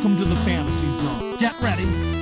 Welcome to the fantasy zone. Get ready.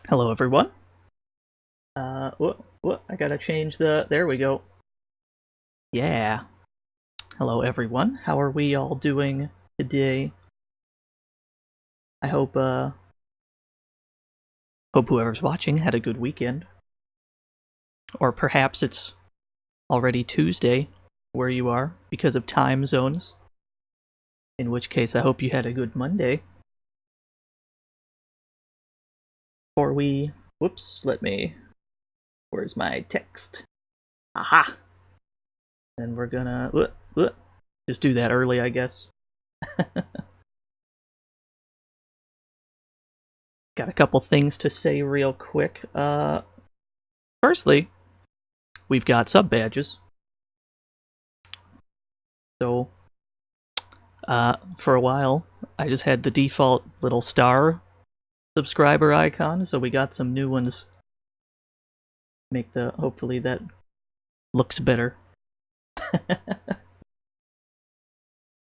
Hello, everyone. What? I gotta change the... There we go. Yeah. Hello, everyone. How are we all doing today? I hope whoever's watching had a good weekend. Or perhaps it's already Tuesday where you are because of time zones. In which case, I hope you had a good Monday. Before we... Whoops, let me... Where's my text? Aha! And we're gonna... Just do that early, I guess. Got a couple things to say real quick. Firstly, we've got sub badges. So, for a while, I just had the default little star subscriber icon, so we got some new ones. Hopefully that looks better.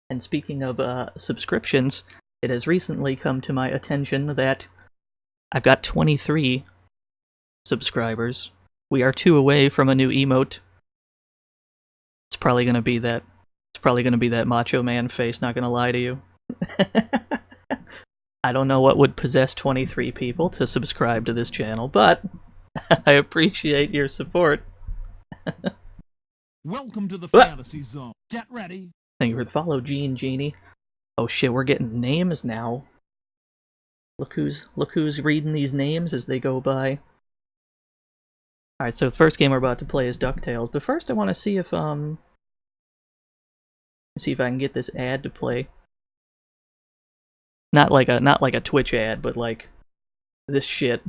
And speaking of subscriptions, it has recently come to my attention that I've got 23 subscribers. We are 2 away from a new emote. It's probably gonna be that. It's probably gonna be that Macho Man face. Not gonna lie to you. I don't know what would possess 23 people to subscribe to this channel, but I appreciate your support. Welcome to the fantasy zone. Get ready. Thank you for the follow, Genie. Oh shit, we're getting names now. Look who's reading these names as they go by. Alright, so the first game we're about to play is DuckTales, but first I want to see if I can get this ad to play. Not like a Twitch ad, but like this shit.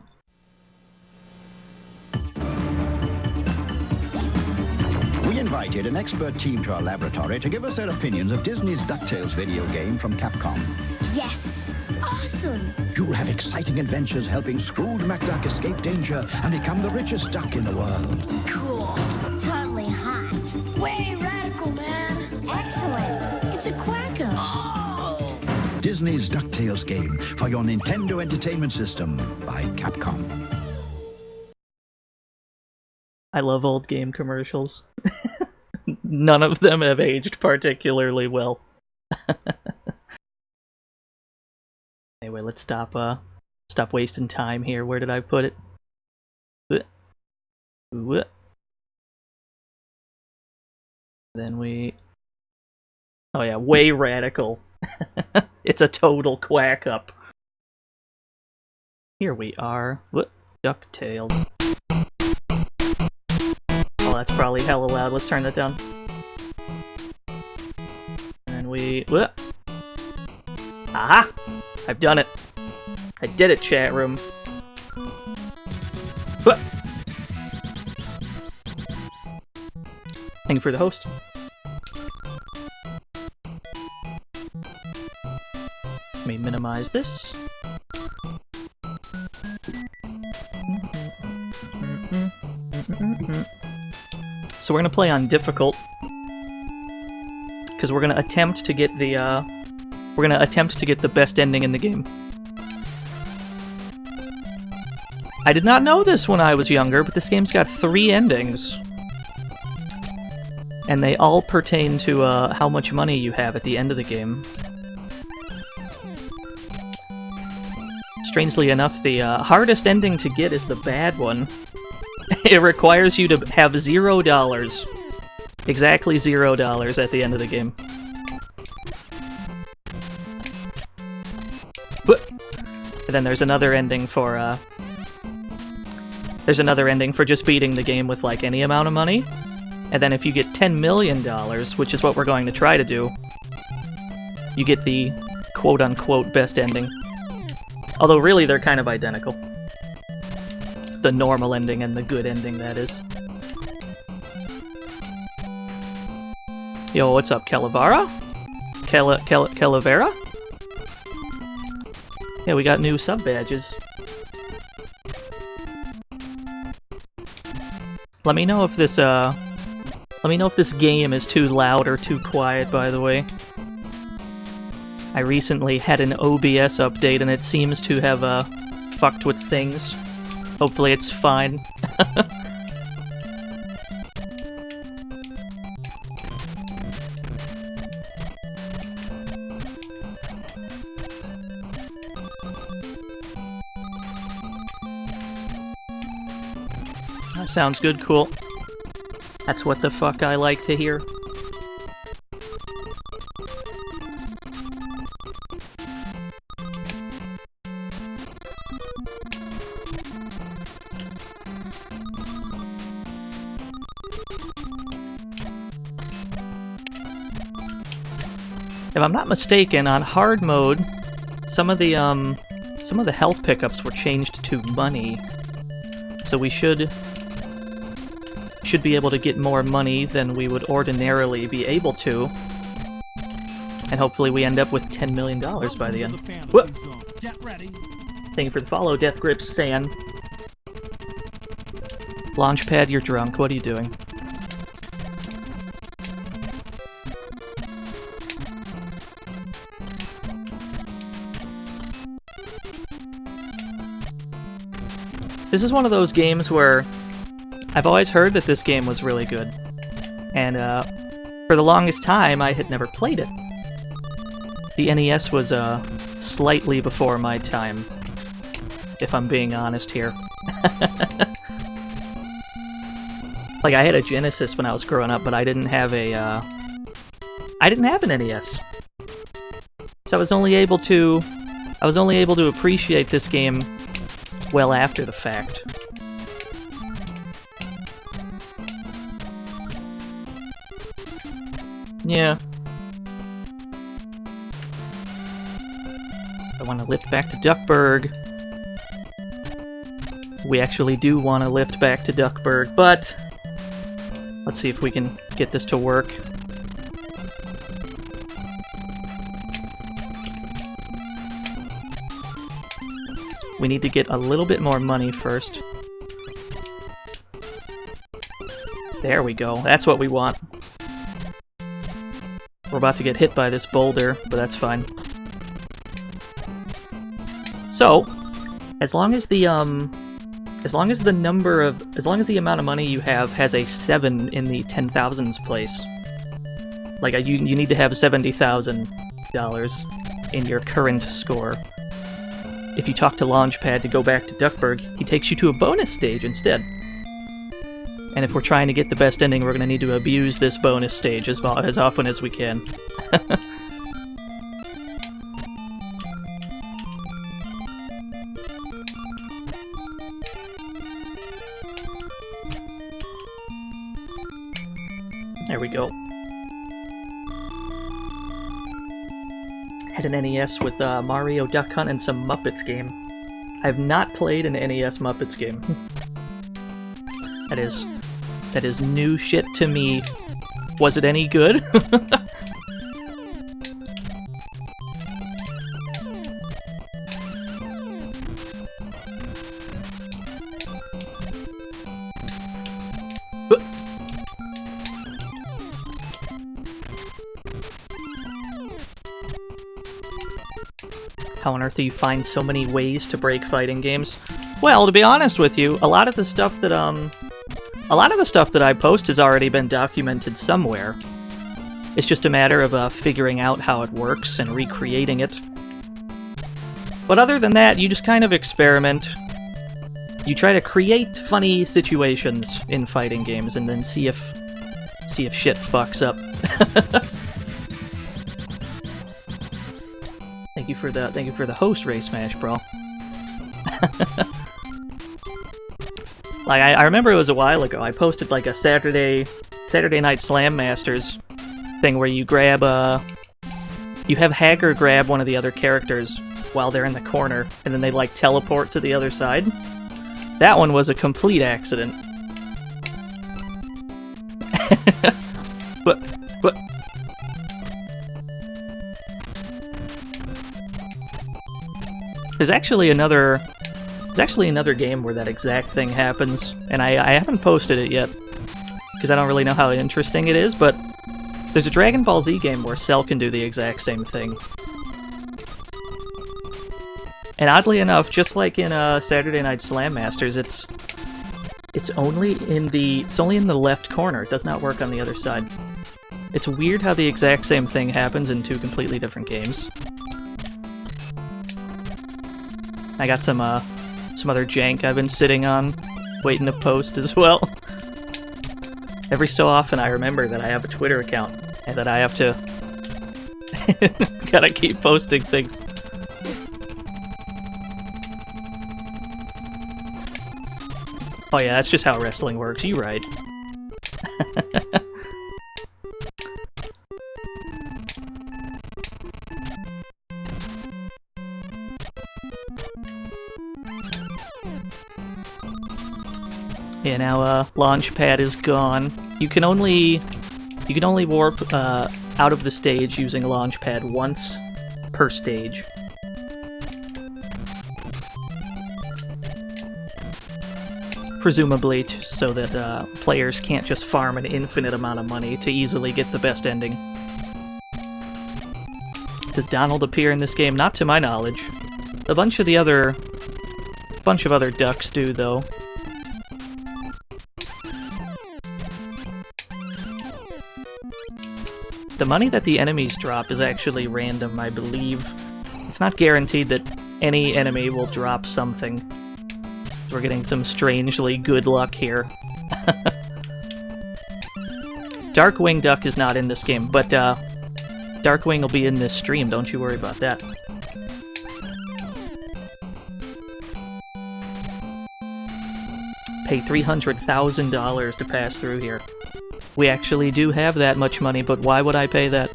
We invited an expert team to our laboratory to give us their opinions of Disney's DuckTales video game from Capcom. Yes! Awesome! You'll have exciting adventures helping Scrooge McDuck escape danger and become the richest duck in the world. Cool. Totally hot. Way radical, man! Excellent! It's a quacker! Oh! Disney's DuckTales game for your Nintendo Entertainment System by Capcom. I love old game commercials. None of them have aged particularly well. Anyway, let's stop wasting time here. Where did I put it? Then we... Oh yeah, way radical. It's a total quack up. Here we are. DuckTales. Oh, that's probably hella loud. Let's turn that down. And then we... Aha! I've done it. I did it, chat room. Thank you for the host. Let me minimize this. So we're gonna play on difficult, because we're gonna attempt to get the best ending in the game. I did not know this when I was younger, but this game's got 3 endings. And they all pertain to how much money you have at the end of the game. Strangely enough, the hardest ending to get is the bad one. It requires you to have $0. Exactly $0 at the end of the game. And then there's another ending for just beating the game with like any amount of money. And then if you get $10 million, which is what we're going to try to do, you get the quote-unquote best ending. Although really they're kind of identical. The normal ending and the good ending, that is. Yo, what's up, Calavera? Calavera? Yeah, we got new sub badges. Let me know if this game is too loud or too quiet, by the way. I recently had an OBS update and it seems to have fucked with things. Hopefully it's fine. That sounds good, cool. That's what the fuck I like to hear. If I'm not mistaken, on hard mode, some of the health pickups were changed to money, so we should be able to get more money than we would ordinarily be able to, and hopefully we end up with $10 million by the end. Whoop! Get ready. Thank you for the follow, Death Grips San. Launchpad, you're drunk. What are you doing? This is one of those games where I've always heard that this game was really good, and for the longest time I had never played it. The NES was slightly before my time, if I'm being honest here. Like, I had a Genesis when I was growing up, but I didn't have an NES. So I was only able to appreciate this game well after the fact. Yeah. I want to lift back to Duckburg. We actually do want to lift back to Duckburg, but let's see if we can get this to work. We need to get a little bit more money first. There we go. That's what we want. We're about to get hit by this boulder, but that's fine. So, as long as the amount of money you have has a 7 in the 10,000s place, like you need to have $70,000 in your current score. If you talk to Launchpad to go back to Duckburg, he takes you to a bonus stage instead. And if we're trying to get the best ending, we're going to need to abuse this bonus stage as often as we can. There we go. Had an NES with Mario Duck Hunt and some Muppets game. I have not played an NES Muppets game. That is new shit to me. Was it any good? How on earth do you find so many ways to break fighting games? Well, to be honest with you, a lot of the stuff that I post has already been documented somewhere. It's just a matter of figuring out how it works and recreating it. But other than that, you just kind of experiment. You try to create funny situations in fighting games and then see if shit fucks up. Thank you for the host, Ray Smash, bro. Like, I remember it was a while ago, I posted like a Saturday Night Slam Masters thing where you have Hacker grab one of the other characters while they're in the corner, and then they like teleport to the other side. That one was a complete accident. But there's actually another game where that exact thing happens, and I haven't posted it yet because I don't really know how interesting it is, but there's a Dragon Ball Z game where Cell can do the exact same thing. And oddly enough, just like in Saturday Night Slam Masters, it's only in the left corner. It does not work on the other side. It's weird how the exact same thing happens in two completely different games. I got some other jank I've been sitting on, waiting to post as well. Every so often I remember that I have a Twitter account, and that I have to gotta keep posting things. Oh yeah, that's just how wrestling works, you right. Yeah, now Launchpad is gone. You can only warp out of the stage using Launchpad once per stage. Presumably so that players can't just farm an infinite amount of money to easily get the best ending. Does Donald appear in this game? Not to my knowledge. A bunch of other ducks do, though. The money that the enemies drop is actually random, I believe. It's not guaranteed that any enemy will drop something. We're getting some strangely good luck here. Darkwing Duck is not in this game, but Darkwing will be in this stream, don't you worry about that. Pay $300,000 to pass through here. We actually do have that much money, but why would I pay that?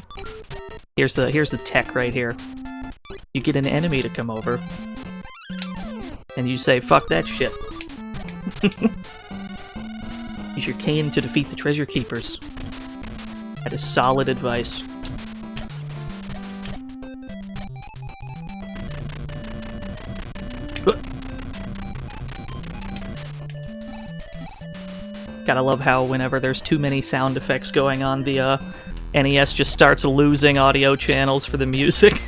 Here's the tech right here. You get an enemy to come over, and you say, fuck that shit. Use your cane to defeat the treasure keepers. That is solid advice. Gotta love how whenever there's too many sound effects going on, the NES just starts losing audio channels for the music.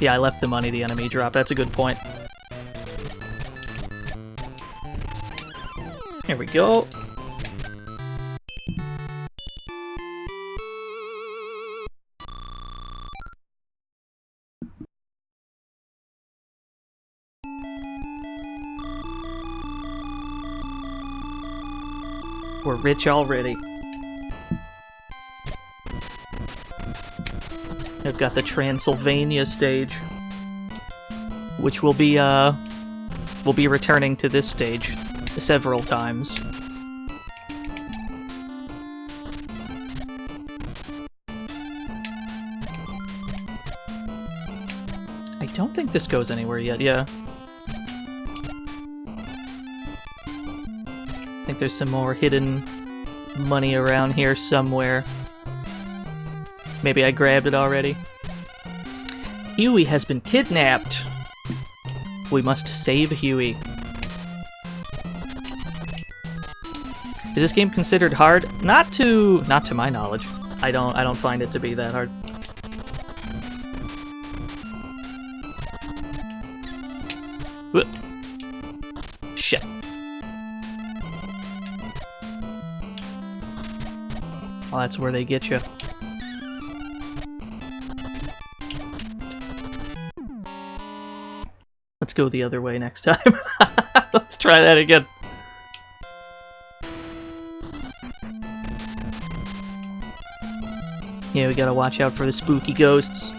Yeah, I left the money the enemy dropped. That's a good point. Here we go. We're rich already. I've got the Transylvania stage, which will be returning to this stage several times. I don't think this goes anywhere yet, yeah. I think there's some more hidden money around here somewhere. Maybe I grabbed it already. Huey has been kidnapped! We must save Huey. Is this game considered hard? Not to my knowledge. I don't find it to be that hard. Whoop. Shit. Oh, that's where they get you. Let's go the other way next time. Let's try that again. Yeah, we gotta watch out for the spooky ghosts.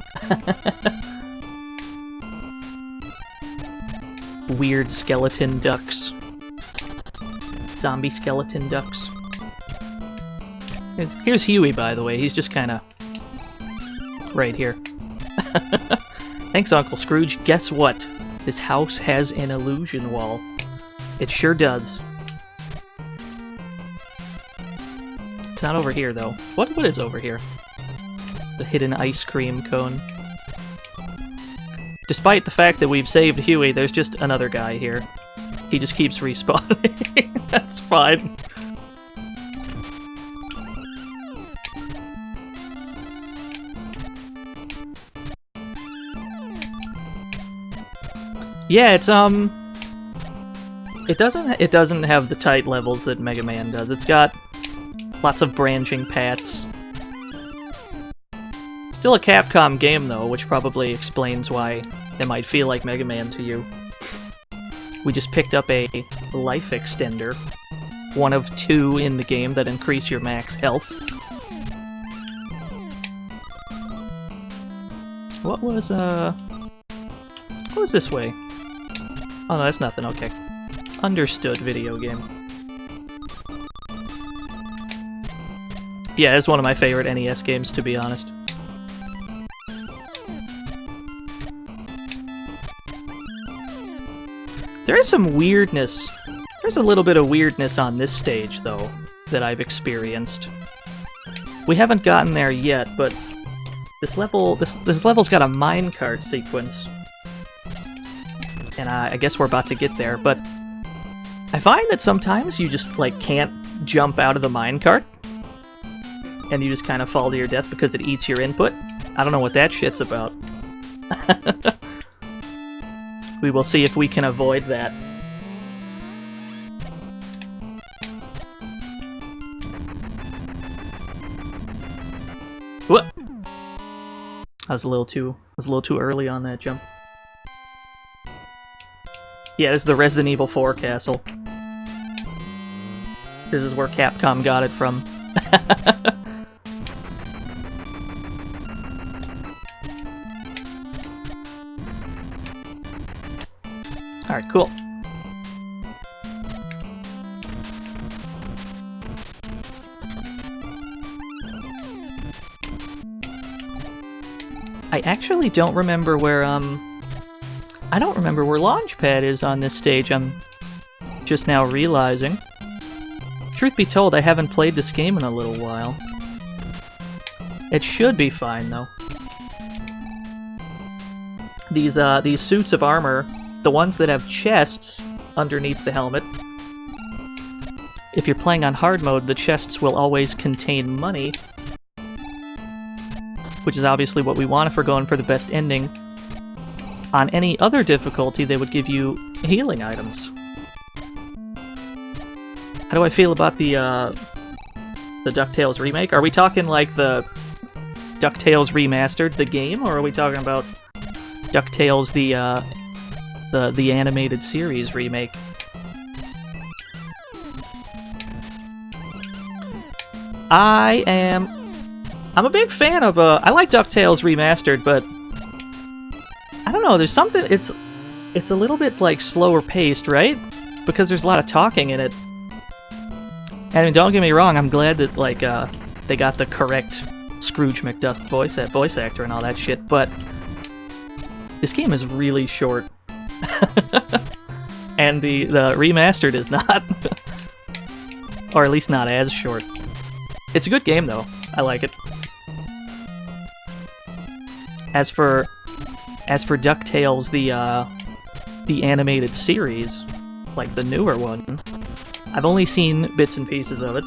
Weird skeleton ducks. Zombie skeleton ducks. Here's Huey, by the way. He's just kinda right here. Thanks, Uncle Scrooge. Guess what? This house has an illusion wall. It sure does. It's not over here, though. What is over here? The hidden ice cream cone. Despite the fact that we've saved Huey, there's just another guy here. He just keeps respawning. That's fine. Yeah, it's it doesn't have the tight levels that Mega Man does. It's got lots of branching paths. Still a Capcom game though, which probably explains why it might feel like Mega Man to you. We just picked up a life extender, one of 2 in the game that increase your max health. What was this way? Oh no, that's nothing, okay. Understood, video game. Yeah, it's one of my favorite NES games, to be honest. There is some weirdness. There's a little bit of weirdness on this stage, though, that I've experienced. We haven't gotten there yet, but this level's got a minecart sequence. And I guess we're about to get there, but I find that sometimes you just, like, can't jump out of the minecart, and you just kind of fall to your death because it eats your input. I don't know what that shit's about. We will see if we can avoid that. What? I was a little too early on that jump. Yeah, this is the Resident Evil 4 castle. This is where Capcom got it from. Alright, cool. I actually don't remember where, I don't remember where Launchpad is on this stage, I'm just now realizing. Truth be told, I haven't played this game in a little while. It should be fine, though. These suits of armor, the ones that have chests underneath the helmet, if you're playing on hard mode, the chests will always contain money, which is obviously what we want if we're going for the best ending. On any other difficulty, they would give you healing items. How do I feel about the DuckTales remake? Are we talking like the DuckTales remastered, the game, or are we talking about DuckTales, the animated series remake? I'm a big fan of I like DuckTales remastered, but I don't know, there's something, it's a little bit like slower paced, right? Because there's a lot of talking in it. I mean, don't get me wrong, I'm glad that like they got the correct Scrooge McDuck voice actor and all that shit, but this game is really short. And the remastered is not. Or at least not as short. It's a good game though. I like it. As for DuckTales, the animated series, like the newer one, I've only seen bits and pieces of it.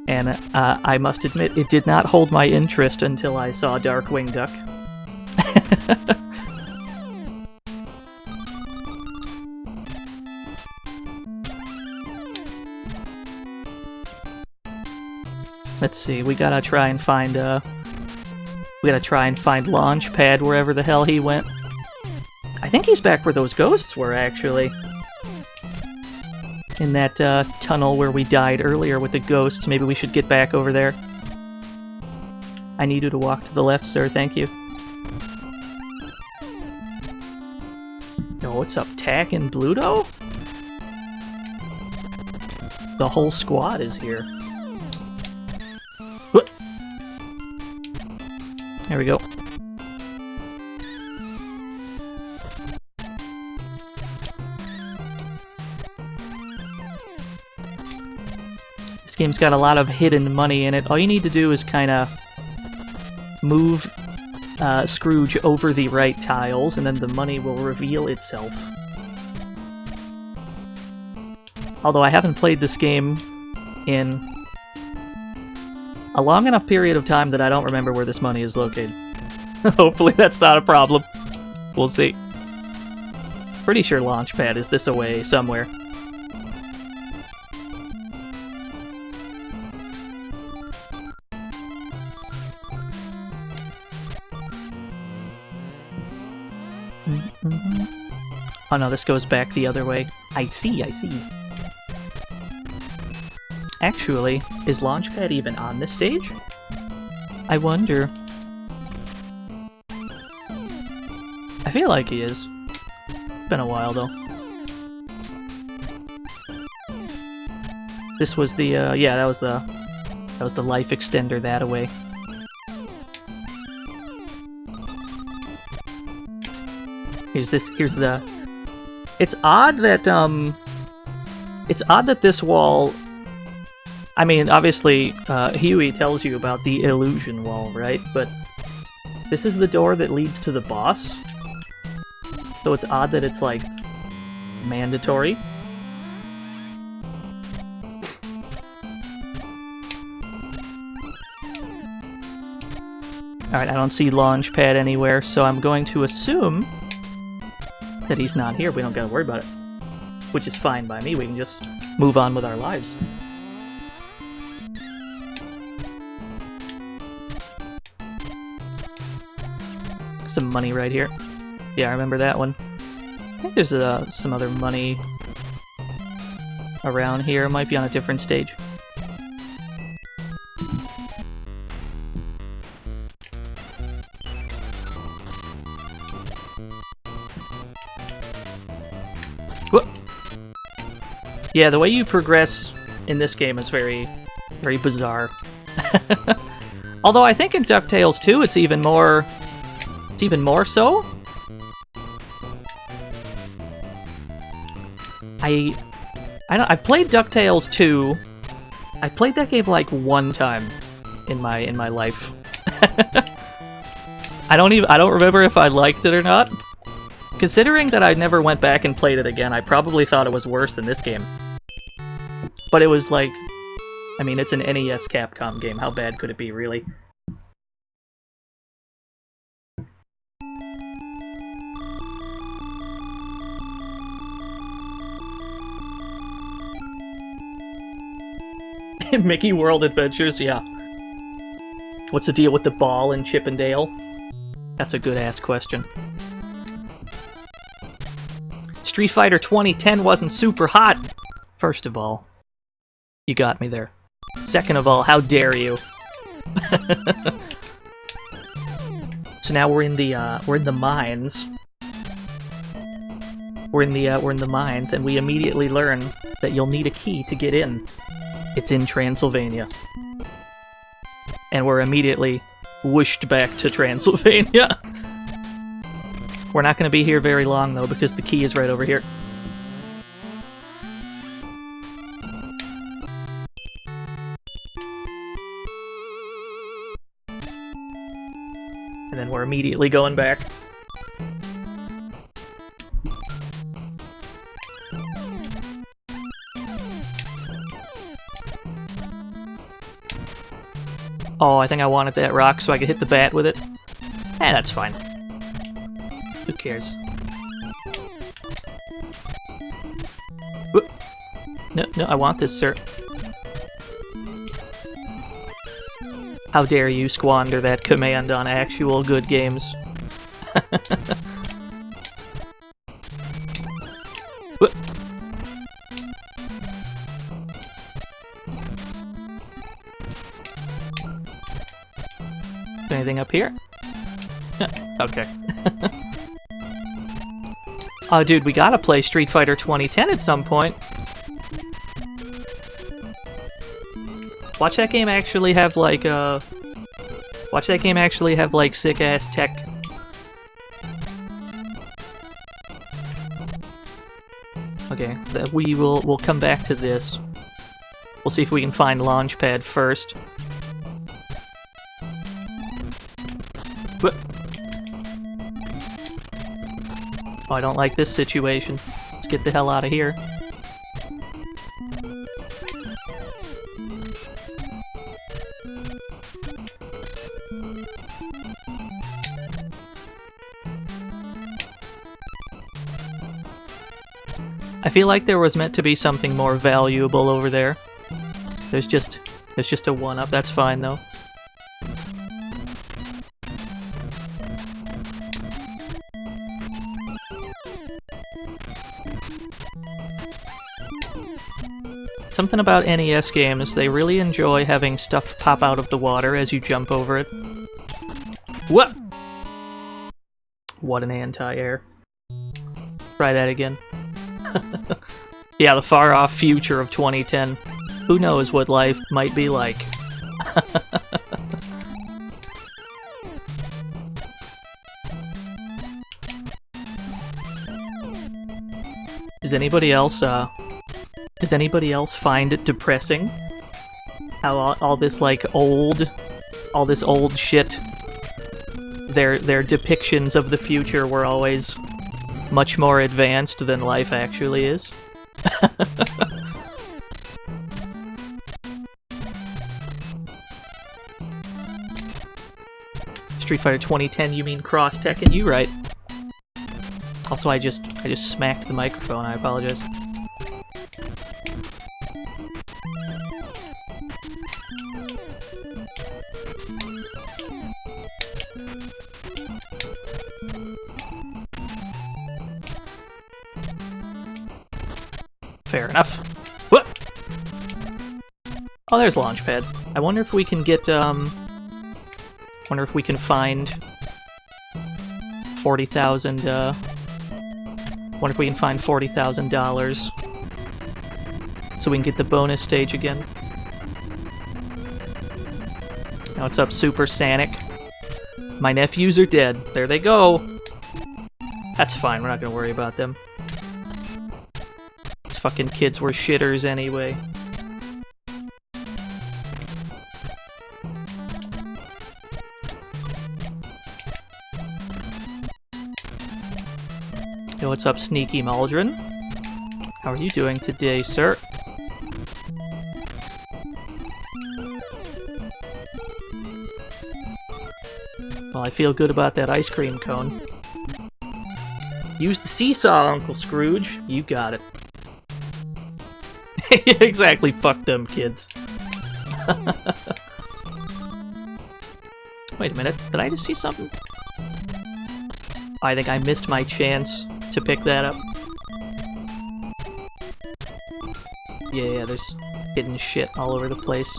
And I must admit, it did not hold my interest until I saw Darkwing Duck. Let's see, we gotta try and find Launchpad wherever the hell he went. I think he's back where those ghosts were, actually. In that tunnel where we died earlier with the ghosts. Maybe we should get back over there. I need you to walk to the left, sir, thank you. Yo, what's up, Tack and Bluto? The whole squad is here. What? There we go. This game's got a lot of hidden money in it. All you need to do is kind of move Scrooge over the right tiles, and then the money will reveal itself. Although I haven't played this game in a long enough period of time that I don't remember where this money is located. Hopefully that's not a problem. We'll see. Pretty sure Launchpad is this away somewhere. Oh no, this goes back the other way. I see, I see. Actually, is Launchpad even on this stage? I wonder. I feel like he is. Been a while though. This was the yeah, that was the life extender that away. Here's the. It's odd that this wall. I mean, obviously, Huey tells you about the illusion wall, right? But this is the door that leads to the boss. So it's odd that it's, like, mandatory. Alright, I don't see Launchpad anywhere, so I'm going to assume that he's not here. We don't gotta worry about it. Which is fine by me, we can just move on with our lives. Some money right here. Yeah, I remember that one. I think there's some other money around here. It might be on a different stage. Whoop. Yeah, the way you progress in this game is very, very bizarre. Although I think in DuckTales 2 it's even more so. I played DuckTales 2. I played that game like one time in my life. I don't remember if I liked it or not. Considering that I never went back and played it again, I probably thought it was worse than this game. But it was like, I mean, it's an NES Capcom game. How bad could it be, really? Mickey World Adventures, yeah. What's the deal with the ball in Chippendale? That's a good-ass question. Street Fighter 2010 wasn't super hot! First of all, you got me there. Second of all, how dare you? So now we're in the mines. We're in the mines, and we immediately learn that you'll need a key to get in. It's in Transylvania. And we're immediately whooshed back to Transylvania. We're not going to be here very long, though, because the key is right over here. And then we're immediately going back. Oh, I think I wanted that rock so I could hit the bat with it. Eh, that's fine. Who cares? Whoop. No, I want this, sir. How dare you squander that command on actual good games. Whoop. Anything up here? Okay. Oh, dude, we gotta play Street Fighter 2010 at some point. Watch that game actually have, like, sick-ass tech. Okay, we'll come back to this. We'll see if we can find Launchpad first. Oh, I don't like this situation. Let's get the hell out of here. I feel like there was meant to be something more valuable over there. There's just a 1-up. That's fine though. Something about NES games, they really enjoy having stuff pop out of the water as you jump over it. What? What an anti-air. Try that again. Yeah, the far-off future of 2010. Who knows what life might be like. Does anybody else find it depressing how all this like all this old shit, their depictions of the future were always much more advanced than life actually is? Street Fighter 2010, you mean Cross Tekken? You right. Also, I just smacked the microphone. I apologize. Fair enough. What? Oh, there's Launchpad. I wonder if we can get, wonder if we can find 40,000, wonder if we can find $40,000 so we can get the bonus stage again. Now what's up, Super Sanic? My nephews are dead. There they go. That's fine, we're not gonna worry about them. These fucking kids were shitters anyway. Yo, what's up, Sneaky Maldron? How are you doing today, sir? Well, I feel good about that ice cream cone. Use the seesaw, Uncle Scrooge. You got it. Exactly, fuck them kids. Wait a minute, did I just see something? I think I missed my chance to pick that up. Yeah, there's hidden shit all over the place.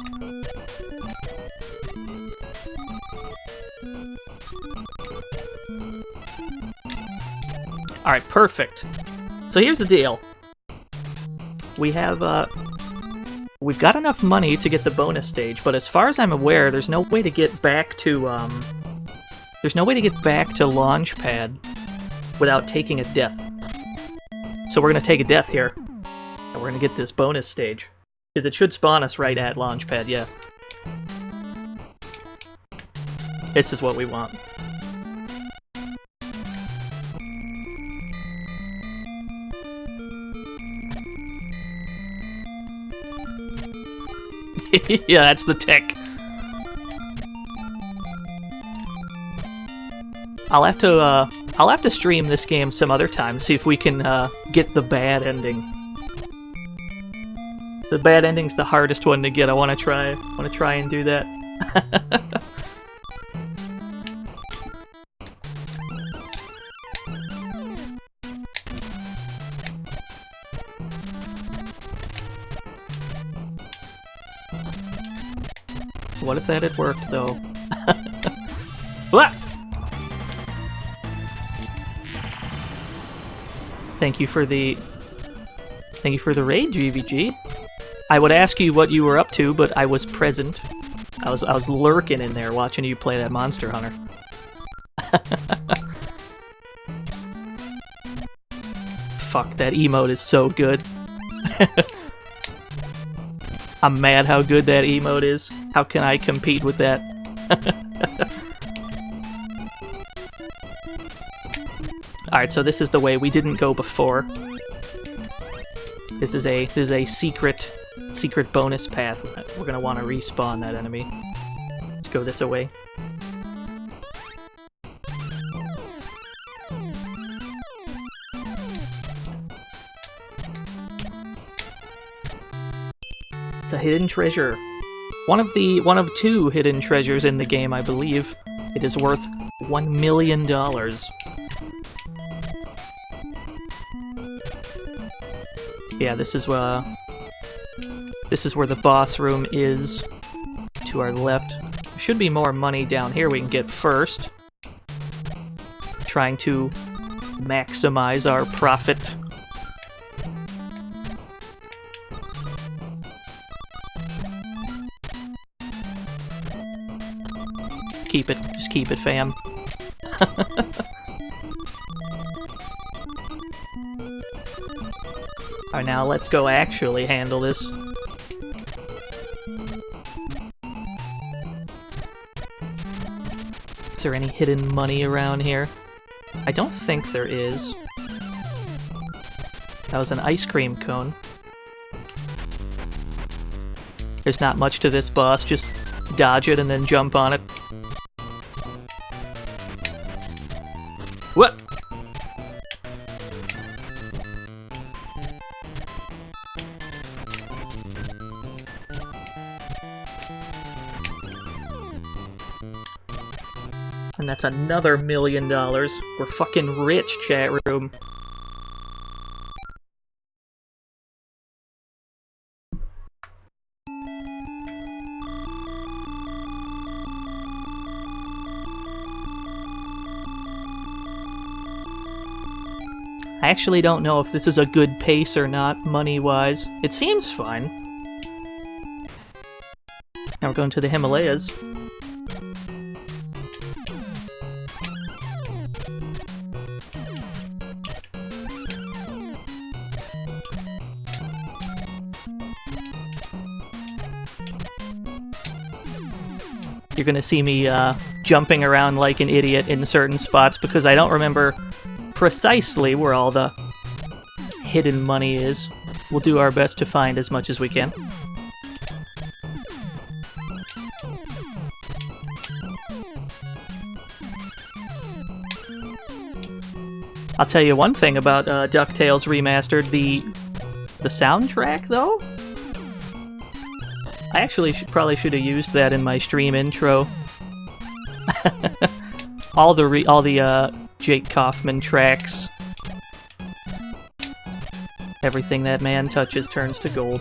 Alright, perfect. So here's the deal. We have, we've got enough money to get the bonus stage, but as far as I'm aware, there's no way to get back to, there's no way to get back to Launchpad without taking a death. So we're gonna take a death here, and we're gonna get this bonus stage. Because it should spawn us right at Launchpad, yeah. This is what we want. Yeah, that's the tech. I'll have to stream this game some other time, see if we can get the bad ending. The bad ending's the hardest one to get. I want to try and do that. What if that had worked, though? What? Thank you for the raid, GVG. I would ask you what you were up to, but I was present. I was lurking in there watching you play that Monster Hunter. Fuck, that emote is so good. I'm mad how good that emote is. How can I compete with that? Alright, so this is the way we didn't go before. This is a secret bonus path. We're gonna want to respawn that enemy. Let's go this way. It's a hidden treasure. One of two hidden treasures in the game, I believe. It is worth $1 million. Yeah, this is where the boss room is. To our left. There should be more money down here we can get first. Trying to maximize our profit. Keep it. Just keep it, fam. Alright, now let's go actually handle this. Is there any hidden money around here? I don't think there is. That was an ice cream cone. There's not much to this boss, just dodge it and then jump on it. What? And that's another $1 million. We're fucking rich, chat room. I actually don't know if this is a good pace or not, money-wise. It seems fine. Now we're going to the Himalayas. You're gonna see me jumping around like an idiot in certain spots because I don't remember precisely where all the hidden money is. We'll do our best to find as much as we can. I'll tell you one thing about DuckTales Remastered, the soundtrack, though? I actually probably should have used that in my stream intro. all the Jake Kaufman tracks. Everything that man touches turns to gold.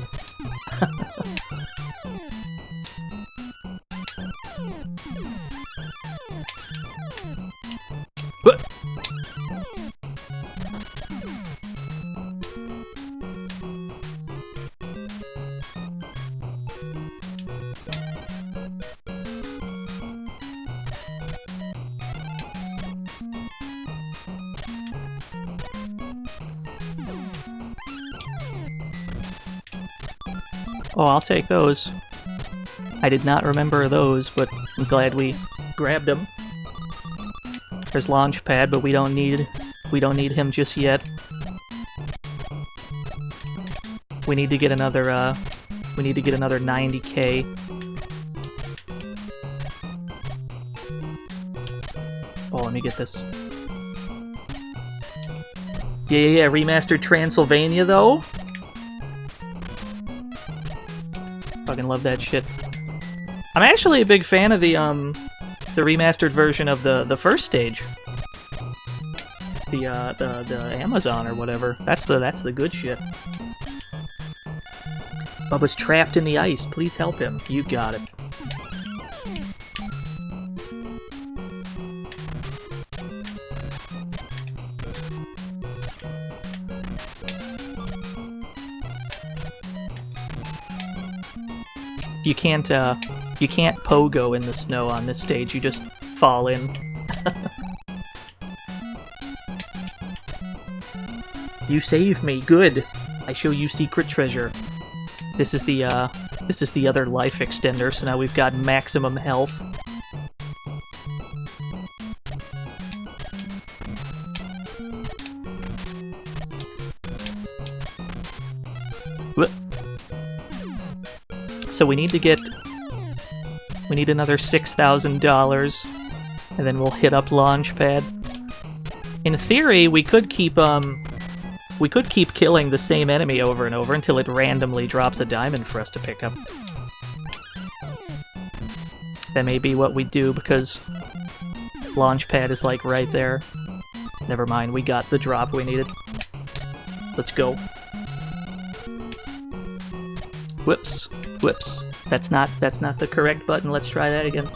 Oh, I'll take those. I did not remember those, but I'm glad we grabbed them. There's Launchpad, but we don't need him just yet. We need to get another 90K. Oh, let me get this. Yeah, remastered Transylvania though. Fucking love that shit. I'm actually a big fan of the remastered version of the first stage. The Amazon or whatever. That's the good shit. Bubba's trapped in the ice. Please help him. You got it. You can't pogo in the snow on this stage, you just fall in. You save me, good! I show you secret treasure. This is the other life extender, so now we've got maximum health. So we need another $6,000, and then we'll hit up Launchpad. In theory, we could keep We could keep killing the same enemy over and over until it randomly drops a diamond for us to pick up. That may be what we do, because Launchpad is like right there. Never mind, we got the drop we needed. Let's go. Whoops. Whoops. That's not the correct button. Let's try that again.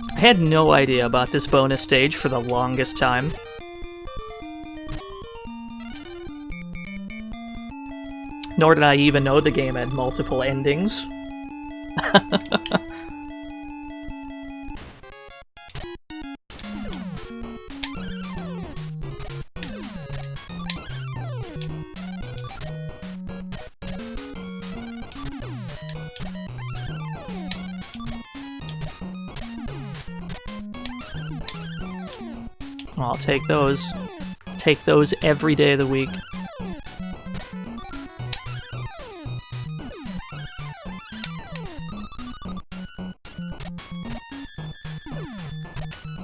I had no idea about this bonus stage for the longest time. Nor did I even know the game had multiple endings. I'll take those. Take those every day of the week.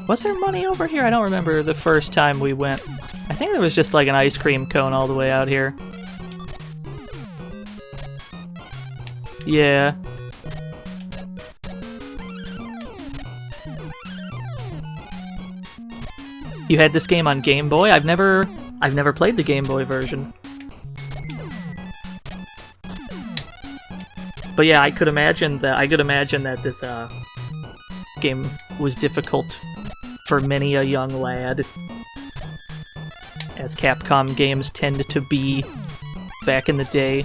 Was there money over here? I don't remember the first time we went. I think there was just like an ice cream cone all the way out here. Yeah. You had this game on Game Boy? I've never played the Game Boy version. But yeah, I could imagine that this game was difficult for many a young lad, as Capcom games tended to be back in the day.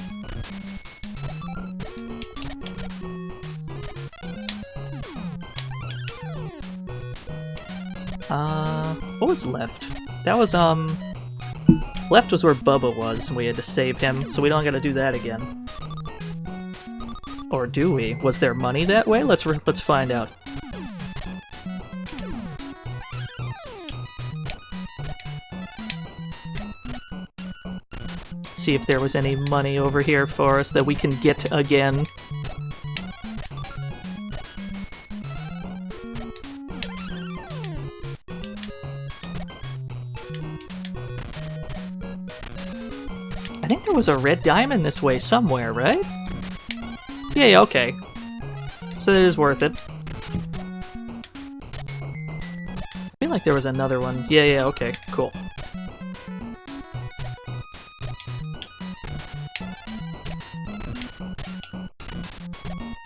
What was left? That was, left was where Bubba was, and we had to save him, so we don't gotta do that again. Or do we? Was there money that way? Let's find out. See if there was any money over here for us that we can get again. I think there was a red diamond this way somewhere, right? Yeah, okay. So that is worth it. I feel like there was another one. Yeah, okay, cool.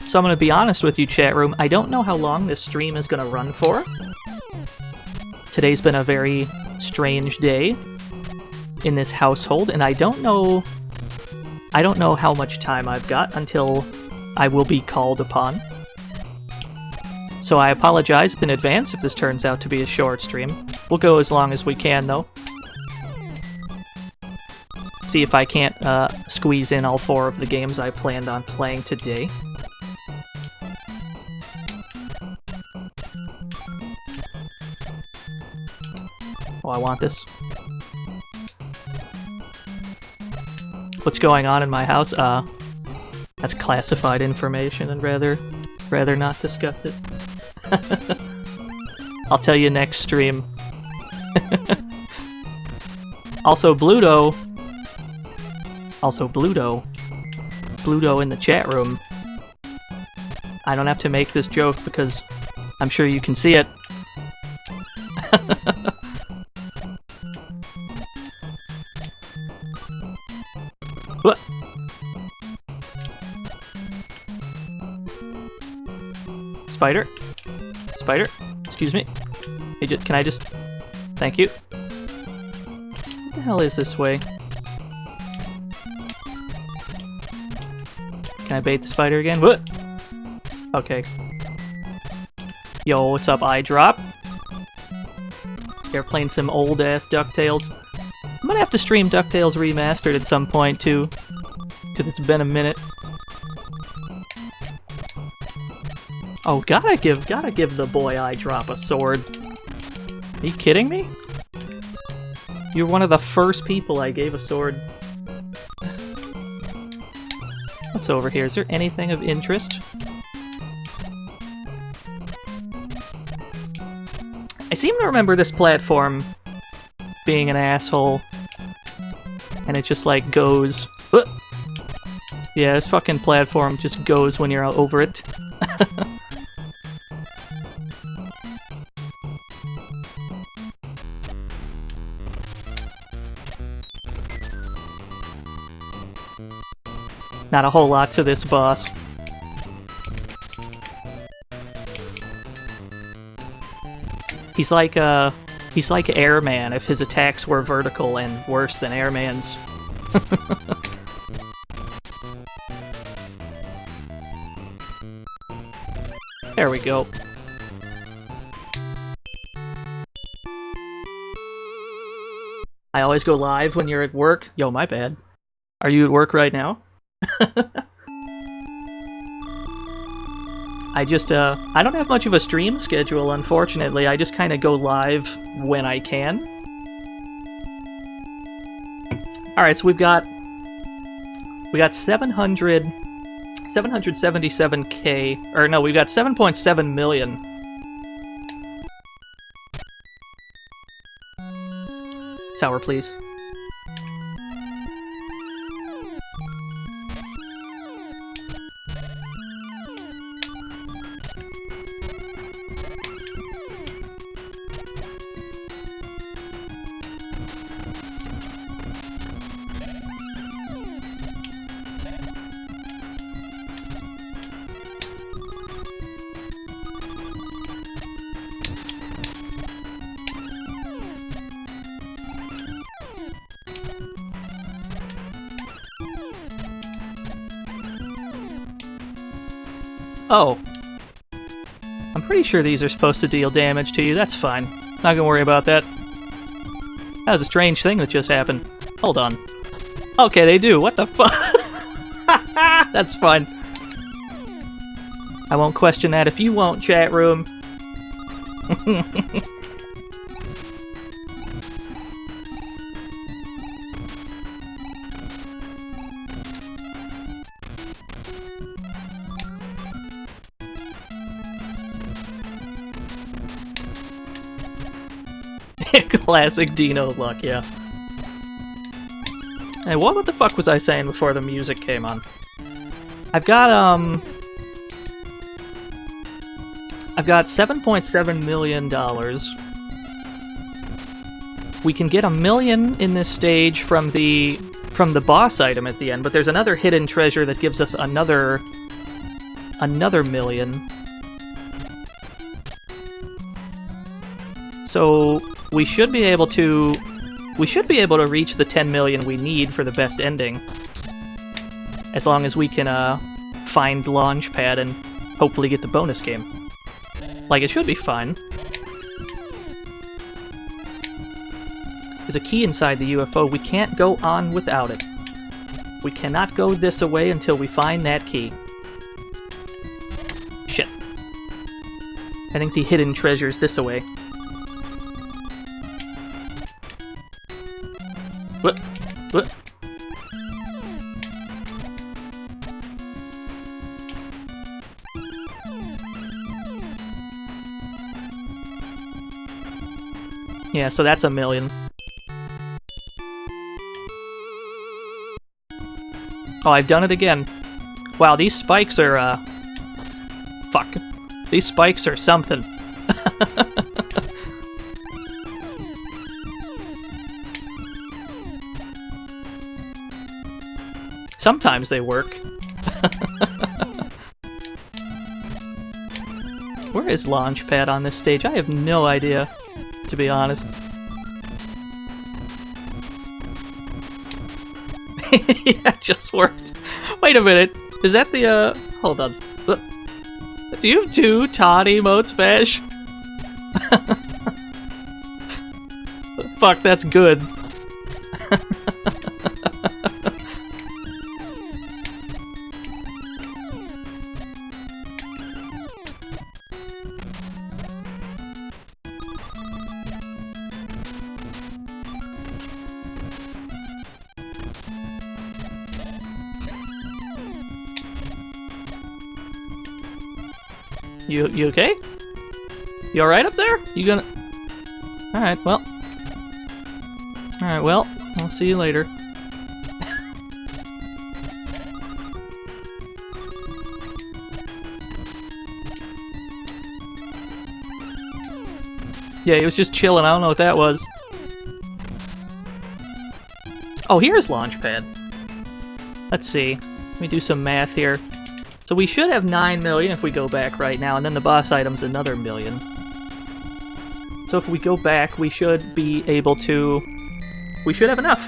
So I'm gonna be honest with you, chat room, I don't know how long this stream is gonna run for. Today's been a very strange day in this household, and I don't know how much time I've got until I will be called upon. So I apologize in advance if this turns out to be a short stream. We'll go as long as we can, though. See if I can't squeeze in all 4 of the games I planned on playing today. Oh, I want this. What's going on in my house? That's classified information, and rather not discuss it. I'll tell you next stream. Also, Bluto in the chat room. I don't have to make this joke because I'm sure you can see it. What? Spider? Spider? Excuse me. Hey, can I just... Thank you. What the hell is this way? Can I bait the spider again? What? Okay. Yo, what's up, iDrop? You're playing some old-ass DuckTales. I'm gonna have to stream DuckTales Remastered at some point, too. Because it's been a minute. Oh, gotta give the boy iDrop a sword. Are you kidding me? You're one of the first people I gave a sword. What's over here? Is there anything of interest? I seem to remember this platform being an asshole. And it just, like, goes... Yeah, this fucking platform just goes when you're over it. Not a whole lot to this boss. He's like Airman if his attacks were vertical and worse than Airman's. There we go. I always go live when you're at work. Yo, my bad. Are you at work right now? I don't have much of a stream schedule, unfortunately. I just kind of go live when I can. Alright, so we got 777k, or no, we've got 7.7 million. Tower, please. Oh. I'm pretty sure these are supposed to deal damage to you. That's fine. Not gonna worry about that. That was a strange thing that just happened. Hold on. Okay, they do. What the fuck? That's fine. I won't question that if you won't, chat room. Classic Dino luck, yeah. Hey, what the fuck was I saying before the music came on? I've got $7.7 million. We can get $1 million in this stage from the boss item at the end, but there's another hidden treasure that gives us another $1 million. So we should be able to reach the 10 million we need for the best ending. As long as we can find Launchpad and hopefully get the bonus game. Like, it should be fine. There's a key inside the UFO. We can't go on without it. We cannot go this away until we find that key. Shit. I think the hidden treasure's this away. What? What? Yeah, so that's $1 million. Oh, I've done it again. Wow, these spikes are, fuck. These spikes are something. Sometimes they work. Where is Launchpad on this stage? I have no idea, to be honest. Yeah, it just worked. Wait a minute. Is that the, hold on. Do you have 2 Todd emotes, Vash? Fuck, that's good. You okay? You alright up there? You gonna... Alright, well... Alright, well, I'll see you later. Yeah, he was just chilling. I don't know what that was. Oh, here's Launchpad. Let's see. Let me do some math here. So we should have 9 million if we go back right now, and then the boss item's another million. So if we go back, we should be able to... We should have enough.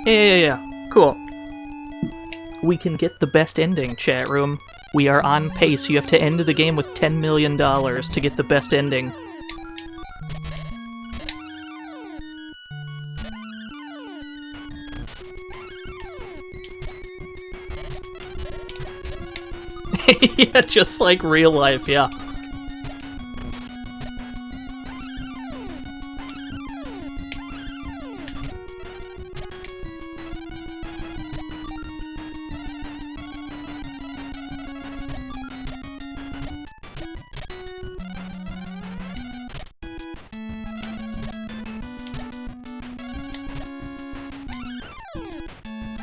Yeah. Cool. We can get the best ending, chat room. We are on pace. You have to end the game with $10 million to get the best ending. Yeah, just like real life, yeah.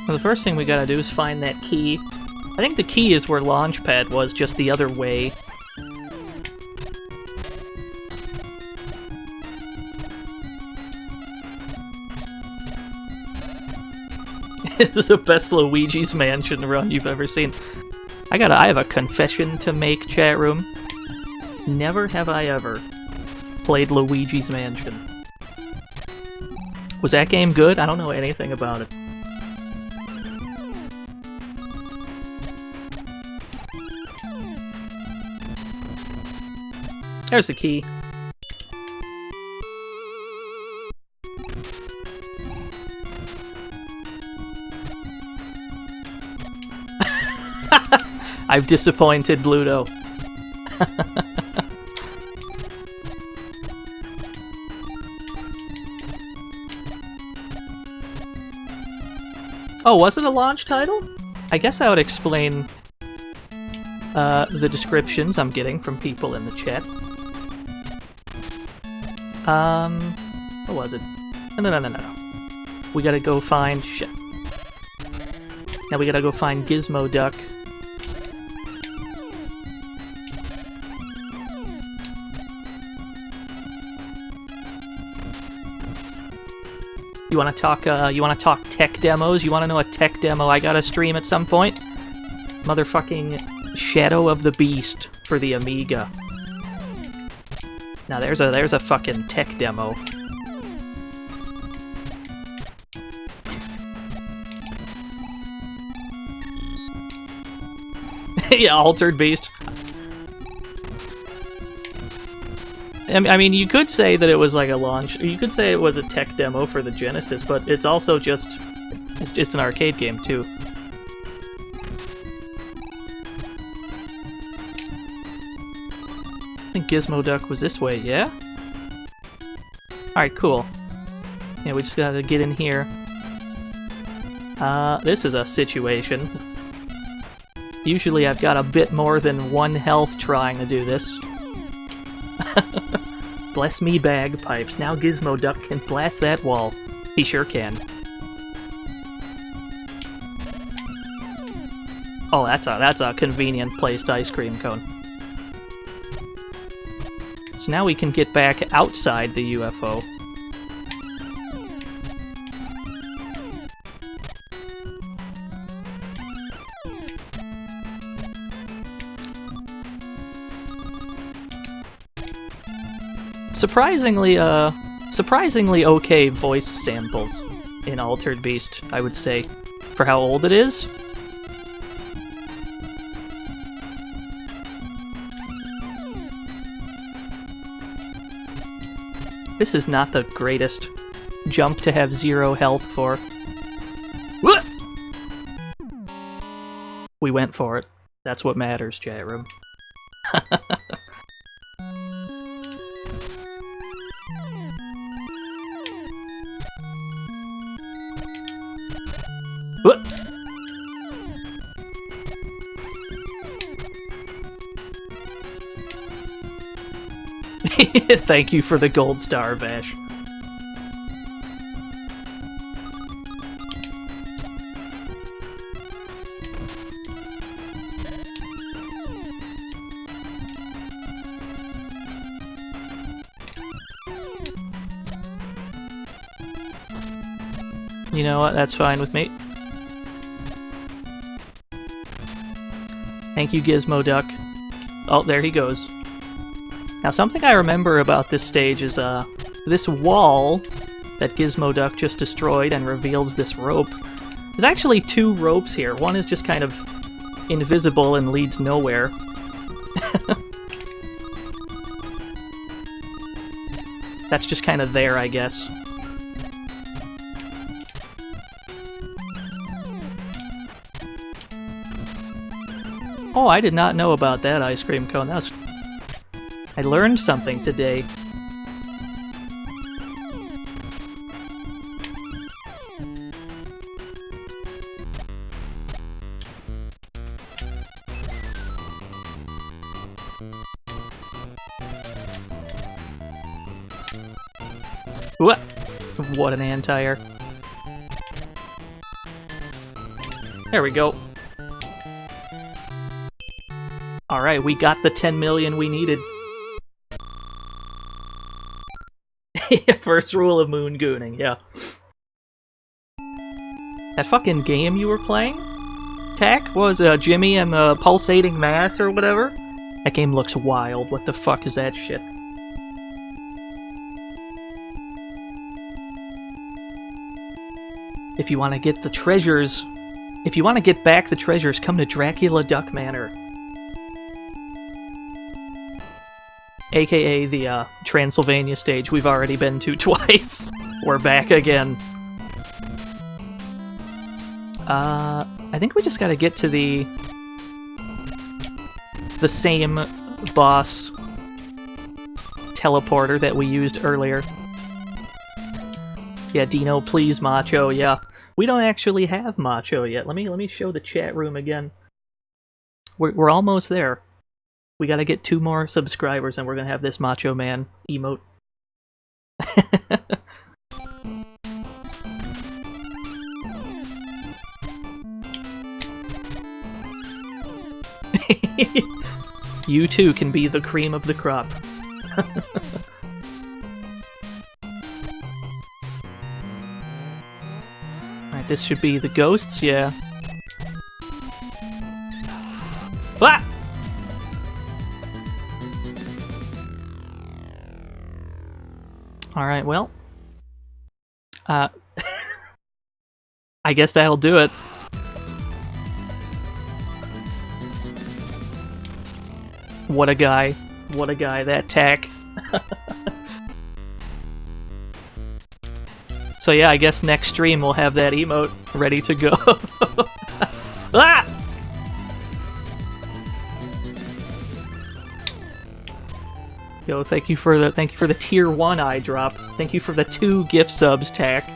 Well, the first thing we gotta do is find that key. I think the key is where Launchpad was, just the other way. This is the best Luigi's Mansion run you've ever seen. I have a confession to make, chat room. Never have I ever played Luigi's Mansion. Was that game good? I don't know anything about it. There's the key. I've disappointed Bluto. Oh, was it a launch title? I guess I would explain the descriptions I'm getting from people in the chat. What was it? No. We gotta go find... Shit. Now we gotta go find Gizmo Duck. You wanna talk tech demos? You wanna know a tech demo I gotta stream at some point? Motherfucking Shadow of the Beast for the Amiga. Now there's a fucking tech demo. Yeah, Altered Beast. I mean, you could say that it was like a launch. You could say it was a tech demo for the Genesis, but it's also just it's an arcade game too. I think Gizmo Duck was this way, yeah? Alright, cool. Yeah, we just gotta get in here. This is a situation. Usually I've got a bit more than 1 health trying to do this. Bless me bagpipes, now Gizmo Duck can blast that wall. He sure can. Oh, that's a convenient placed ice cream cone. So now we can get back outside the UFO. Surprisingly okay voice samples in Altered Beast, I would say, for how old it is. This is not the greatest jump to have 0 health for. We went for it. That's what matters, chat room. Thank you for the gold star, Vash. You know what? That's fine with me. Thank you, Gizmo Duck. Oh, there he goes. Now, something I remember about this stage is, this wall that Gizmo Duck just destroyed and reveals this rope. There's actually two ropes here. One is just kind of invisible and leads nowhere. That's just kind of there, I guess. Oh, I did not know about that ice cream cone. I learned something today. What? What an anti-air. There we go. Alright, we got the 10 million we needed. First rule of moon gooning, yeah. That fucking game you were playing? Tack? What was Jimmy and the pulsating mass or whatever? That game looks wild. What the fuck is that shit? If you want to get the treasures... If you want to get back the treasures, come to Dracula Duck Manor. AKA the Transylvania stage we've already been to twice. We're back again. I think we just gotta get to the same boss teleporter that we used earlier. Yeah, Dino, please, Macho, yeah. We don't actually have Macho yet. Let me show the chat room again. We're almost there. We gotta get 2 more subscribers and we're gonna have this Macho Man emote. You too can be the cream of the crop. Alright, this should be the ghosts, yeah. Ah! Alright, well. I guess that'll do it. What a guy. What a guy, that Tack. So yeah, I guess next stream we'll have that emote ready to go. Ah! Yo, thank you for the tier 1 eye drop. Thank you for the 2 gift subs, Tack.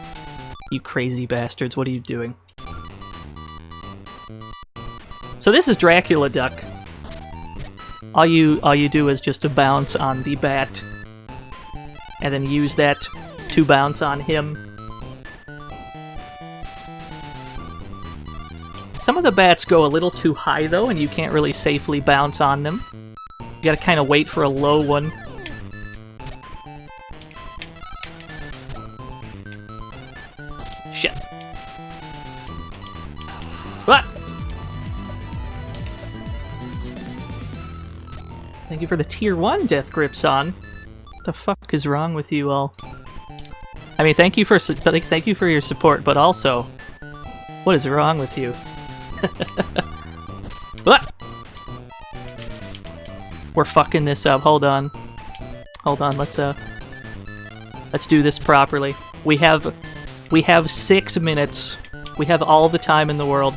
You crazy bastards, what are you doing? So this is Dracula Duck. All you do is just bounce on the bat, and then use that to bounce on him. Some of the bats go a little too high though, and you can't really safely bounce on them. You gotta kind of wait for a low one. Shit. What? Thank you for the tier 1 Death Grip Son. What the fuck is wrong with you all? I mean, thank you for your support, but also, what is wrong with you? What? We're fucking this up. Hold on. Hold on. Let's do this properly. We have 6 minutes. We have all the time in the world.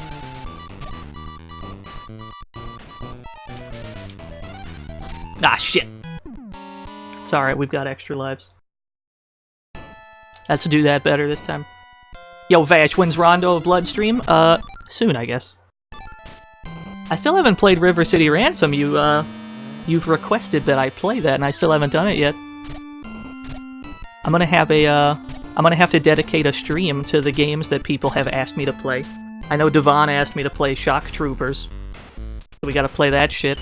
Ah, shit. It's alright, we've got extra lives. Let's do that better this time. Yo, Vash, when's Rondo of Bloodstream? Soon, I guess. I still haven't played River City Ransom. You you've requested that I play that, and I still haven't done it yet. I'm gonna have to dedicate a stream to the games that people have asked me to play. I know Devon asked me to play Shock Troopers, so we gotta play that shit.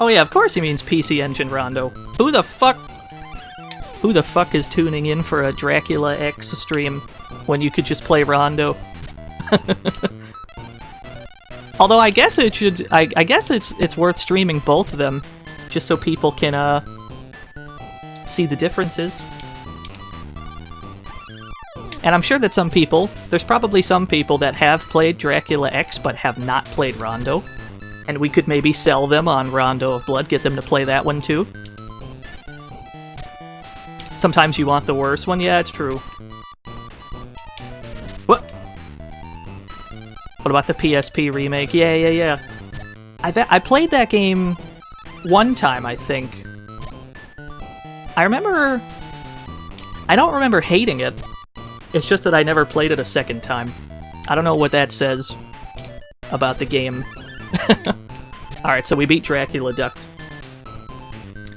Oh yeah, of course he means PC Engine Rondo. Who the fuck is tuning in for a Dracula X stream when you could just play Rondo? Although I guess it should, I guess it's worth streaming both of them, just so people can see the differences. And I'm sure that there's probably some people that have played Dracula X but have not played Rondo. And we could maybe sell them on Rondo of Blood, get them to play that one too. Sometimes you want the worst one, yeah, it's true. What? What about the PSP remake? Yeah. I played that game one time, I think. I don't remember hating it. It's just that I never played it a second time. I don't know what that says about the game. Alright, so we beat Dracula Duck.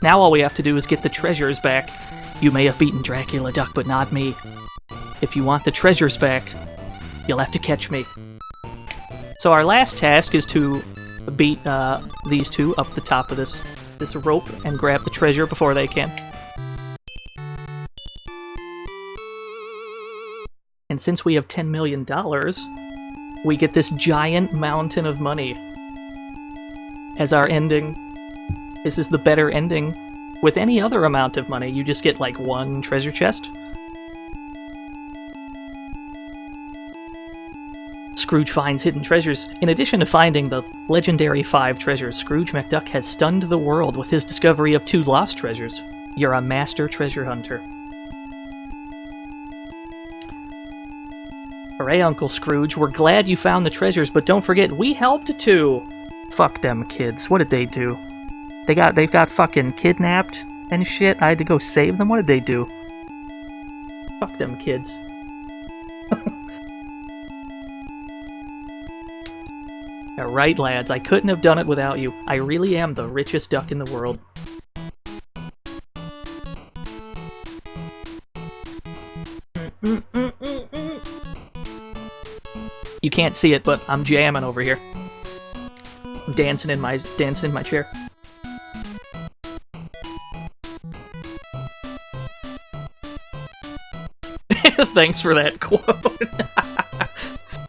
Now all we have to do is get the treasures back. You may have beaten Dracula Duck, but not me. If you want the treasures back, you'll have to catch me. So our last task is to beat these two up the top of this rope and grab the treasure before they can. And since we have $10 million, we get this giant mountain of money as our ending. This is the better ending. With any other amount of money, you just get like one treasure chest. Scrooge finds hidden treasures. In addition to finding the legendary 5 treasures, Scrooge McDuck has stunned the world with his discovery of 2 lost treasures. You're a master treasure hunter. Hooray, Uncle Scrooge. We're glad you found the treasures, but don't forget, we helped too. Fuck them kids. What did they do? They got fucking kidnapped and shit. I had to go save them. What did they do? Fuck them kids. Alright, lads. I couldn't have done it without you. I really am the richest duck in the world. You can't see it, but I'm jamming over here. I'm dancing in my chair. Thanks for that quote.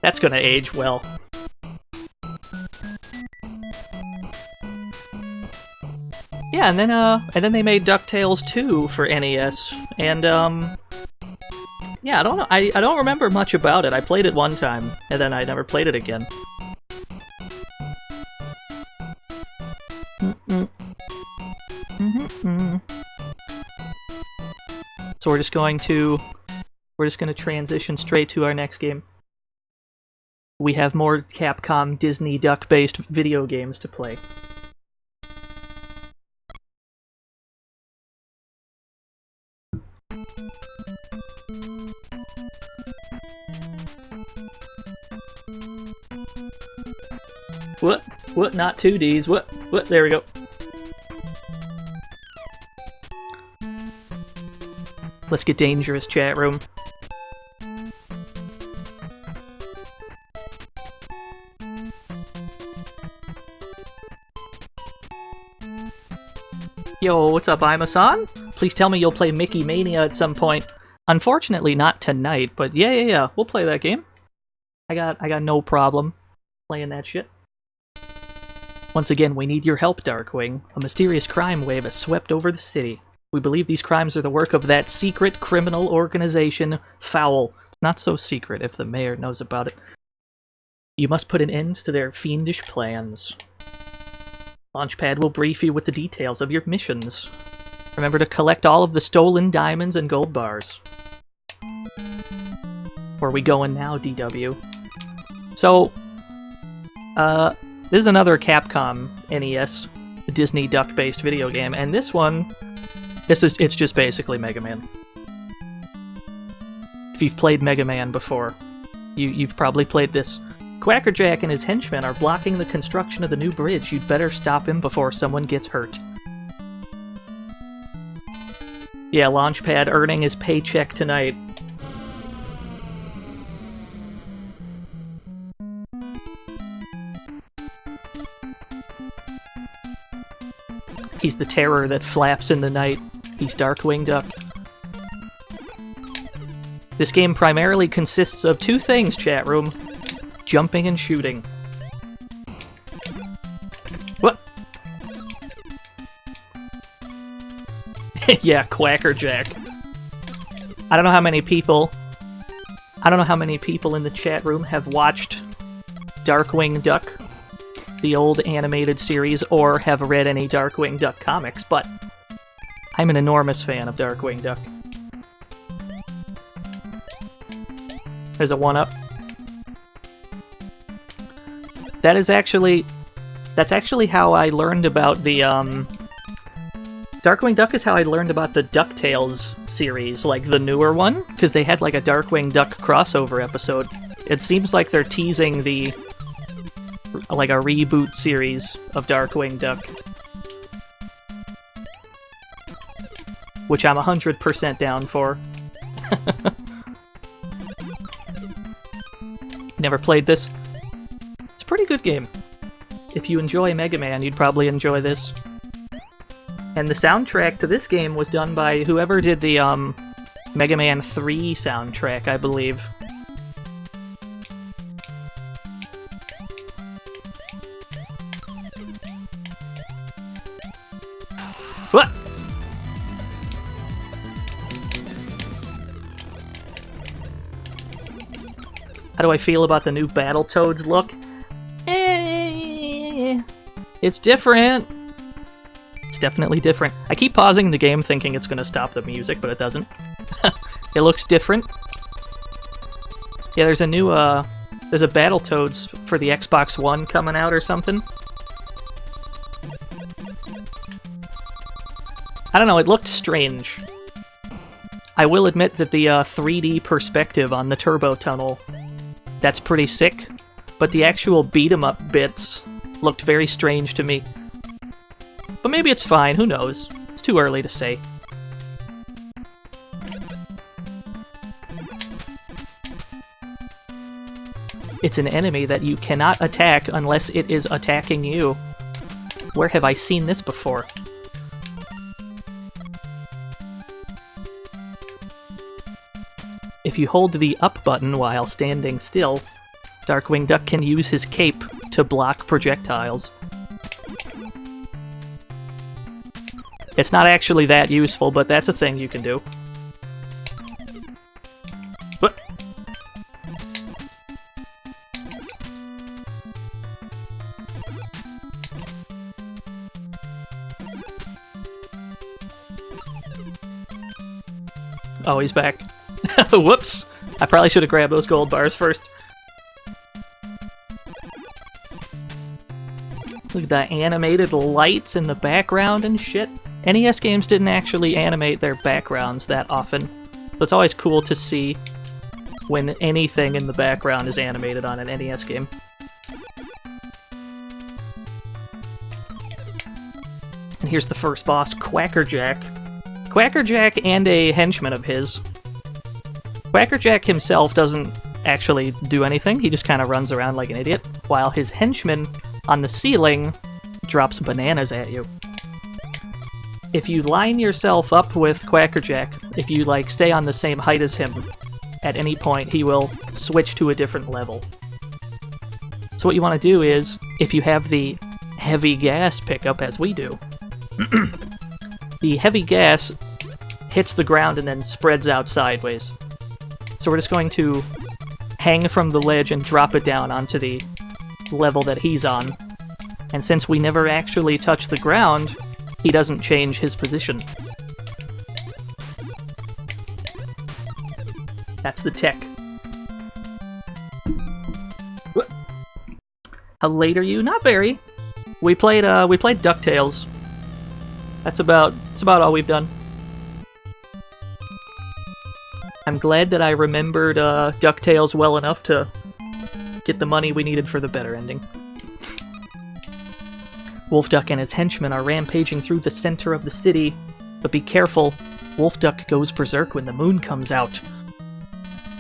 That's gonna age well. Yeah, and then they made DuckTales 2 for NES, and yeah, I don't know. I don't remember much about it. I played it one time, and then I never played it again. So we're just going to transition straight to our next game. We have more Capcom Disney Duck-based video games to play. What? Not 2Ds. What? There we go. Let's get dangerous, chat room. Yo, what's up, Ima-san? Please tell me you'll play Mickey Mania at some point. Unfortunately, not tonight, but yeah, we'll play that game. I got no problem playing that shit. Once again, we need your help, Darkwing. A mysterious crime wave has swept over the city. We believe these crimes are the work of that secret criminal organization, Fowl. It's not so secret if the mayor knows about it. You must put an end to their fiendish plans. Launchpad will brief you with the details of your missions. Remember to collect all of the stolen diamonds and gold bars. Where are we going now, DW? So, this is another Capcom NES Disney Duck-based video game, and this one, it's just basically Mega Man. If you've played Mega Man before, you've probably played this. Quackerjack and his henchmen are blocking the construction of the new bridge. You'd better stop him before someone gets hurt. Yeah, Launchpad earning his paycheck tonight. He's the terror that flaps in the night. He's Darkwing Duck. This game primarily consists of two things, chat room. Jumping and shooting. What? Yeah, Quackerjack. I don't know how many people in the chat room have watched Darkwing Duck, the old animated series, or have read any Darkwing Duck comics, but I'm an enormous fan of Darkwing Duck. There's a 1-up. That's actually how I learned about the, Darkwing Duck is how I learned about the DuckTales series, like the newer one, because they had like a Darkwing Duck crossover episode. It seems like they're teasing like a reboot series of Darkwing Duck. Which I'm 100% down for. Never played this. It's a pretty good game. If you enjoy Mega Man, you'd probably enjoy this. And the soundtrack to this game was done by whoever did the Mega Man 3 soundtrack, I believe. What? How do I feel about the new Battletoads look? It's different. It's definitely different. I keep pausing the game thinking it's going to stop the music, but it doesn't. It looks different. Yeah, there's a new, there's a Battletoads for the Xbox One coming out or something. I don't know, it looked strange. I will admit that the 3D perspective on the Turbo Tunnel, that's pretty sick, but the actual beat-em-up bits looked very strange to me. But maybe it's fine, who knows? It's too early to say. It's an enemy that you cannot attack unless it is attacking you. Where have I seen this before? If you hold the up button while standing still, Darkwing Duck can use his cape to block projectiles. It's not actually that useful, but that's a thing you can do. What? Oh, he's back. Whoops! I probably should have grabbed those gold bars first. Look at the animated lights in the background and shit. NES games didn't actually animate their backgrounds that often, so it's always cool to see when anything in the background is animated on an NES game. And here's the first boss, Quackerjack. Quackerjack and a henchman of his. Quackerjack himself doesn't actually do anything, he just kind of runs around like an idiot, while his henchman on the ceiling drops bananas at you. If you line yourself up with Quackerjack, if you like stay on the same height as him, at any point he will switch to a different level. So what you want to do is, if you have the heavy gas pickup as we do, the heavy gas hits the ground and then spreads out sideways. So we're just going to hang from the ledge and drop it down onto the level that he's on. And since we never actually touch the ground, he doesn't change his position. That's the tech. How late are you? Not very. We played DuckTales. That's about all we've done. I'm glad that I remembered DuckTales well enough to get the money we needed for the better ending. Wolf Duck and his henchmen are rampaging through the center of the city, but be careful, Wolf Duck goes berserk when the moon comes out.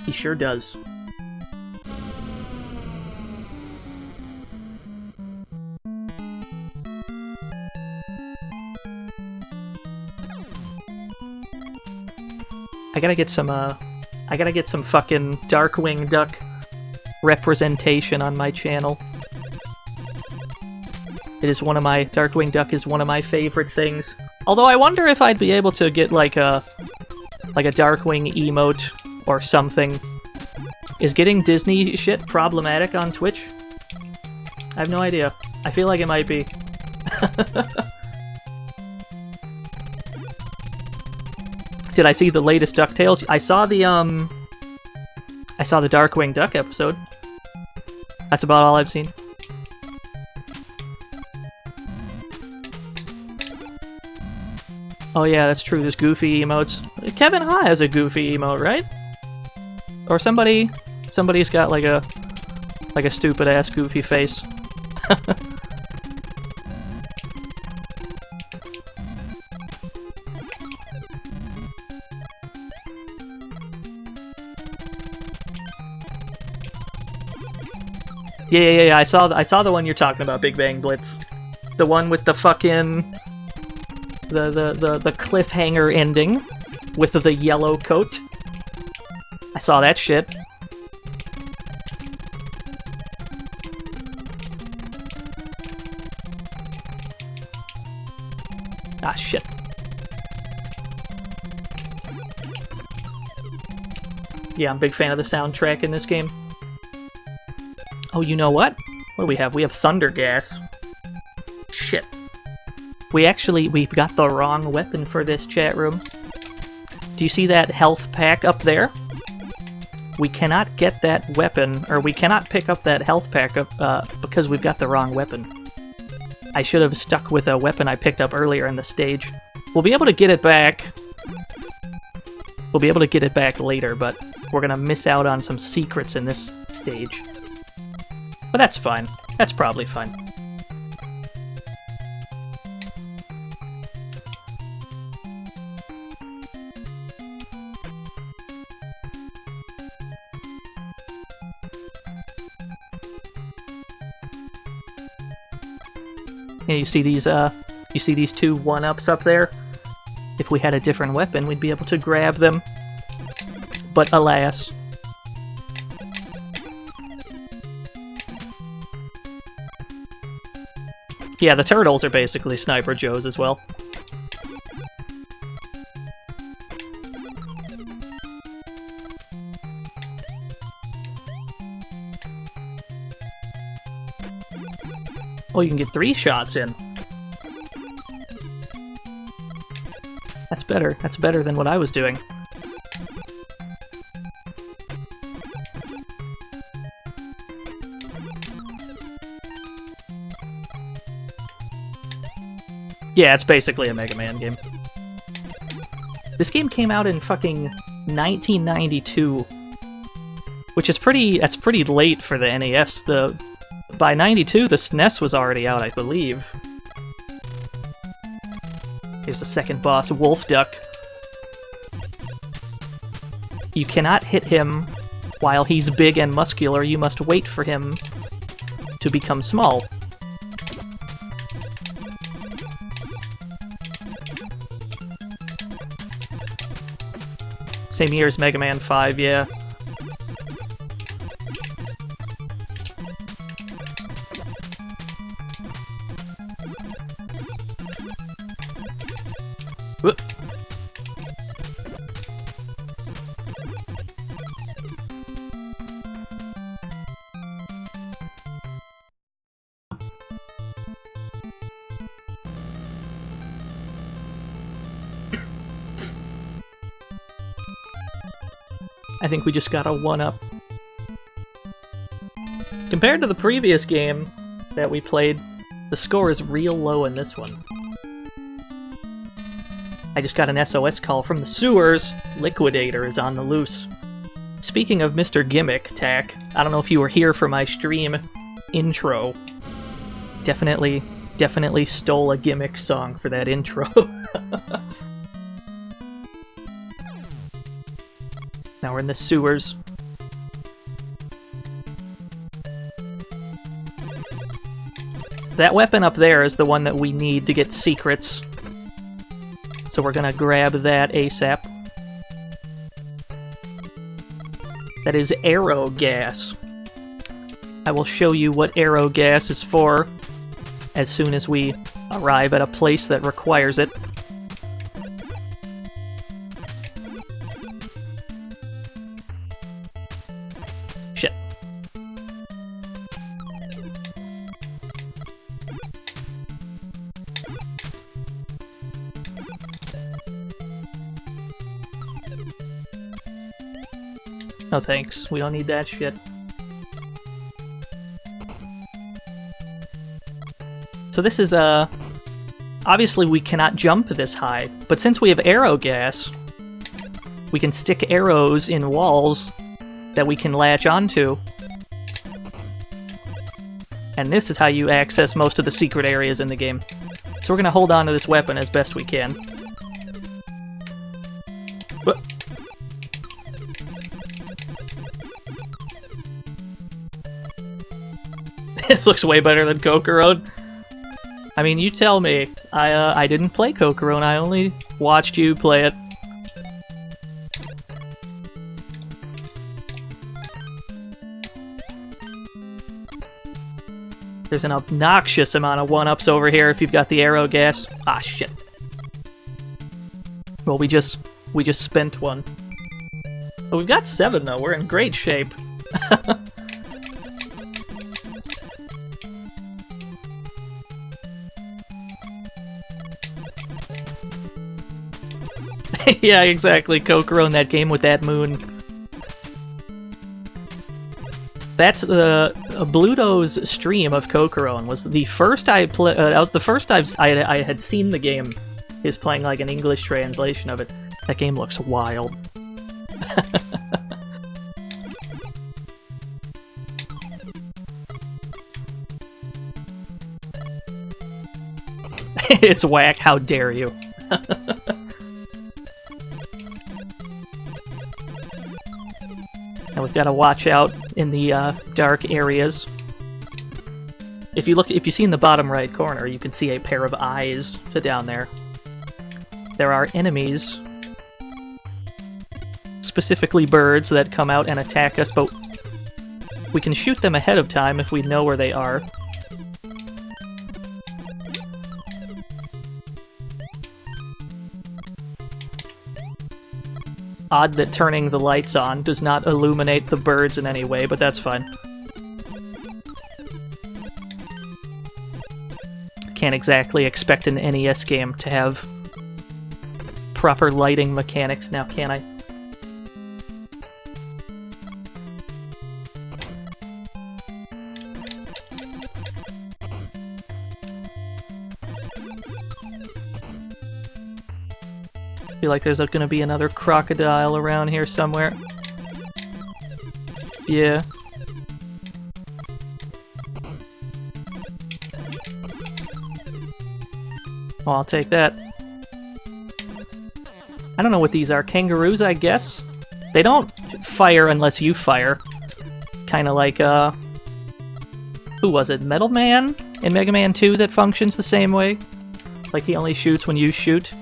He sure does. I gotta get some fucking Darkwing Duck representation on my channel. Darkwing Duck is one of my favorite things. Although I wonder if I'd be able to get like a Darkwing emote or something. Is getting Disney shit problematic on Twitch? I have no idea. I feel like it might be. Did I see the latest DuckTales? I saw the Darkwing Duck episode. That's about all I've seen. Oh yeah, that's true, there's goofy emotes. Kevin Ha has a goofy emote, right? Or somebody's got like a stupid ass goofy face. Yeah. I saw the one you're talking about, Big Bang Blitz. The one with the fucking the cliffhanger ending with the yellow coat. I saw that shit. Ah, shit. Yeah, I'm a big fan of the soundtrack in this game. Oh, you know what? What do we have? We have Thunder Gas. Shit. We've got the wrong weapon for this chat room. Do you see that health pack up there? We cannot get that weapon, or we cannot pick up that health pack up, because we've got the wrong weapon. I should have stuck with a weapon I picked up earlier in the stage. We'll be able to get it back. We'll be able to get it back later, but we're gonna miss out on some secrets in this stage. But that's fine. That's probably fine. Yeah, you see these two 1-ups up there? If we had a different weapon, we'd be able to grab them. But alas. Yeah, the turtles are basically Sniper Joes as well. Oh, you can get 3 shots in. That's better. That's better than what I was doing. Yeah, it's basically a Mega Man game. This game came out in fucking 1992, which is that's pretty late for the NES. By 92, the SNES was already out, I believe. Here's the second boss, Wolf Duck. You cannot hit him while he's big and muscular. You must wait for him to become small. Same year as Mega Man 5, yeah. Whoop. I think we just got a 1-up. Compared to the previous game that we played, the score is real low in this one. I just got an SOS call from the sewers. Liquidator is on the loose. Speaking of Mr. Gimmick, Tack, I don't know if you were here for my stream intro. Definitely stole a Gimmick song for that intro. Now we're in the sewers. That weapon up there is the one that we need to get secrets. So we're gonna grab that ASAP. That is arrow gas. I will show you what arrow gas is for as soon as we arrive at a place that requires it. Shit. No thanks, we don't need that shit. So this is, obviously we cannot jump this high, but since we have arrow gas, we can stick arrows in walls that we can latch onto. And this is how you access most of the secret areas in the game. So we're gonna hold on to this weapon as best we can. Whoop. This looks way better than Kokorone. I mean, you tell me. I didn't play Kokorone, I only watched you play it. There's an obnoxious amount of one-ups over here if you've got the arrow gas. Ah, shit. Well, we just spent one. But we've got 7, though. We're in great shape. Yeah, exactly. Kokorone, that game with that moon. That's Bluto's stream of Kokorone was the first I played. That was the first I had seen the game. He was playing like an English translation of it. That game looks wild. It's whack. How dare you? And we've got to watch out in the dark areas. If you see in the bottom right corner, you can see a pair of eyes down there. There are enemies, specifically birds, that come out and attack us, but we can shoot them ahead of time if we know where they are. Odd that turning the lights on does not illuminate the birds in any way, but that's fine. Can't exactly expect an NES game to have proper lighting mechanics now, can I? Feel like there's gonna be another crocodile around here somewhere. Yeah. Well, I'll take that. I don't know what these are. Kangaroos, I guess? They don't fire unless you fire. Kinda like, who was it? Metal Man in Mega Man 2 that functions the same way? Like he only shoots when you shoot?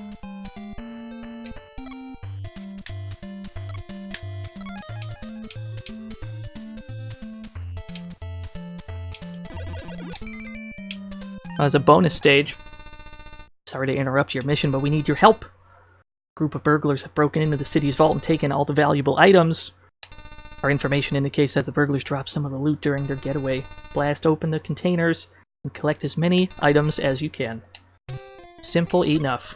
As a bonus stage. Sorry to interrupt your mission, but we need your help. A group of burglars have broken into the city's vault and taken all the valuable items. Our information indicates that the burglars dropped some of the loot during their getaway. Blast open the containers and collect as many items as you can. Simple enough.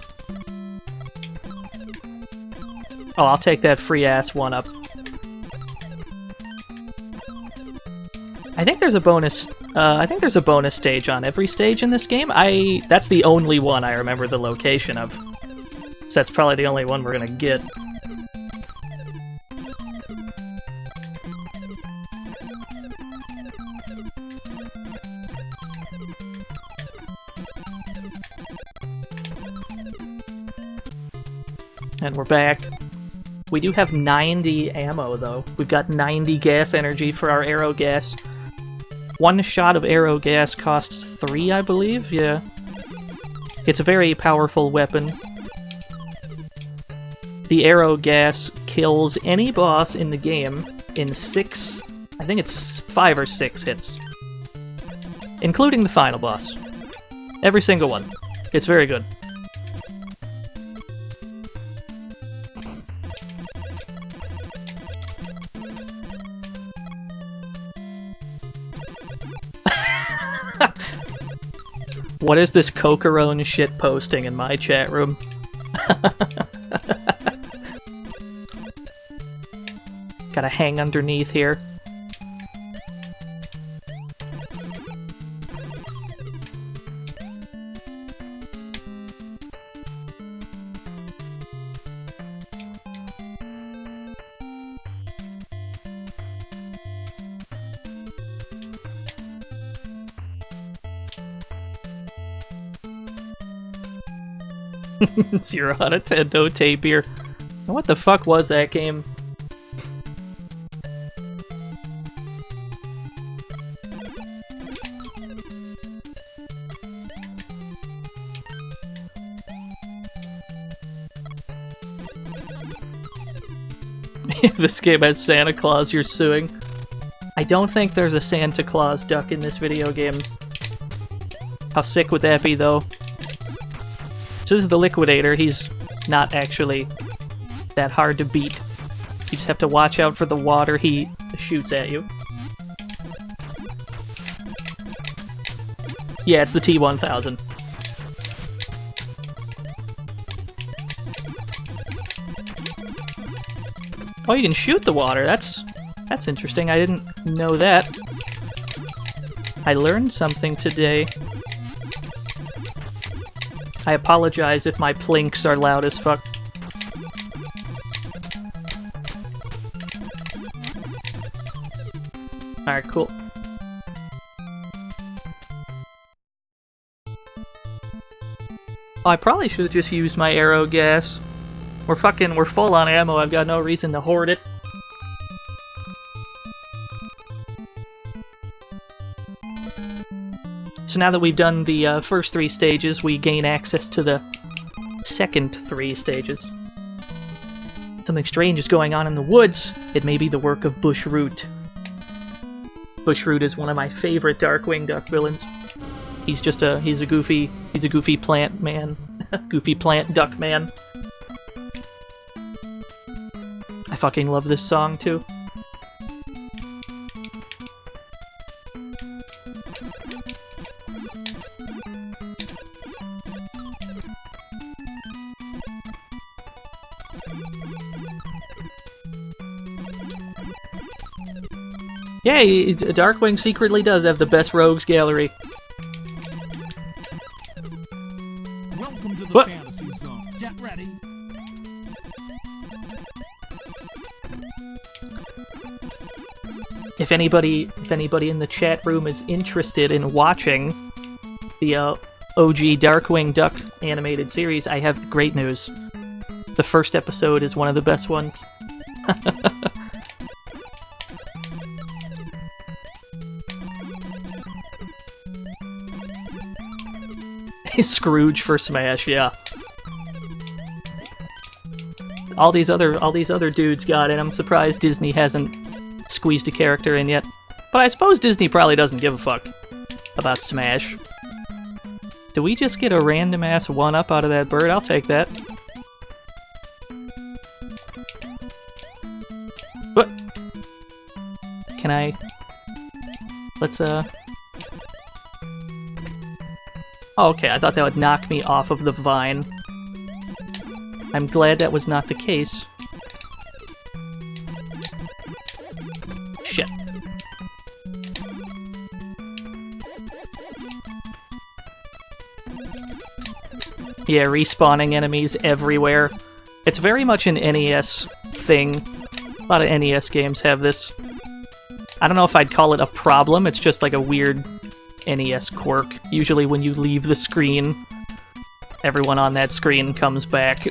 Oh, I'll take that free-ass one-up. I think there's a bonus. I think there's a bonus stage on every stage in this game. That's the only one I remember the location of. So that's probably the only one we're gonna get. And we're back. We do have 90 ammo, though. We've got 90 gas energy for our arrow gas. One shot of arrow gas costs 3, I believe? Yeah. It's a very powerful weapon. The arrow gas kills any boss in the game in 6... I think it's 5 or 6 hits. Including the final boss. Every single one. It's very good. What is this Cocarone shit posting in my chat room? Gotta hang underneath here. Zero out of 10, no tape here. What the fuck was that game? This game has Santa Claus you're suing. I don't think there's a Santa Claus duck in this video game. How sick would that be, though? So this is the Liquidator. He's not actually that hard to beat. You just have to watch out for the water he shoots at you. Yeah, it's the T-1000. Oh, you can shoot the water. That's interesting. I didn't know that. I learned something today. I apologize if my plinks are loud as fuck. Alright, cool. Oh, I probably should have just used my arrow gas. We're full on ammo. I've got no reason to hoard it. So now that we've done the first 3 stages, we gain access to the second 3 stages. Something strange is going on in the woods. It may be the work of Bushroot. Bushroot is one of my favorite Darkwing Duck villains. He's a goofy plant man. Goofy plant duck man. I fucking love this song too. Yeah, Darkwing secretly does have the best rogues gallery. Welcome to the What? fantasy zone. Get ready. If anybody in the chat room is interested in watching the OG Darkwing Duck animated series, I have great news. The first episode is one of the best ones. Scrooge for Smash, yeah. All these other dudes got it. I'm surprised Disney hasn't squeezed a character in yet. But I suppose Disney probably doesn't give a fuck about Smash. Do we just get a random ass 1-up out of that bird? I'll take that. What? Can I? Let's Oh, okay, I thought that would knock me off of the vine. I'm glad that was not the case. Shit. Yeah, respawning enemies everywhere. It's very much an NES thing. A lot of NES games have this. I don't know if I'd call it a problem, it's just like a weird NES quirk. Usually when you leave the screen, everyone on that screen comes back.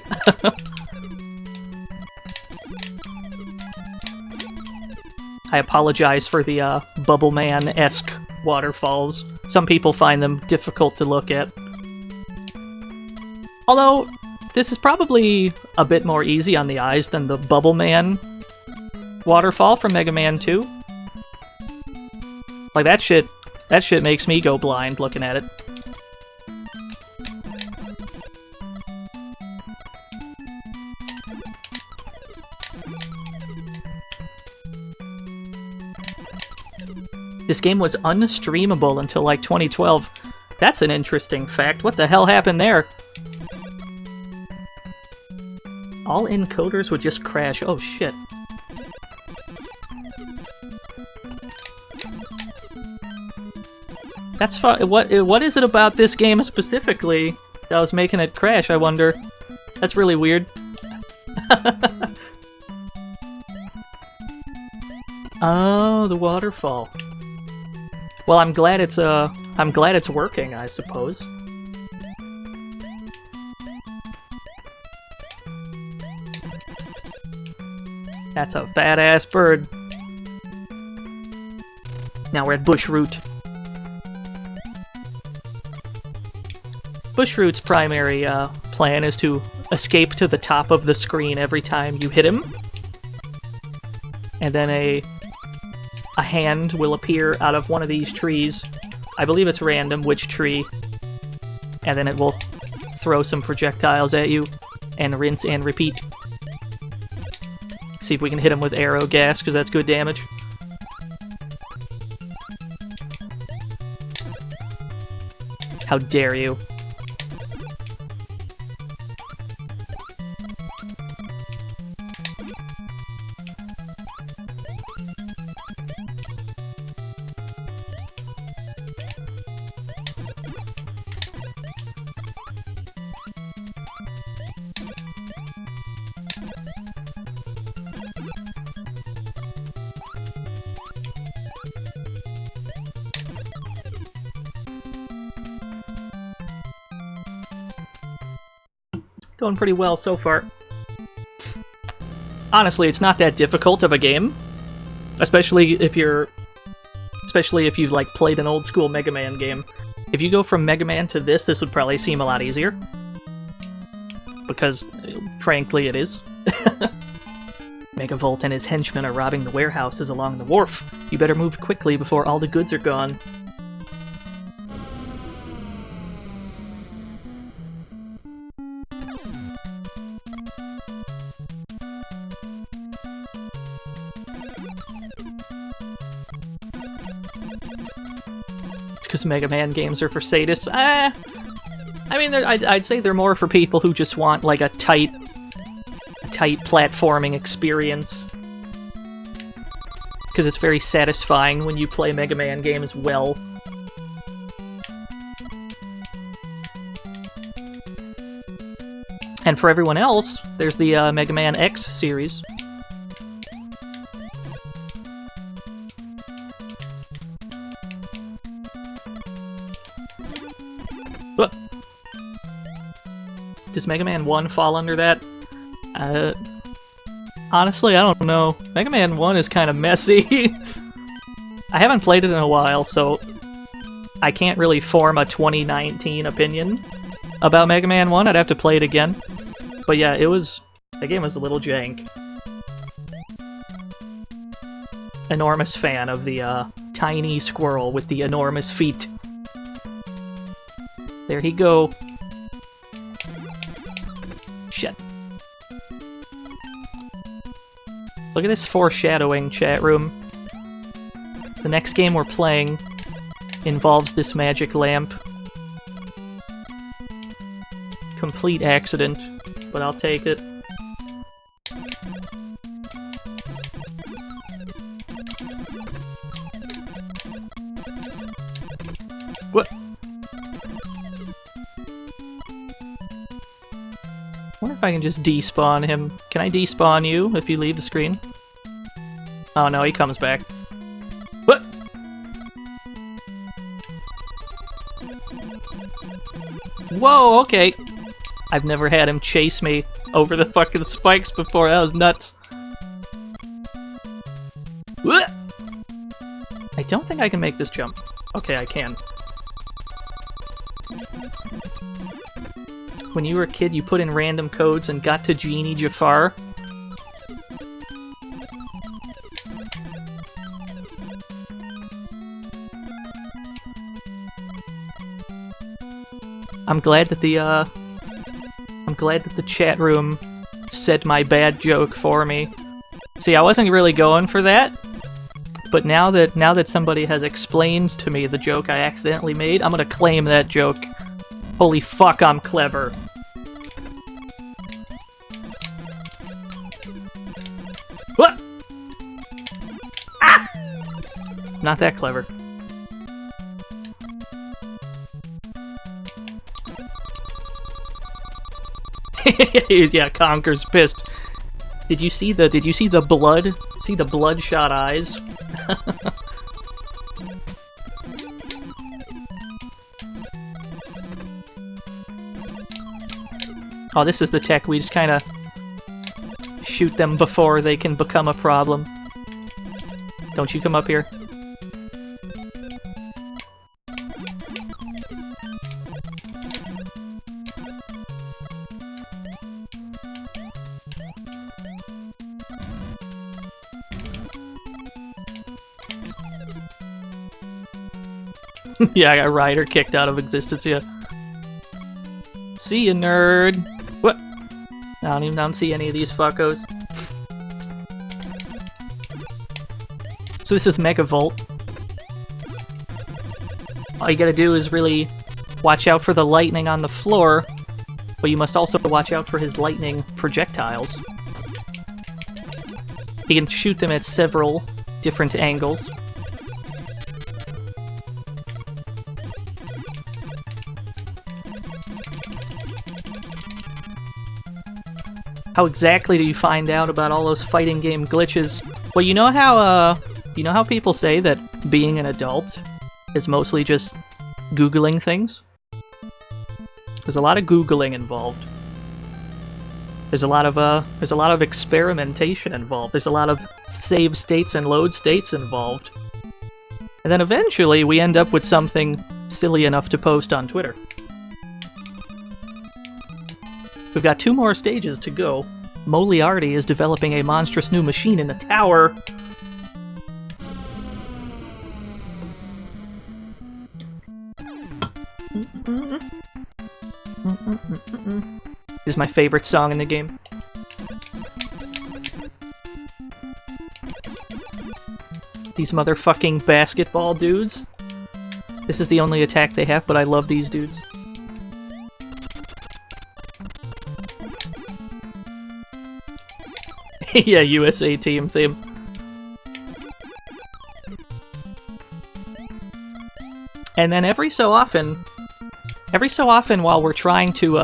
I apologize for the Bubble Man-esque waterfalls. Some people find them difficult to look at. Although, this is probably a bit more easy on the eyes than the Bubble Man waterfall from Mega Man 2. Like, that shit makes me go blind looking at it. This game was unstreamable until like 2012. That's an interesting fact. What the hell happened there? All encoders would just crash. Oh shit. That's fun. What is it about this game specifically that was making it crash, I wonder? That's really weird. Oh, the waterfall. Well, I'm glad it's working, I suppose. That's a badass bird. Now we're at Bushroot. Bushroot's primary plan is to escape to the top of the screen every time you hit him. And then a hand will appear out of one of these trees. I believe it's random which tree. And then it will throw some projectiles at you, and rinse and repeat. See if we can hit him with arrow gas, because that's good damage. How dare you. Going pretty well so far. Honestly, it's not that difficult of a game, especially if you've like played an old school Mega Man game. If you go from Mega Man to this would probably seem a lot easier, because frankly it is. Megavolt and his henchmen are robbing the warehouses along the wharf. You better move quickly before all the goods are gone. Because Mega Man games are for sadists. I mean, I'd say they're more for people who just want like a tight platforming experience. Because it's very satisfying when you play Mega Man games well. And for everyone else, there's the Mega Man X series. Does Mega Man 1 fall under that? Honestly, I don't know. Mega Man 1 is kind of messy. I haven't played it in a while, so I can't really form a 2019 opinion about Mega Man 1. I'd have to play it again. But yeah, that game was a little jank. Enormous fan of the tiny squirrel with the enormous feet. There he go. Shit. Look at this foreshadowing, chat room. The next game we're playing involves this magic lamp. Complete accident, but I'll take it. What? if I can just despawn him. Can I despawn you if you leave the screen? Oh no, he comes back. What? Whoa, okay. I've never had him chase me over the fucking spikes before. That was nuts. What? I don't think I can make this jump. Okay, I can. When you were a kid, you put in random codes and got to Genie Jafar. I'm glad that the chat room said my bad joke for me. See, I wasn't really going for that, but now that somebody has explained to me the joke I accidentally made, I'm gonna claim that joke. Holy fuck, I'm clever. What? Ah! Not that clever. Yeah, Conker's pissed. Did you see the blood? See the bloodshot eyes? Oh, this is the tech. We just kind of shoot them before they can become a problem. Don't you come up here. Yeah, I got Ryder kicked out of existence, yeah. See ya, nerd! What? I don't see any of these fuckos. So this is Megavolt. All you gotta do is really watch out for the lightning on the floor, but you must also watch out for his lightning projectiles. You can shoot them at several different angles. How exactly do you find out about all those fighting game glitches? Well, you know how people say that being an adult is mostly just Googling things? There's a lot of Googling involved. There's a lot of experimentation involved. There's a lot of save states and load states involved. And then eventually we end up with something silly enough to post on Twitter. We've got 2 more stages to go. Moliarty is developing a monstrous new machine in the tower. This is my favorite song in the game. These motherfucking basketball dudes. This is the only attack they have, but I love these dudes. Yeah, USA team theme. And then every so often while we're trying to,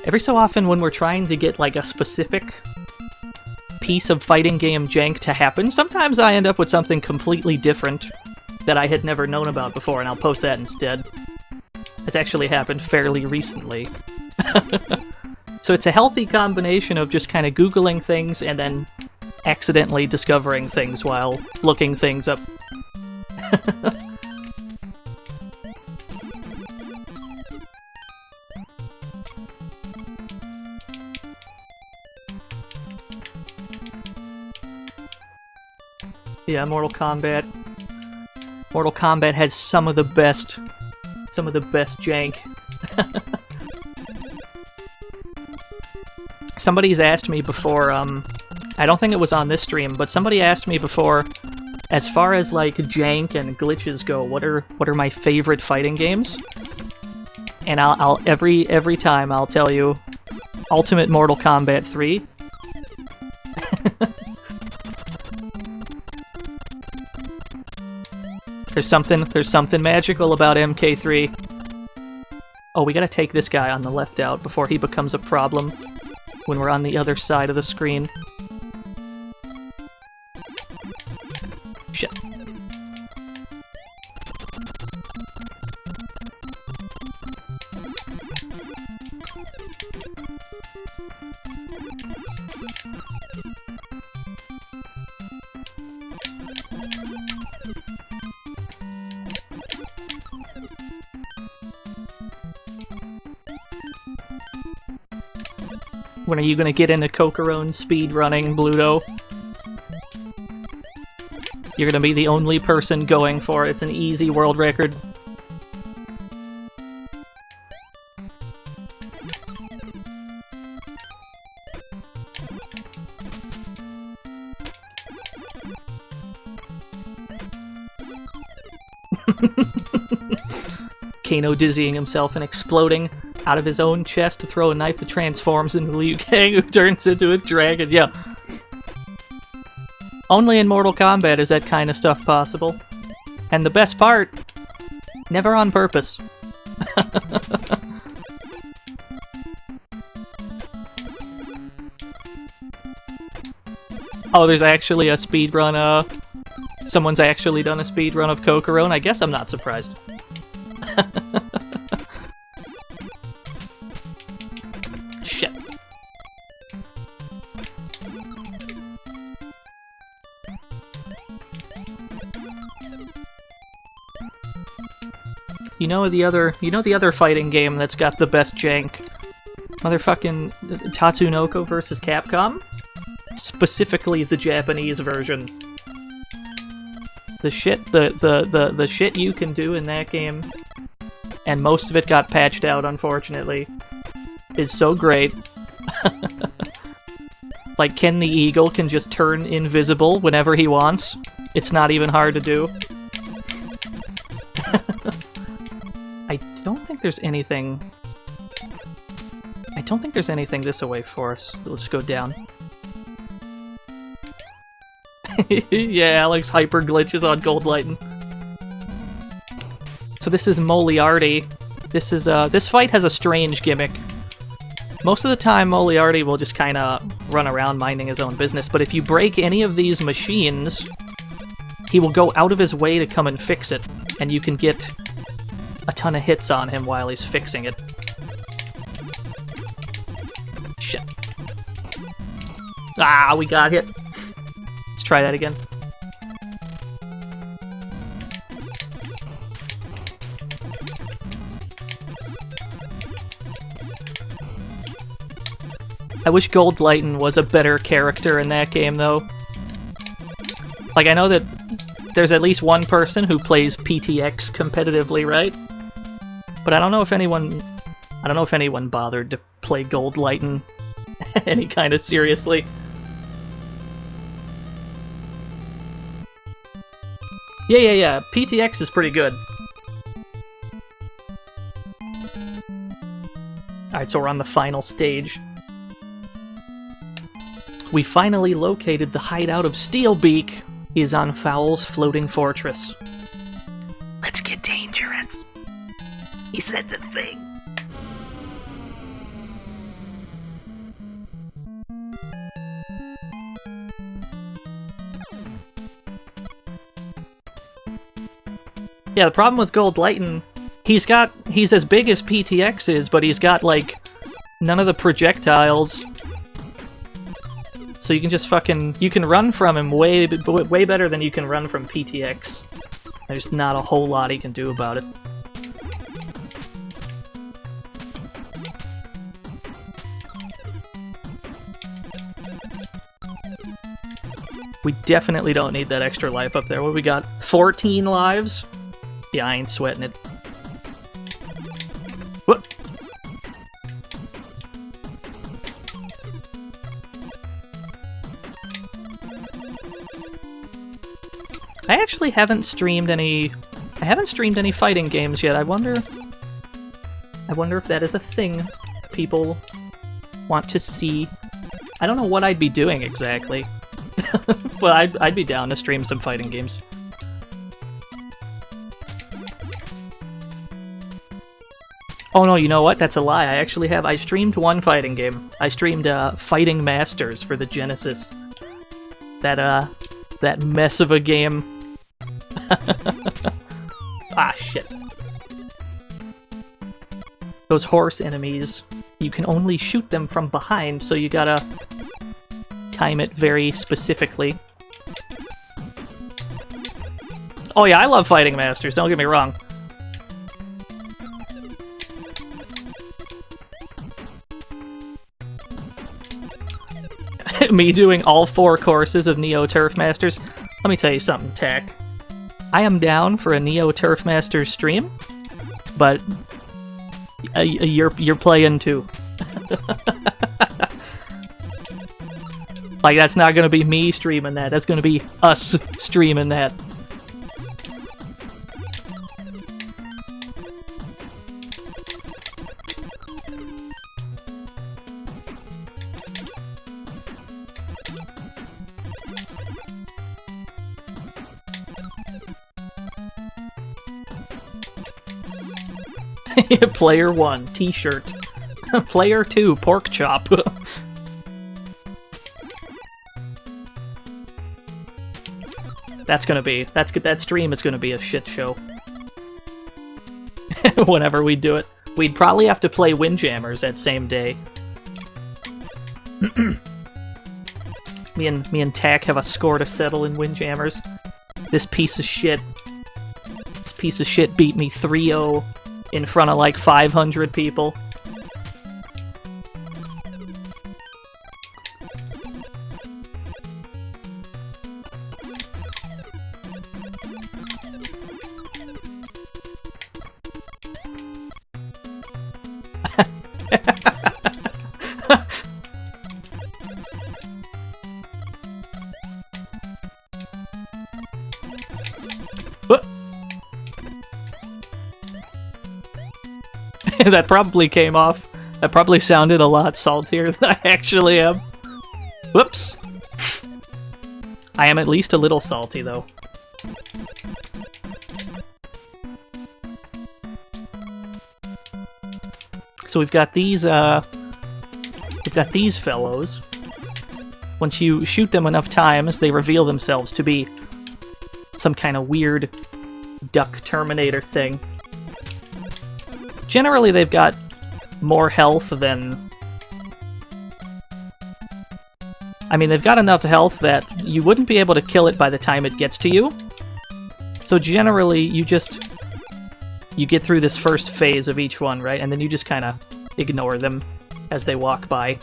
every so often when we're trying to get, like, a specific piece of fighting game jank to happen, sometimes I end up with something completely different that I had never known about before, and I'll post that instead. It's actually happened fairly recently. So it's a healthy combination of just kind of Googling things and then accidentally discovering things while looking things up. Yeah, Mortal Kombat. Mortal Kombat has some of the best jank. Somebody's asked me before, I don't think it was on this stream, but somebody asked me before, as far as like jank and glitches go, what are my favorite fighting games? And I'll every time I'll tell you, Ultimate Mortal Kombat 3. There's something magical about MK3. Oh, we gotta take this guy on the left out before he becomes a problem when we're on the other side of the screen. Shit. When are you gonna get into Cocorone speed running, Bluto? You're gonna be the only person going for it. It's an easy world record. Kano dizzying himself and exploding out of his own chest to throw a knife that transforms into Liu Kang, who turns into a dragon. Yeah. Only in Mortal Kombat is that kind of stuff possible. And the best part, never on purpose. Oh, there's actually a speedrun, someone's actually done a speedrun of Cocorone. I guess I'm not surprised. Shit. You know the other fighting game that's got the best jank? Motherfucking Tatsunoko vs. Capcom? Specifically the Japanese version. The shit you can do in that game, and most of it got patched out, unfortunately, is so great. Like, Ken the Eagle can just turn invisible whenever he wants. It's not even hard to do. I don't think there's anything this way for us. Let's go down. Yeah, Alex hyper glitches on Gold Lighten. So this is Moriarty. This fight has a strange gimmick. Most of the time, Moriarty will just kind of run around minding his own business, but if you break any of these machines, he will go out of his way to come and fix it, and you can get a ton of hits on him while he's fixing it. Shit. Ah, we got hit. Let's try that again. I wish Gold Lighten was a better character in that game, though. Like, I know that there's at least one person who plays PTX competitively, right? But I don't know if anyone bothered to play Gold Lighten any kind of seriously. Yeah. PTX is pretty good. Alright, so we're on the final stage. We finally located the hideout of Steelbeak. He is on Fowl's floating fortress. Let's get dangerous. He said the thing. Yeah, the problem with Gold Lighten, he's as big as PTX is, but he's got, like, none of the projectiles. So you can just you can run from him way better than you can run from PTX. There's not a whole lot he can do about it. We definitely don't need that extra life up there. What we got? 14 lives? Yeah, I ain't sweating it. Whoop. I actually haven't streamed any fighting games yet. I wonder if that is a thing people want to see. I don't know what I'd be doing exactly. But I'd be down to stream some fighting games. Oh no, you know what? That's a lie. I actually have. I streamed one fighting game. I streamed Fighting Masters for the Genesis. That mess of a game. Ah, shit. Those horse enemies, you can only shoot them from behind, so you gotta time it very specifically. Oh yeah, I love Fighting Masters, don't get me wrong. Me doing all 4 courses of Neo Turf Masters. Let me tell you something, Tack. I am down for a Neo Turf Masters stream, but you're playing too. Like, that's not gonna be me streaming that. That's gonna be us streaming that. Player 1, t-shirt. Player 2, pork chop. That stream is gonna be a shit show. Whenever we do it. We'd probably have to play Windjammers that same day. Me and Tack have a score to settle in Windjammers. This piece of shit beat me 3-0 in front of like 500 people. That probably came off. That probably sounded a lot saltier than I actually am. Whoops. I am at least a little salty, though. So we've got these fellows. Once you shoot them enough times, they reveal themselves to be some kind of weird duck Terminator thing. Generally, they've got more health than... I mean, they've got enough health that you wouldn't be able to kill it by the time it gets to you. So generally, you get through this first phase of each one, right? And then you just kind of ignore them as they walk by.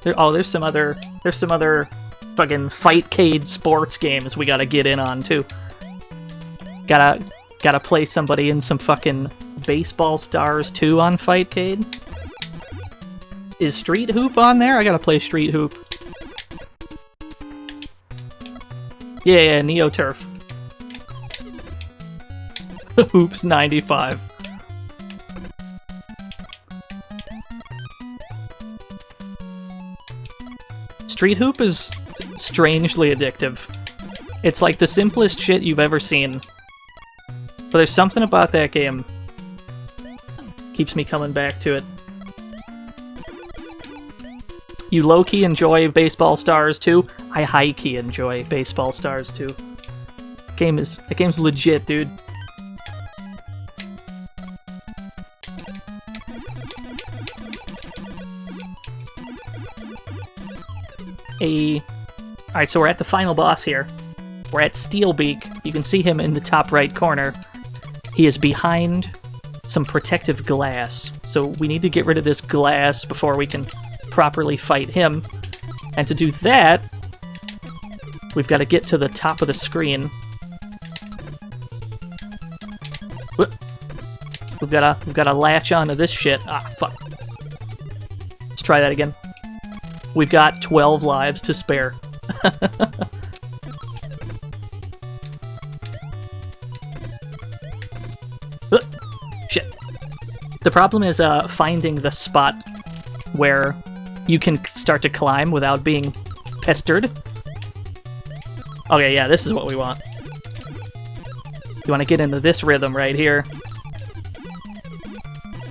There's some other fucking Fightcade sports games we gotta get in on too. Gotta play somebody in some fucking Baseball Stars 2 on Fightcade. Is Street Hoop on there? I gotta play Street Hoop. Yeah, Neo Turf. Hoops 95. Street Hoop is strangely addictive. It's like the simplest shit you've ever seen. But there's something about that game. Keeps me coming back to it. You low-key enjoy Baseball Stars 2? I high-key enjoy Baseball Stars 2. That game's legit, dude. Alright, so we're at the final boss here. We're at Steelbeak. You can see him in the top right corner. He is behind some protective glass. So we need to get rid of this glass before we can properly fight him. And to do that, we've got to get to the top of the screen. We've got to latch onto this shit. Ah, fuck. Let's try that again. We've got 12 lives to spare. The problem is finding the spot where you can start to climb without being pestered. Okay, yeah, this is what we want. You want to get into this rhythm right here.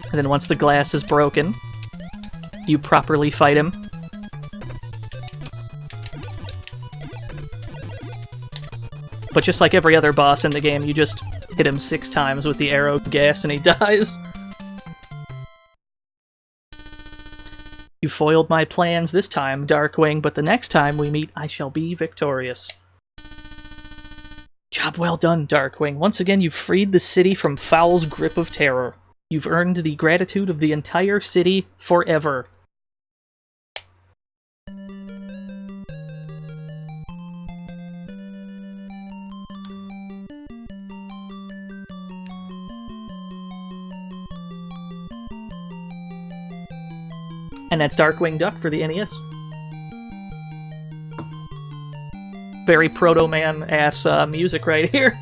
And then once the glass is broken, you properly fight him. But just like every other boss in the game, you just hit him 6 times with the arrow gas and he dies. You foiled my plans this time, Darkwing, but the next time we meet, I shall be victorious. Job well done, Darkwing. Once again, you've freed the city from Fowl's grip of terror. You've earned the gratitude of the entire city forever. And that's Darkwing Duck for the NES. Very Proto Man-ass music right here.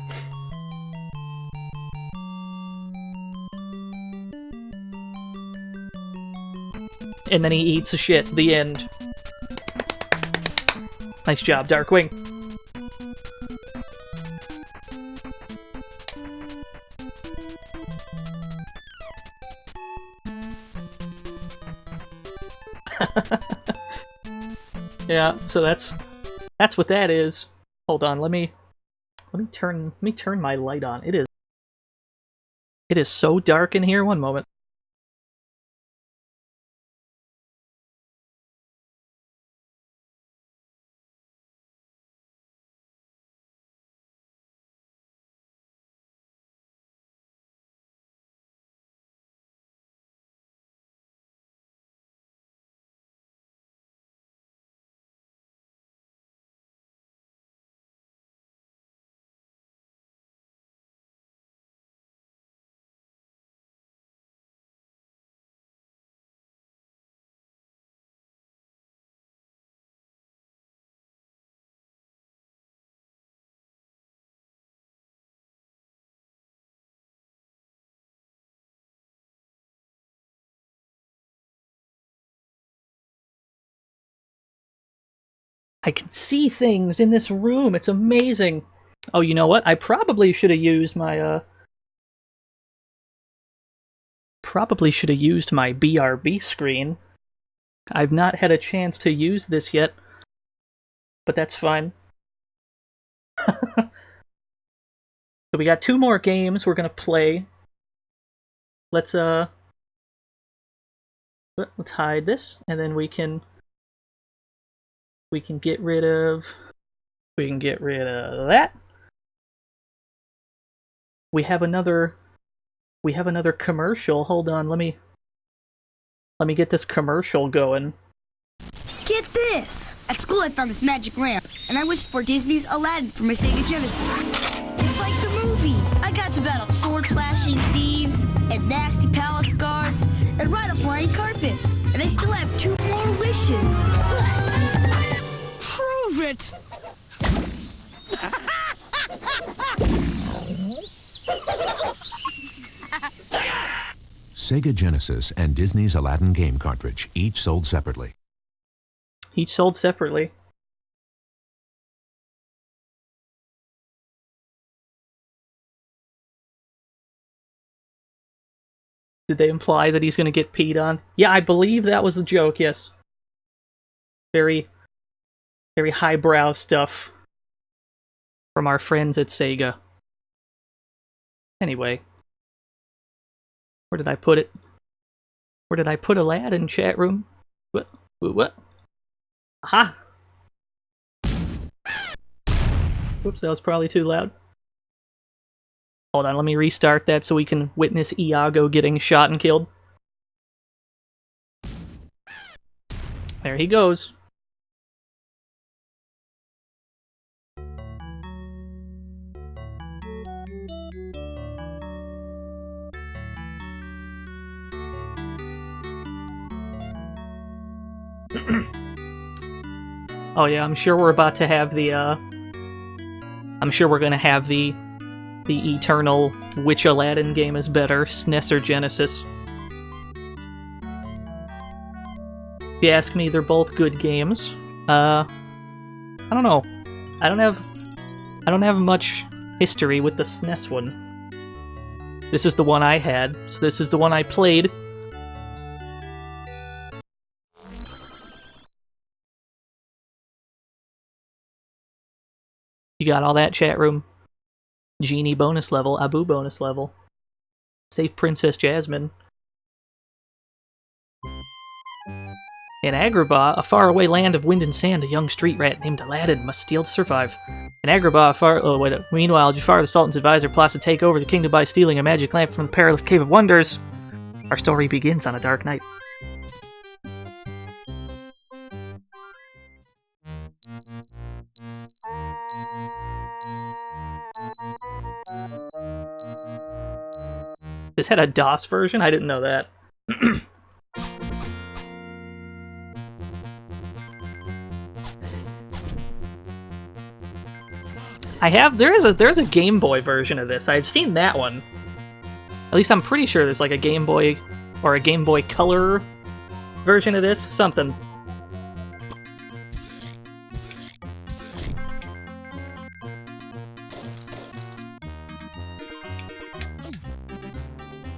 And then he eats a shit. The end. Nice job, Darkwing. Yeah, so that's what that is. Hold on, let me turn my light on. It is so dark in here. One moment. I can see things in this room. It's amazing. Oh, you know what? I probably should have used my BRB screen. I've not had a chance to use this yet, but that's fine. So we got 2 more games we're gonna play. Let's hide this, and then we can get rid of that. We have another commercial. Hold on, let me get this commercial going. Get this! At school I found this magic lamp, and I wished for Disney's Aladdin for my Sega Genesis. It's like the movie! I got to battle sword-slashing thieves, and nasty palace guards, and ride a flying carpet. And I still have 2 more wishes. Prove it! Sega Genesis and Disney's Aladdin game cartridge, each sold separately. Each sold separately. Did they imply that he's going to get peed on? Yeah, I believe that was the joke, yes. Very highbrow stuff from our friends at Sega. Anyway. Where did I put it? Where did I put Aladdin, chat room? What? Aha! Oops, that was probably too loud. Hold on, let me restart that so we can witness Iago getting shot and killed. There he goes. Oh yeah, I'm sure we're about to have the, I'm sure we're gonna have the eternal which Aladdin game is better, SNES or Genesis. If you ask me, they're both good games. I don't know. I don't have much history with the SNES one. This is the one I had, so this is the one I played. You got all that, chat room? Genie bonus level, Abu bonus level. Save Princess Jasmine. In Agrabah, a faraway land of wind and sand, a young street rat named Aladdin must steal to survive. In Agrabah, meanwhile, Jafar, the Sultan's advisor, plots to take over the kingdom by stealing a magic lamp from the perilous Cave of Wonders. Our story begins on a dark night. This had a DOS version? I didn't know that. There's a Game Boy version of this. I've seen that one. At least I'm pretty sure there's like a Game Boy or a Game Boy Color version of this. Something.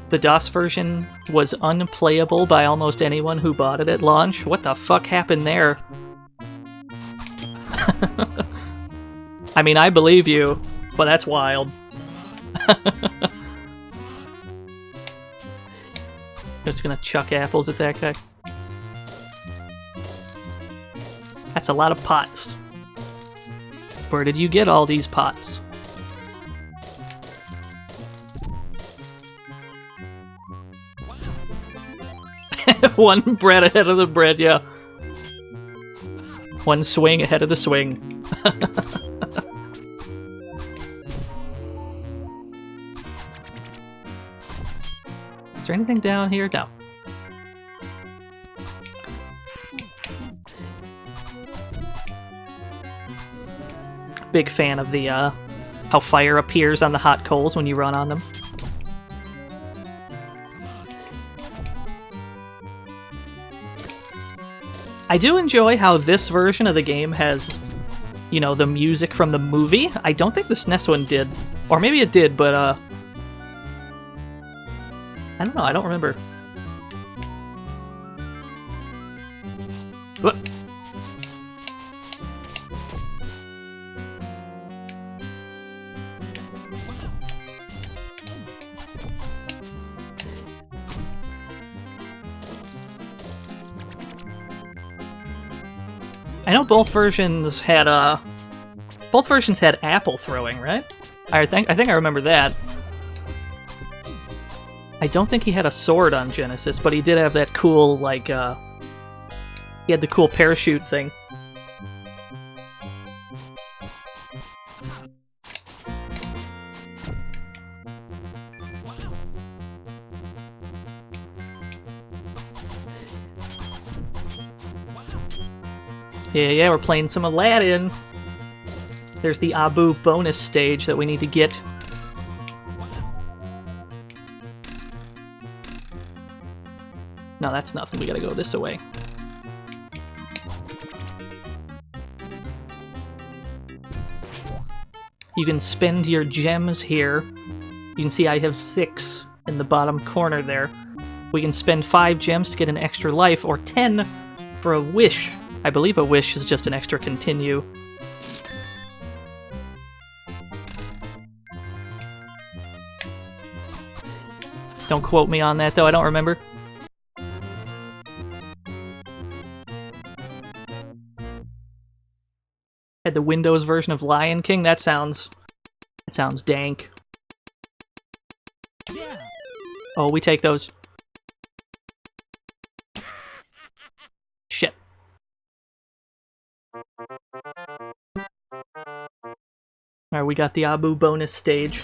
The DOS version was unplayable by almost anyone who bought it at launch. What the fuck happened there? I mean, I believe you, but that's wild. Just gonna chuck apples at that guy. That's a lot of pots. Where did you get all these pots? One bread ahead of the bread, yeah. One swing ahead of the swing. Is there anything down here? No. Big fan of the, how fire appears on the hot coals when you run on them. I do enjoy how this version of the game has, you know, the music from the movie. I don't think the SNES one did. Or maybe it did, but, I don't know, I don't remember. What? I know both versions had apple throwing, right? I think I remember that. I don't think he had a sword on Genesis, but he did have that cool, like, he had the cool parachute thing. Yeah, we're playing some Aladdin. There's the Abu bonus stage that we need to get. No, that's nothing. We gotta go this way. You can spend your gems here. You can see I have 6 in the bottom corner there. We can spend 5 gems to get an extra life, or 10 for a wish. I believe a wish is just an extra continue. Don't quote me on that, though. I don't remember. Had the Windows version of Lion King. That sounds dank. Oh, we take those. Shit. Alright, we got the Abu bonus stage,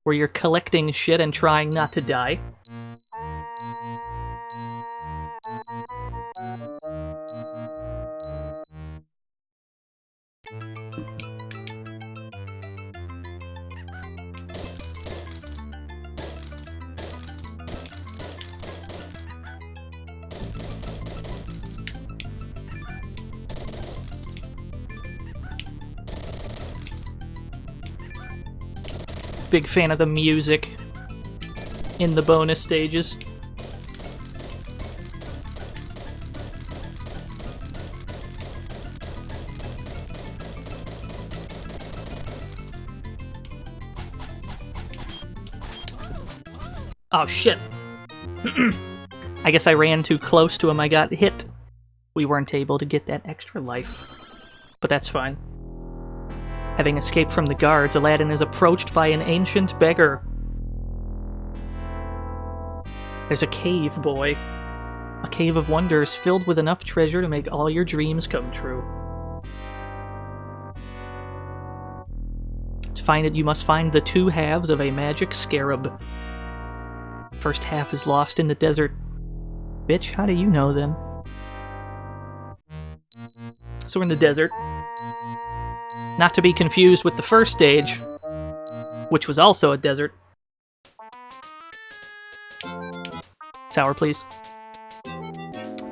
where you're collecting shit and trying not to die. big fan of the music in the bonus stages. Oh shit. I guess I ran too close to him, I got hit. We weren't able to get that extra life. But that's fine. Having escaped from the guards, Aladdin is approached by an ancient beggar. There's a cave, boy. A cave of wonders filled with enough treasure to make all your dreams come true. To find it, you must find the two halves of a magic scarab. First half is lost in the desert. Bitch, how do you know then? So we're in the desert. Not to be confused with the first stage, which was also a desert. Sour, please.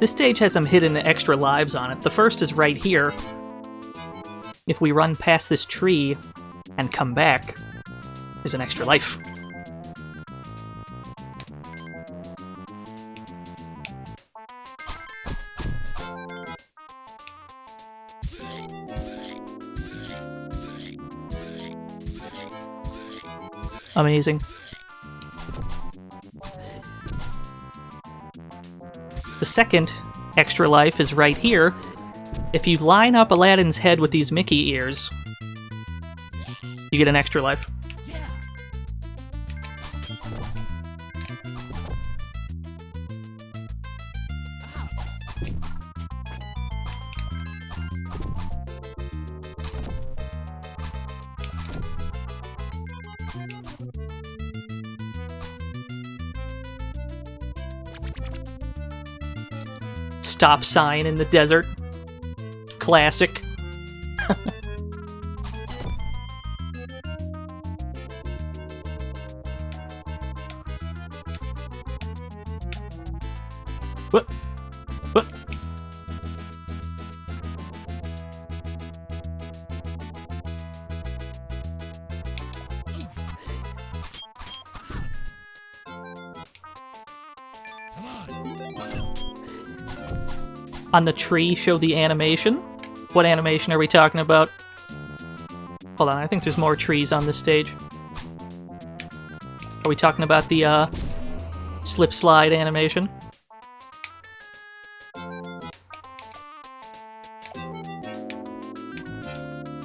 This stage has some hidden extra lives on it. The first is right here. If we run past this tree and come back, there's an extra life. Amazing. The second extra life is right here. If you line up Aladdin's head with these Mickey ears, you get an extra life. Stop sign in the desert. Classic. What? What? On the tree, show the animation. What animation are we talking about? Hold on, I think there's more trees on this stage. Are we talking about the slip slide animation?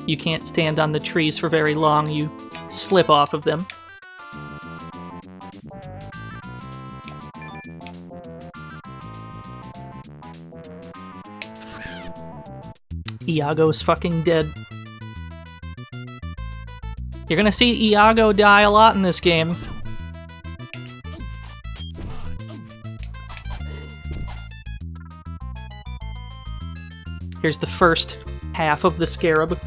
You can't stand on the trees for very long, you slip off of them. Iago's fucking dead. You're gonna see Iago die a lot in this game. Here's the first half of the scarab.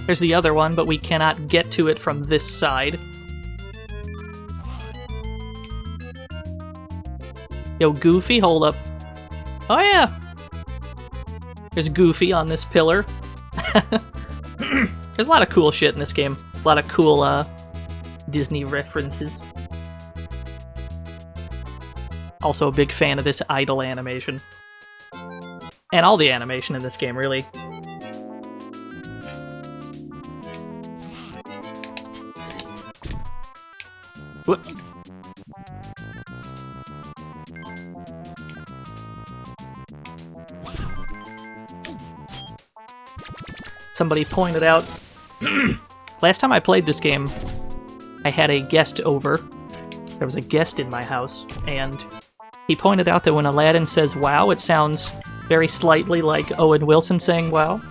There's the other one, but we cannot get to it from this side. Yo, Goofy, hold up. Oh yeah! There's Goofy on this pillar. There's a lot of cool shit in this game. A lot of cool, Disney references. Also a big fan of this idle animation. And all the animation in this game, really. Whoop. Somebody pointed out, last time I played this game, I had a guest over. There was a guest in my house, and he pointed out that when Aladdin says wow, it sounds very slightly like Owen Wilson saying wow.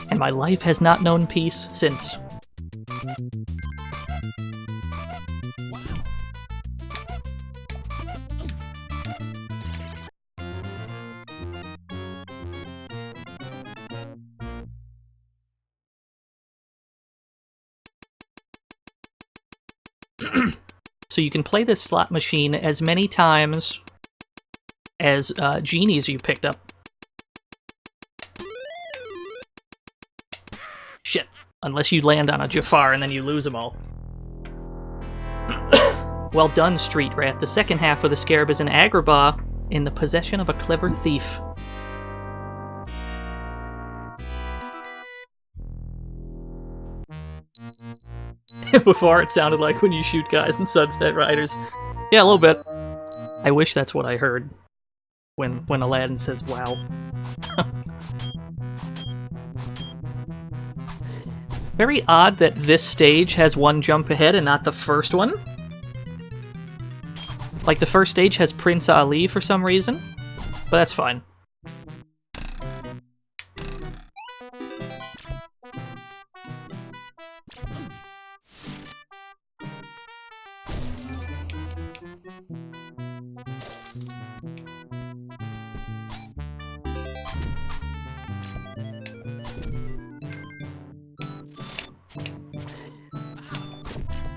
And my life has not known peace since. So you can play this slot machine as many times as genies you picked up. Shit. Unless you land on a Jafar and then you lose them all. Well done, Street Rat. The second half of the scarab is an Agrabah in the possession of a clever thief. Before, it sounded like when you shoot guys in Sunset Riders. Yeah, a little bit. I wish that's what I heard when Aladdin says, wow. Very odd that this stage has one jump ahead and not the first one. Like, the first stage has Prince Ali for some reason, but that's fine.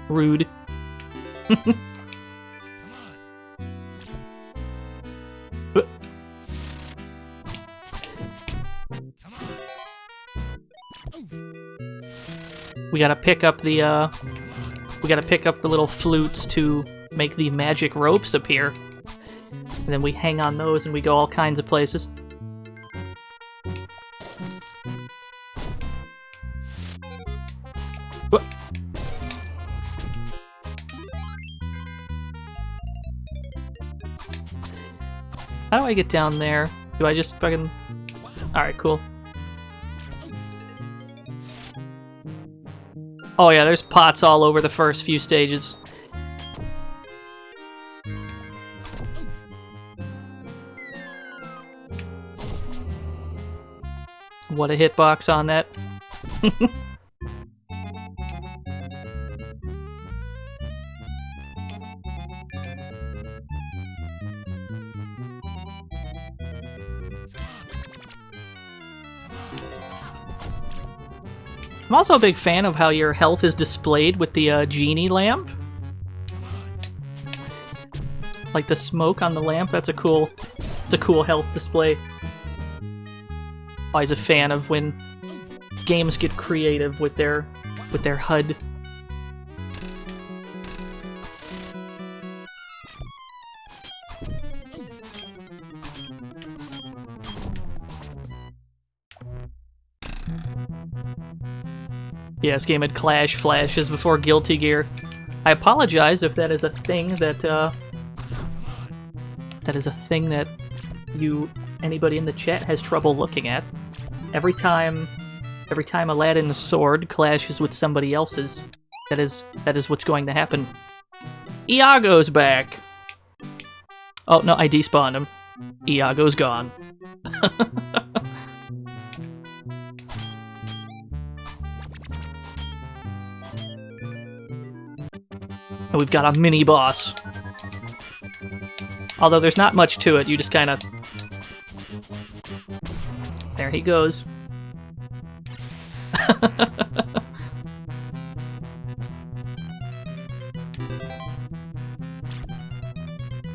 Rude. We gotta pick up the little flutes to make the magic ropes appear. And then we hang on those and we go all kinds of places. How do I get down there? Do I just fucking... Alright, cool. Oh yeah, there's pots all over the first few stages. What a hitbox on that. I'm also a big fan of how your health is displayed with the genie lamp. Like the smoke on the lamp, it's a cool health display. Always a fan of when games get creative with their HUD. Yeah, this game had Clash flashes before Guilty Gear. I apologize if that is a thing that anybody in the chat has trouble looking at. Every time Aladdin's sword clashes with somebody else's, that is what's going to happen. Iago's back. Oh no, I despawned him. Iago's gone. And we've got a mini-boss. Although there's not much to it, you just kind of... There he goes.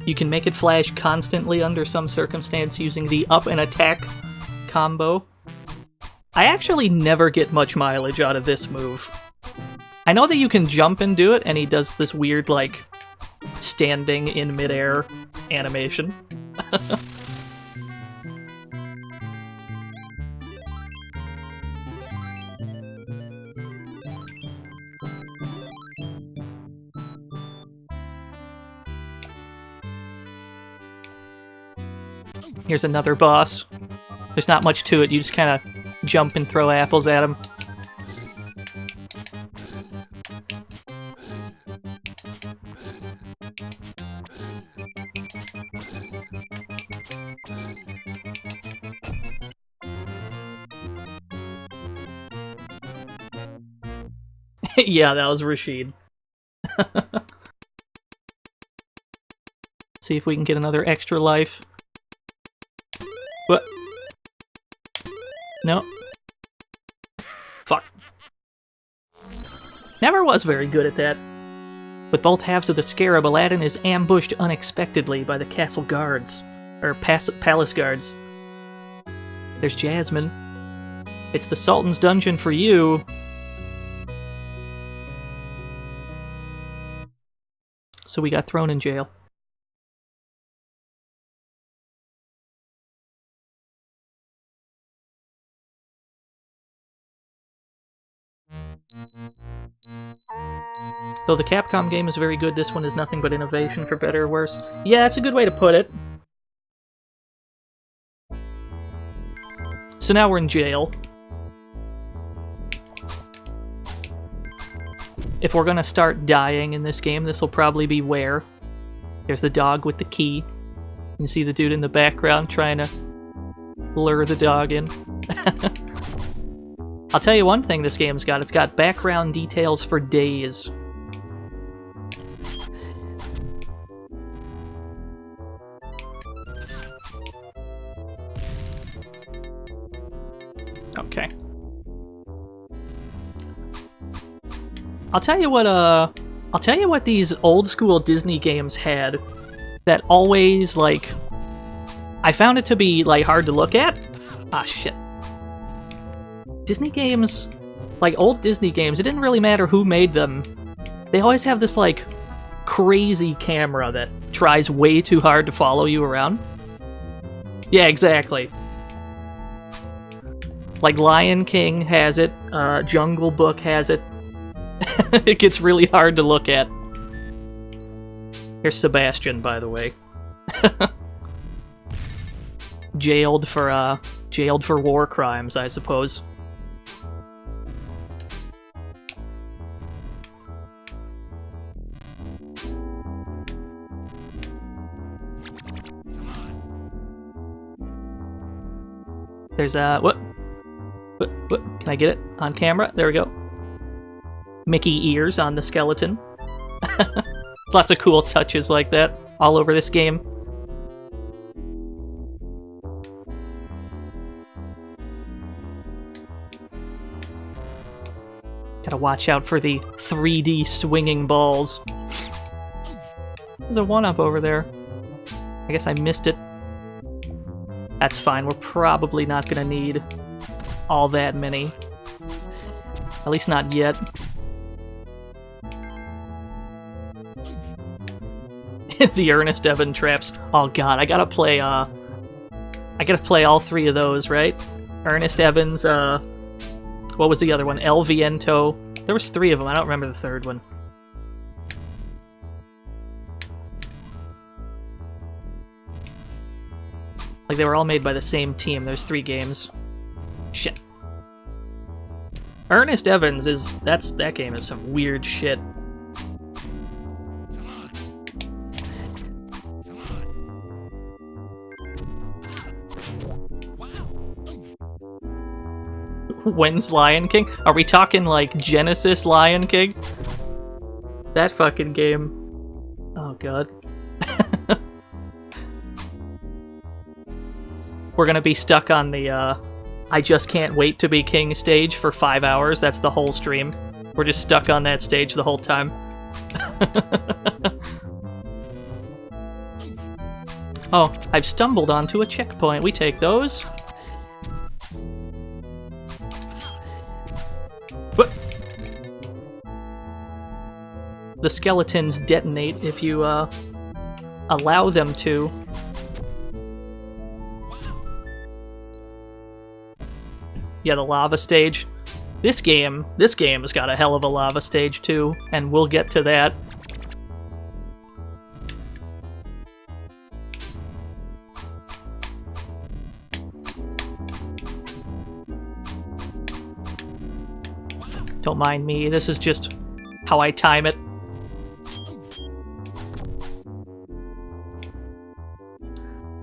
You can make it flash constantly under some circumstance using the up and attack combo. I actually never get much mileage out of this move. I know that you can jump and do it, and he does this weird, like, standing in midair animation. Here's another boss. There's not much to it, you just kind of jump and throw apples at him. Yeah, that was Rashid. See if we can get another extra life. What? No. Fuck. Never was very good at that. With both halves of the scarab, Aladdin is ambushed unexpectedly by the castle guards. Or palace guards. There's Jasmine. It's the Sultan's dungeon for you. So we got thrown in jail. Though the Capcom game is very good, this one is nothing but innovation, for better or worse. Yeah, that's a good way to put it. So now we're in jail. If we're gonna start dying in this game, this will probably be where. There's the dog with the key. You can see the dude in the background trying to lure the dog in. I'll tell you one thing this game's got. It's got background details for days. Okay. I'll tell you what these old school Disney games had that always, like, I found it to be, like, hard to look at. Ah, shit. Disney games, like old Disney games, it didn't really matter who made them. They always have this, like, crazy camera that tries way too hard to follow you around. Yeah, exactly. Like Lion King has it, Jungle Book has it. It gets really hard to look at. Here's Sebastian, by the way. Jailed for war crimes, I suppose. There's what? Can I get it on camera? There we go. Mickey ears on the skeleton. Lots of cool touches like that all over this game. Gotta watch out for the 3D swinging balls. There's a 1-up over there. I guess I missed it. That's fine, we're probably not gonna need all that many. At least not yet. The Ernest Evan traps. Oh god, I gotta play all 3 of those, right? Ernest Evans, what was the other one? El Viento. There was 3 of them, I don't remember the third one. Like, they were all made by the same team. There's 3 games. Shit. Ernest Evans is... that game is some weird shit. When's Lion King? Are we talking, like, Genesis Lion King? That fucking game. Oh, God. We're gonna be stuck on the, I just can't wait to be king stage for 5 hours. That's the whole stream. We're just stuck on that stage the whole time. Oh, I've stumbled onto a checkpoint. We take those. What? The skeletons detonate if you, allow them to. Yeah, the lava stage. This game has got a hell of a lava stage too, and we'll get to that. Don't mind me, this is just how I time it.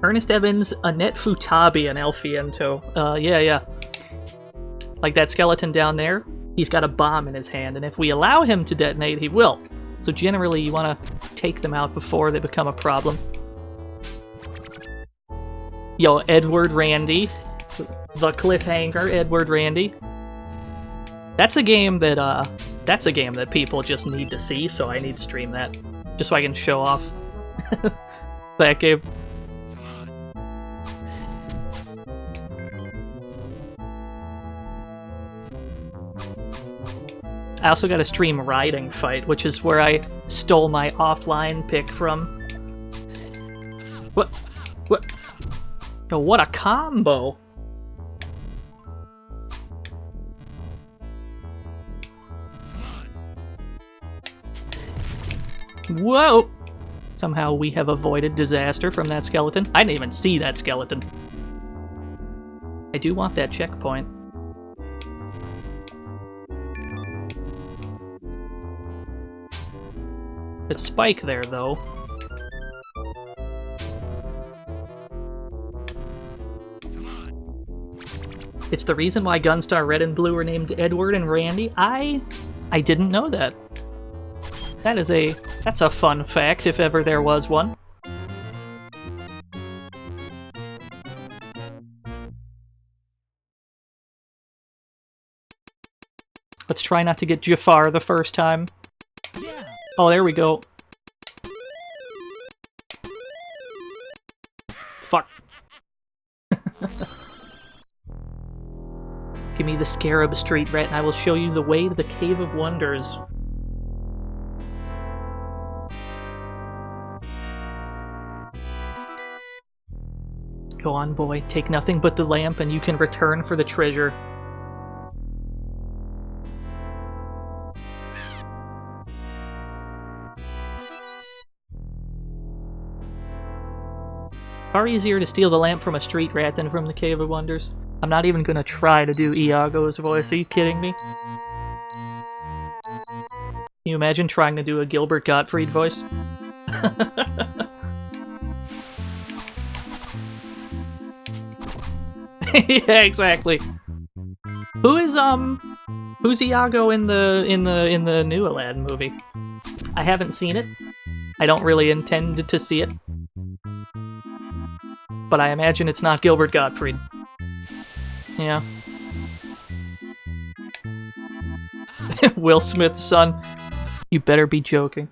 Ernest Evans, Annette Futabi, and El Fiento. Yeah. Like that skeleton down there, he's got a bomb in his hand, and if we allow him to detonate, he will. So generally, you want to take them out before they become a problem. Yo, Edward Randy. The cliffhanger, Edward Randy. That's a game that people just need to see, so I need to stream that. Just so I can show off that game. I also got to stream Riding Fight, which is where I stole my offline pick from. What? What? Yo, what a combo! Whoa! Somehow we have avoided disaster from that skeleton. I didn't even see that skeleton. I do want that checkpoint. There's a spike there, though. It's the reason why Gunstar Red and Blue are named Edward and Randy. I didn't know that. That's a fun fact, if ever there was one. Let's try not to get Jafar the first time. Oh, there we go. Fuck. Give me the Scarab Street Rat and I will show you the way to the Cave of Wonders. Go on, boy. Take nothing but the lamp and you can return for the treasure. Far easier to steal the lamp from a street rat than from the Cave of Wonders. I'm not even gonna try to do Iago's voice, are you kidding me? Can you imagine trying to do a Gilbert Gottfried voice? Yeah, exactly. Who's Iago in the new Aladdin movie? I haven't seen it. I don't really intend to see it. But I imagine it's not Gilbert Gottfried. Yeah. Will Smith's son. You better be joking.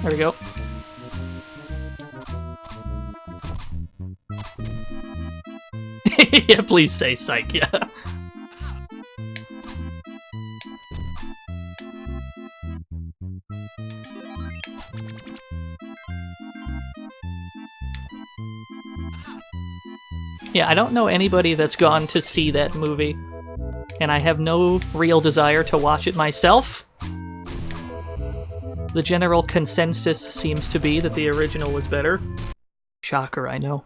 There we go. Yeah, please say psych, yeah. Yeah, I don't know anybody that's gone to see that movie, and I have no real desire to watch it myself. The general consensus seems to be that the original was better. Shocker, I know.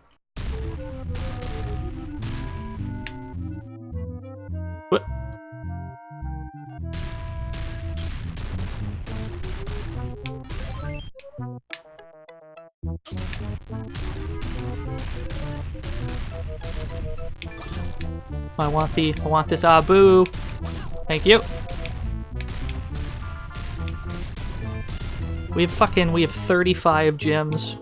What? I want this Abu. Thank you. We have 35 gems.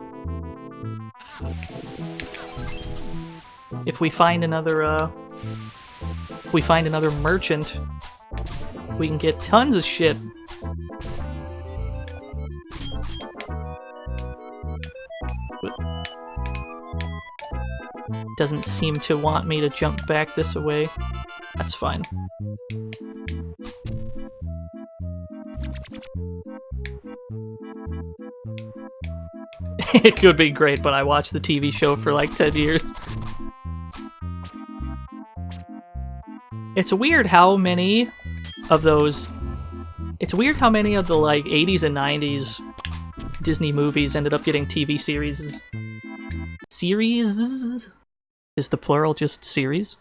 If we find another merchant, we can get tons of shit. Doesn't seem to want me to jump back this way. That's fine. It could be great, but I watched the TV show for like 10 years. It's weird how many of those... It's weird how many of the like 80s and 90s Disney movies ended up getting TV series. Series? Is the plural just series?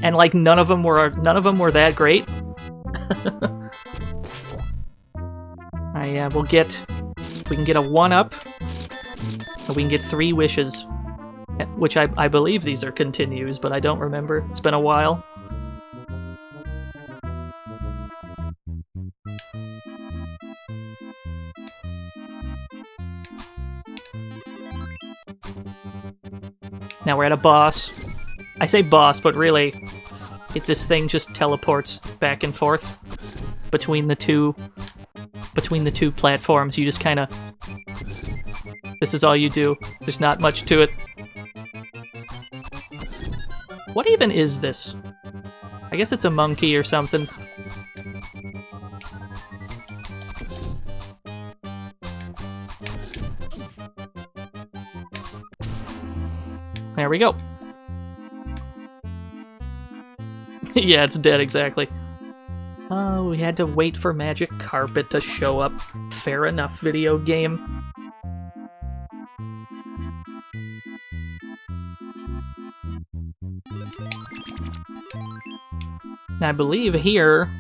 And like none of them were that great. Yeah, we can get a 1-up, and we can get 3 wishes, which I believe these are continues, but I don't remember. It's been a while. Now we're at a boss. I say boss, but really, this thing just teleports back and forth between the two between the two platforms. You just kind of... This is all you do. There's not much to it. What even is this? I guess it's a monkey or something. There we go. Yeah, it's dead, exactly. Oh, we had to wait for Magic Carpet to show up. Fair enough, video game. And I believe here,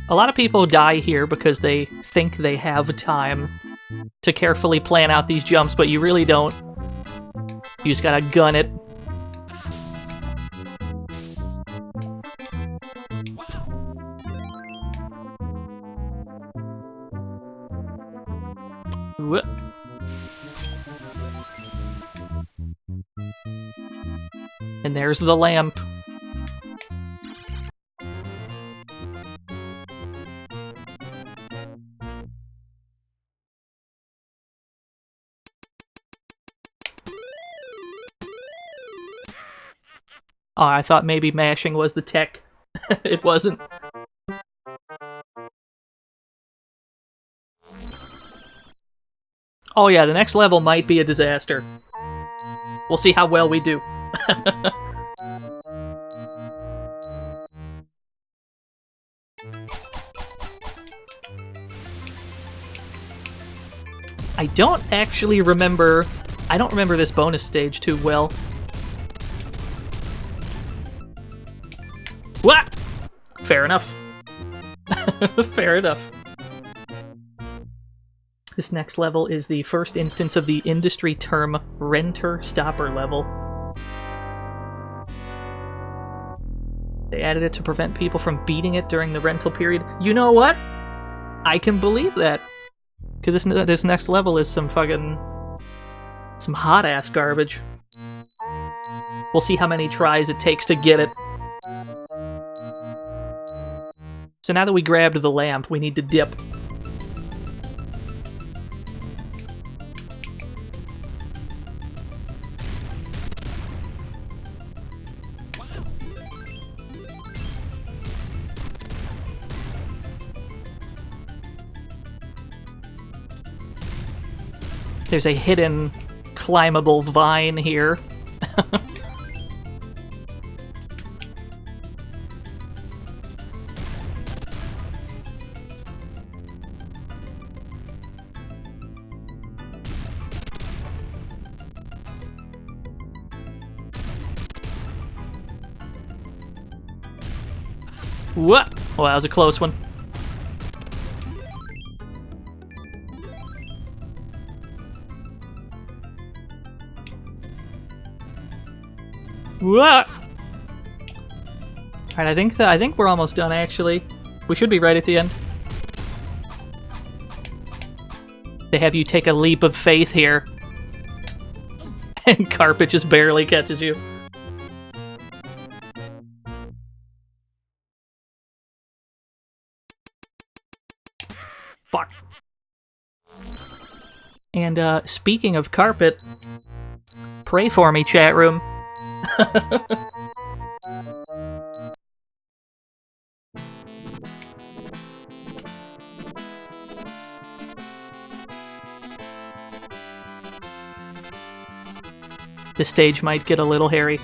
a lot of people die here because they think they have time to carefully plan out these jumps, but you really don't. You just gotta gun it. Whoop. And there's the lamp. Oh, I thought maybe mashing was the tech. It wasn't. Oh yeah, the next level might be a disaster. We'll see how well we do. I don't actually remember... I don't remember this bonus stage too well. What? Fair enough. Fair enough. This next level is the first instance of the industry term renter stopper level. They added it to prevent people from beating it during the rental period. You know what? I can believe that. Because this next level is some fucking... some hot-ass garbage. We'll see how many tries it takes to get it. So now that we grabbed the lamp, we need to dip. There's a hidden climbable vine here. What? Well, that was a close one. What? Alright, I think we're almost done, actually. We should be right at the end. They have you take a leap of faith here. And Carpet just barely catches you. Fuck. And, speaking of Carpet, pray for me, chat room. This stage might get a little hairy.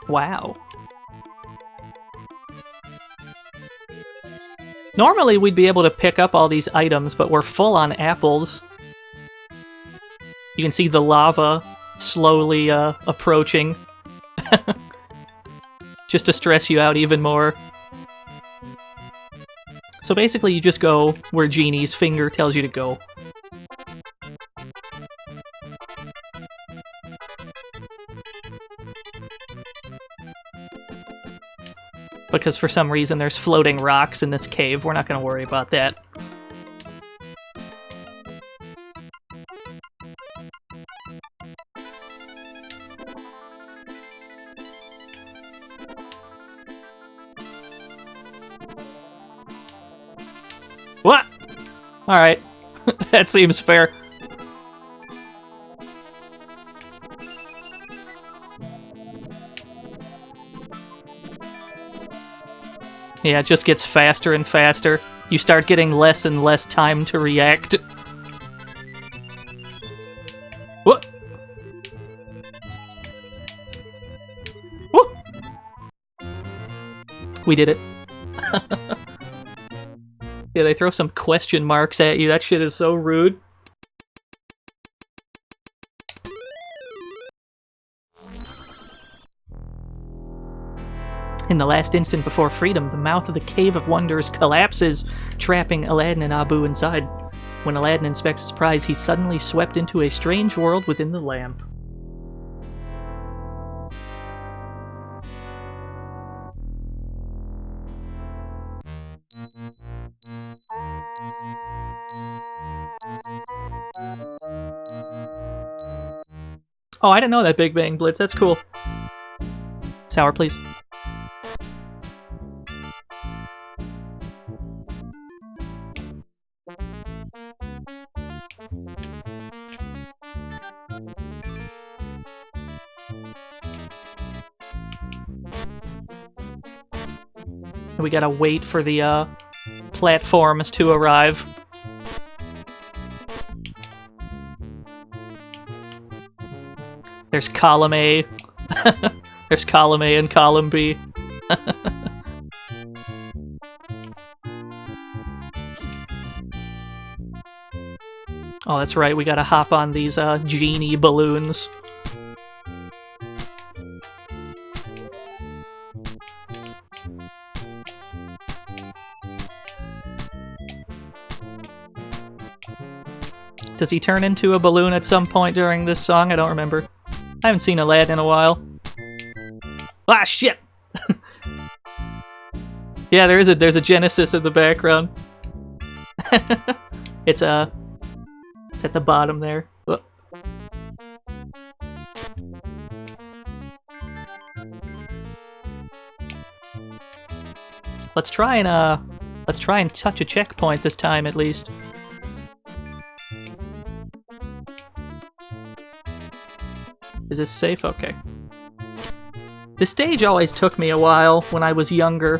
Wow. Normally we'd be able to pick up all these items, but we're full on apples. You can see the lava slowly approaching. Just to stress you out even more. So basically you just go where Genie's finger tells you to go. Because for some reason there's floating rocks in this cave, we're not going to worry about that. Alright. That seems fair. Yeah, it just gets faster and faster. You start getting less and less time to react. What? Woo! We did it. Yeah, they throw some question marks at you. That shit is so rude. In the last instant before freedom, the mouth of the Cave of Wonders collapses, trapping Aladdin and Abu inside. When Aladdin inspects his prize, he's suddenly swept into a strange world within the lamp. Oh, I didn't know that, Big Bang Blitz. That's cool. Sour, please. We gotta wait for the platforms to arrive. There's column A. There's column A and column B. Oh, that's right, we gotta hop on these genie balloons. Does he turn into a balloon at some point during this song? I don't remember. I haven't seen Aladdin in a while. Ah, shit! Yeah, there's a Genesis in the background. It's at the bottom there. Whoop. Let's try and touch a checkpoint this time at least. Is this safe? Okay. This stage always took me a while when I was younger.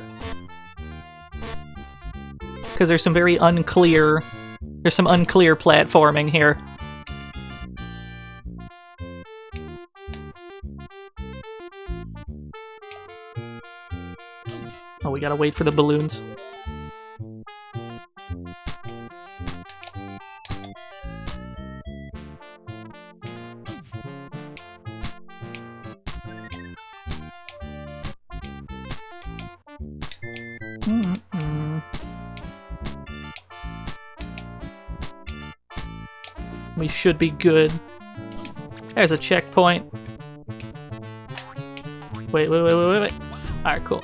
Because there's some very unclear... There's some unclear platforming here. Oh, we gotta wait for the balloons. We should be good. There's a checkpoint. Wait. Alright, cool.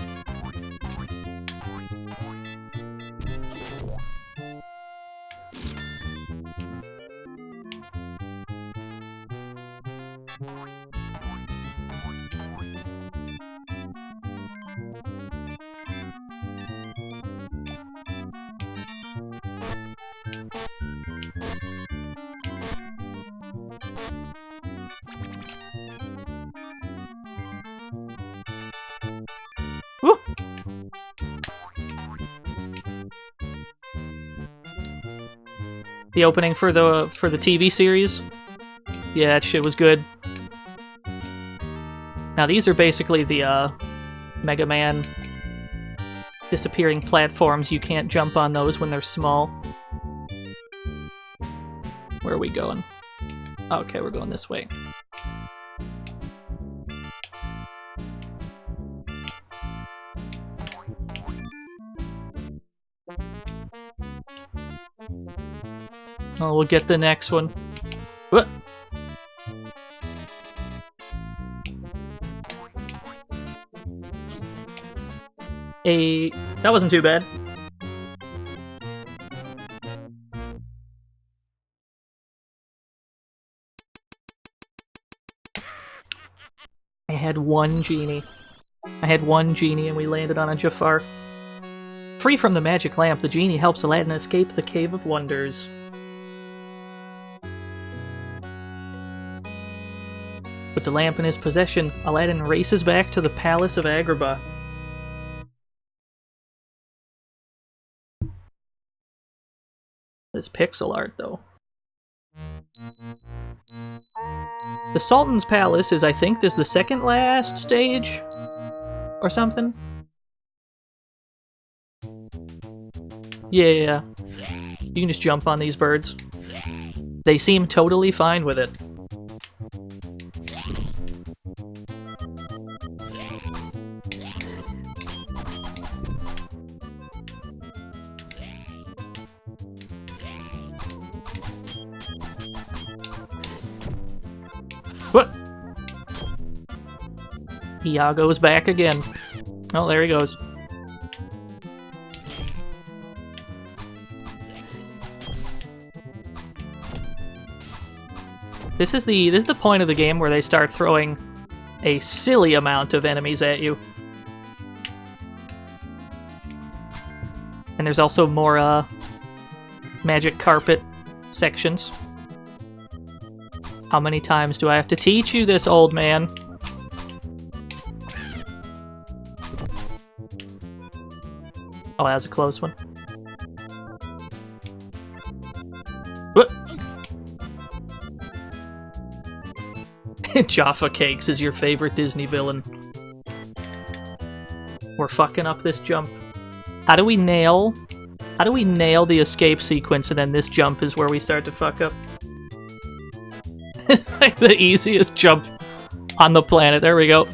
Woo! The opening for the TV series? Yeah, that shit was good. Now these are basically the Mega Man disappearing platforms. You can't jump on those when they're small. Where are we going? Okay, we're going this way. Oh, we'll get the next one. What? That wasn't too bad. I had one genie and we landed on a Jafar. Free from the magic lamp, the genie helps Aladdin escape the Cave of Wonders. With the lamp in his possession, Aladdin races back to the Palace of Agrabah. This pixel art, though. The Sultan's Palace is, I think, this the second last stage? Or something? Yeah. You can just jump on these birds. They seem totally fine with it. What? Iago's back again. Oh, there he goes. This is the point of the game where they start throwing a silly amount of enemies at you. And there's also more magic carpet sections. How many times do I have to teach you this, old man? Oh, that was a close one. What? Jaffa Cakes is your favorite Disney villain. We're fucking up this jump. How do we nail the escape sequence and then this jump is where we start to fuck up? It's like the easiest jump on the planet. There we go.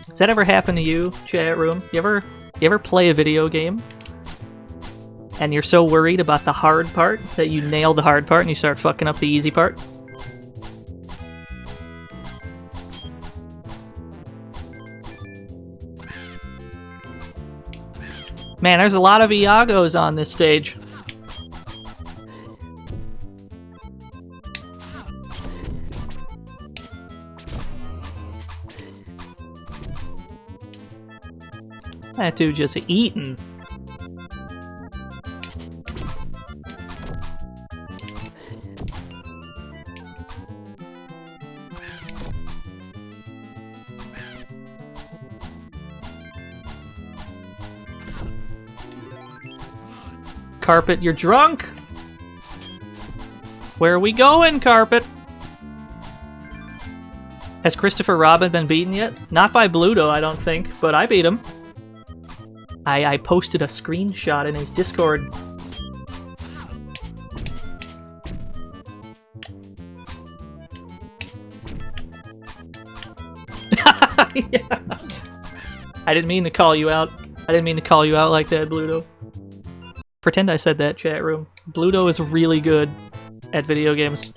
Does that ever happen to you, chat room? You ever play a video game and you're so worried about the hard part that you nail the hard part and you start fucking up the easy part? Man, there's a lot of Iagos on this stage. That dude just eating. Carpet, you're drunk! Where are we going, Carpet? Has Christopher Robin been beaten yet? Not by Bluto, I don't think, but I beat him. I posted a screenshot in his Discord. Yeah. I didn't mean to call you out. I didn't mean to call you out like that, Bluto. Pretend I said that, chat room. Bluto is really good at video games.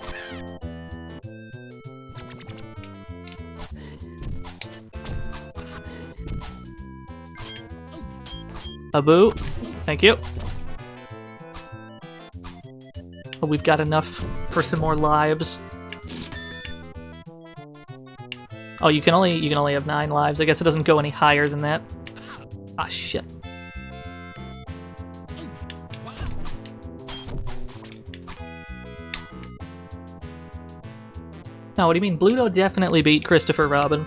Abu, thank you. Oh, we've got enough for some more lives. Oh, you can only have 9 lives. I guess it doesn't go any higher than that. Ah, shit. No, what do you mean? Bluto definitely beat Christopher Robin.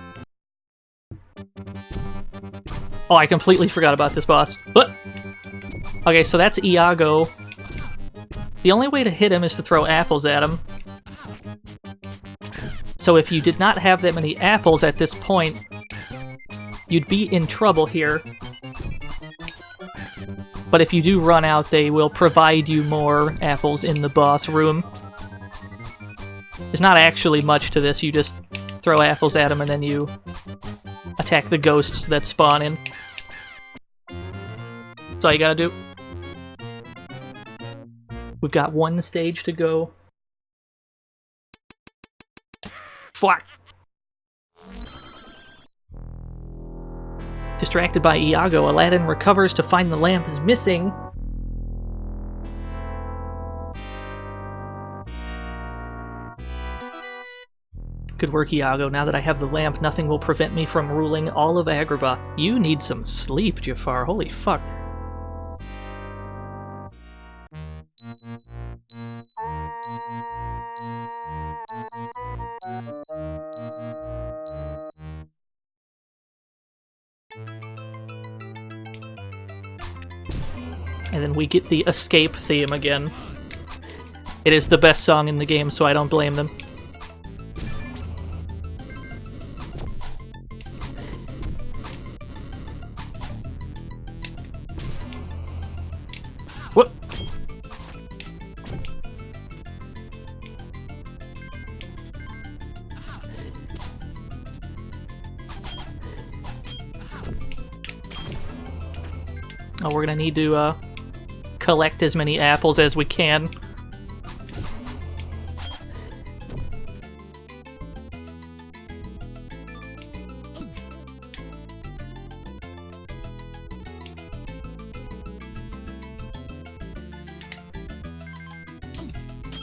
Oh, I completely forgot about this boss. What? Okay, so that's Iago. The only way to hit him is to throw apples at him. So if you did not have that many apples at this point, you'd be in trouble here. But if you do run out, they will provide you more apples in the boss room. There's not actually much to this, you just throw apples at him and then you attack the ghosts that spawn in. That's all you gotta do. We've got 1 stage to go. Fuck! Distracted by Iago, Aladdin recovers to find the lamp is missing. Good work, Iago. Now that I have the lamp, nothing will prevent me from ruling all of Agrabah. You need some sleep, Jafar. Holy fuck. And then we get the escape theme again. It is the best song in the game, so I don't blame them. What? Oh, we're gonna need to, collect as many apples as we can.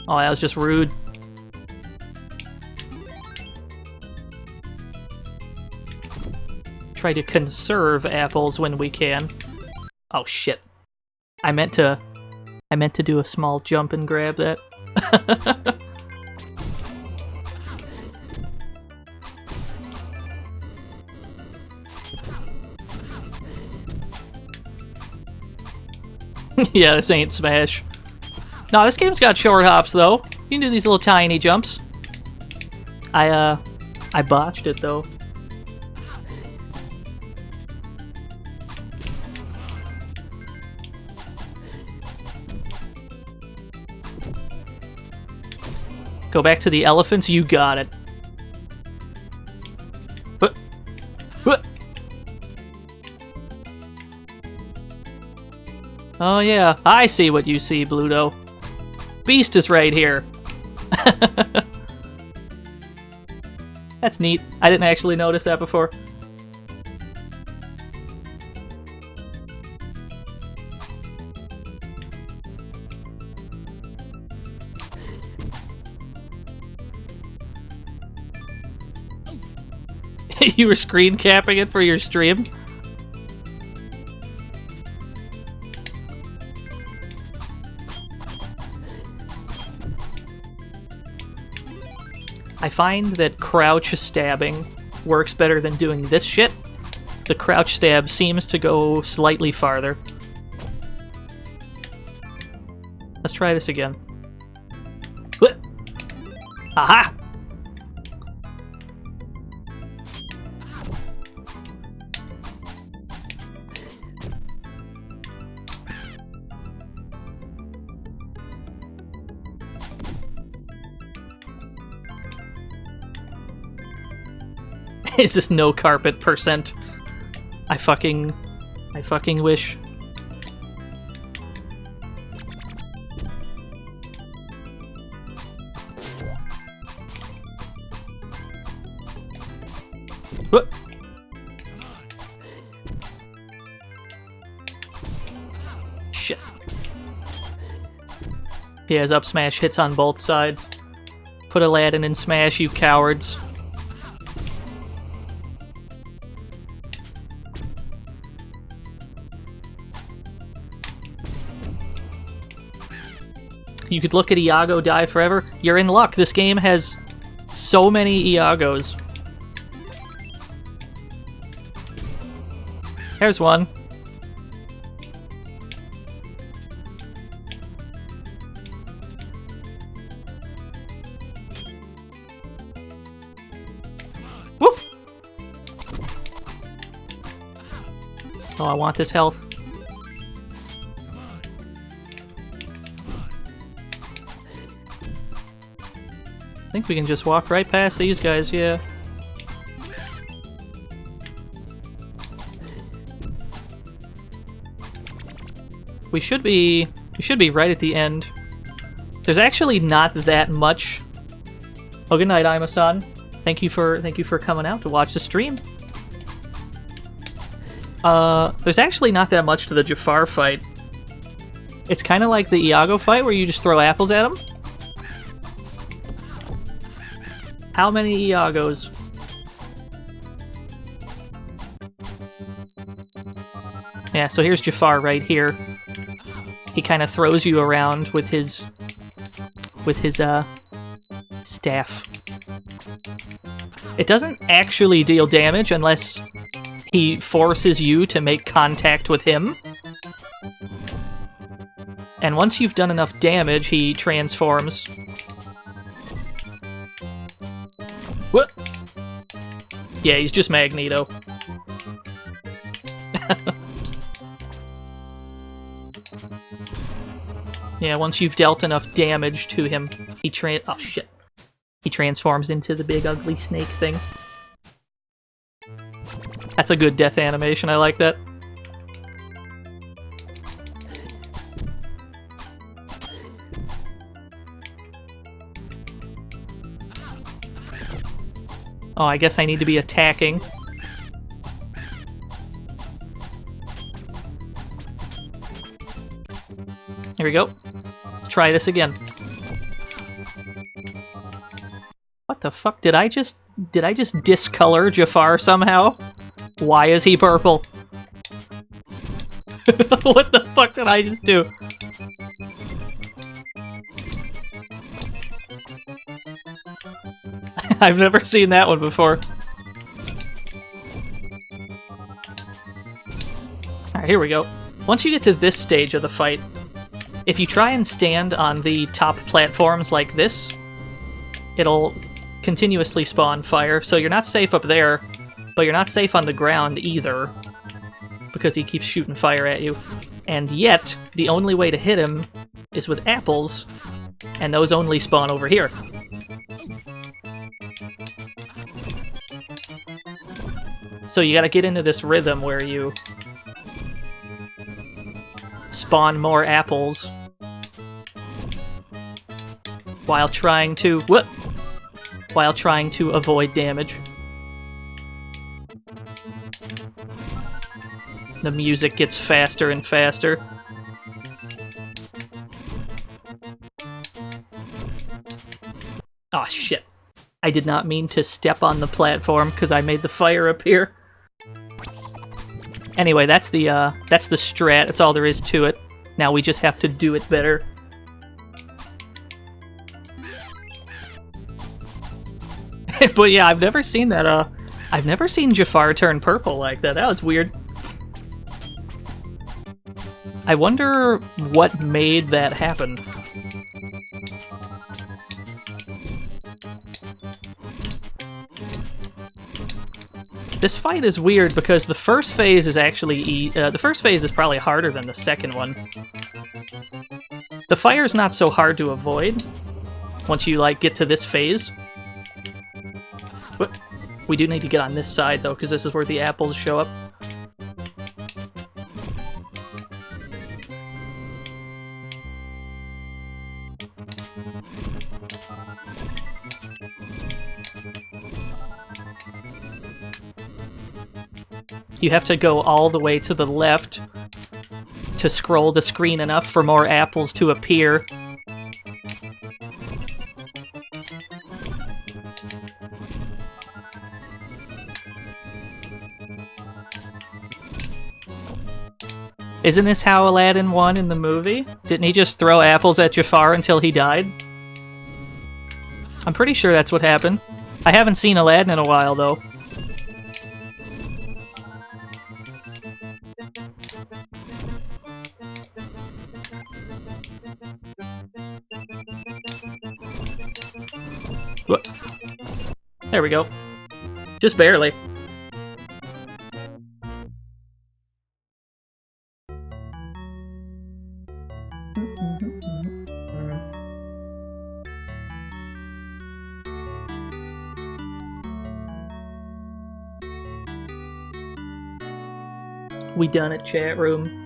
Oh, that was just rude. Try to conserve apples when we can. Oh shit. I meant to do a small jump and grab that. Yeah, this ain't Smash. No, this game's got short hops though. You can do these little tiny jumps. I botched it though. Go back to the elephants, you got it. Oh yeah, I see what you see, Bluto. Beast is right here. That's neat. I didn't actually notice that before. You were screen capping it for your stream? I find that crouch stabbing works better than doing this shit. The crouch stab seems to go slightly farther. Let's try this again. Aha! Is this no carpet percent? I fucking wish. What? Shit. He has up smash hits on both sides. Put Aladdin in smash, you cowards. You could look at Iago die forever. You're in luck. This game has so many Iagos. There's one. Woof! Oh, I want this health. I think we can just walk right past these guys, yeah. We should be right at the end. There's actually not that much. Oh, good night, Ima-san. Thank you for coming out to watch the stream. There's actually not that much to the Jafar fight. It's kind of like the Iago fight where you just throw apples at him. How many Iagos? Yeah, so here's Jafar right here. He kind of throws you around with his staff. It doesn't actually deal damage unless he forces you to make contact with him. And once you've done enough damage, he transforms. What? Yeah, he's just Magneto. Yeah, once you've dealt enough damage to him, he oh shit. He transforms into the big ugly snake thing. That's a good death animation, I like that. Oh, I guess I need to be attacking. Here we go. Let's try this again. What the fuck? Did I just discolor Jafar somehow? Why is he purple? What the fuck did I just do? I've never seen that one before. Alright, here we go. Once you get to this stage of the fight, if you try and stand on the top platforms like this, it'll continuously spawn fire, so you're not safe up there, but you're not safe on the ground either, because he keeps shooting fire at you. And yet, the only way to hit him is with apples, and those only spawn over here. So you gotta get into this rhythm where you spawn more apples while trying to avoid damage. The music gets faster and faster. Aw, shit. I did not mean to step on the platform because I made the fire appear. Anyway, that's the strat. That's all there is to it. Now we just have to do it better. But yeah, I've never seen that. I've never seen Jafar turn purple like that. That was weird. I wonder what made that happen. This fight is weird because the first phase is actually the first phase is probably harder than the second one. The fire's not so hard to avoid once you like get to this phase. But we do need to get on this side though, because this is where the apples show up. You have to go all the way to the left to scroll the screen enough for more apples to appear. Isn't this how Aladdin won in the movie? Didn't he just throw apples at Jafar until he died? I'm pretty sure that's what happened. I haven't seen Aladdin in a while, though. There we go. Just barely. We done it, chat room.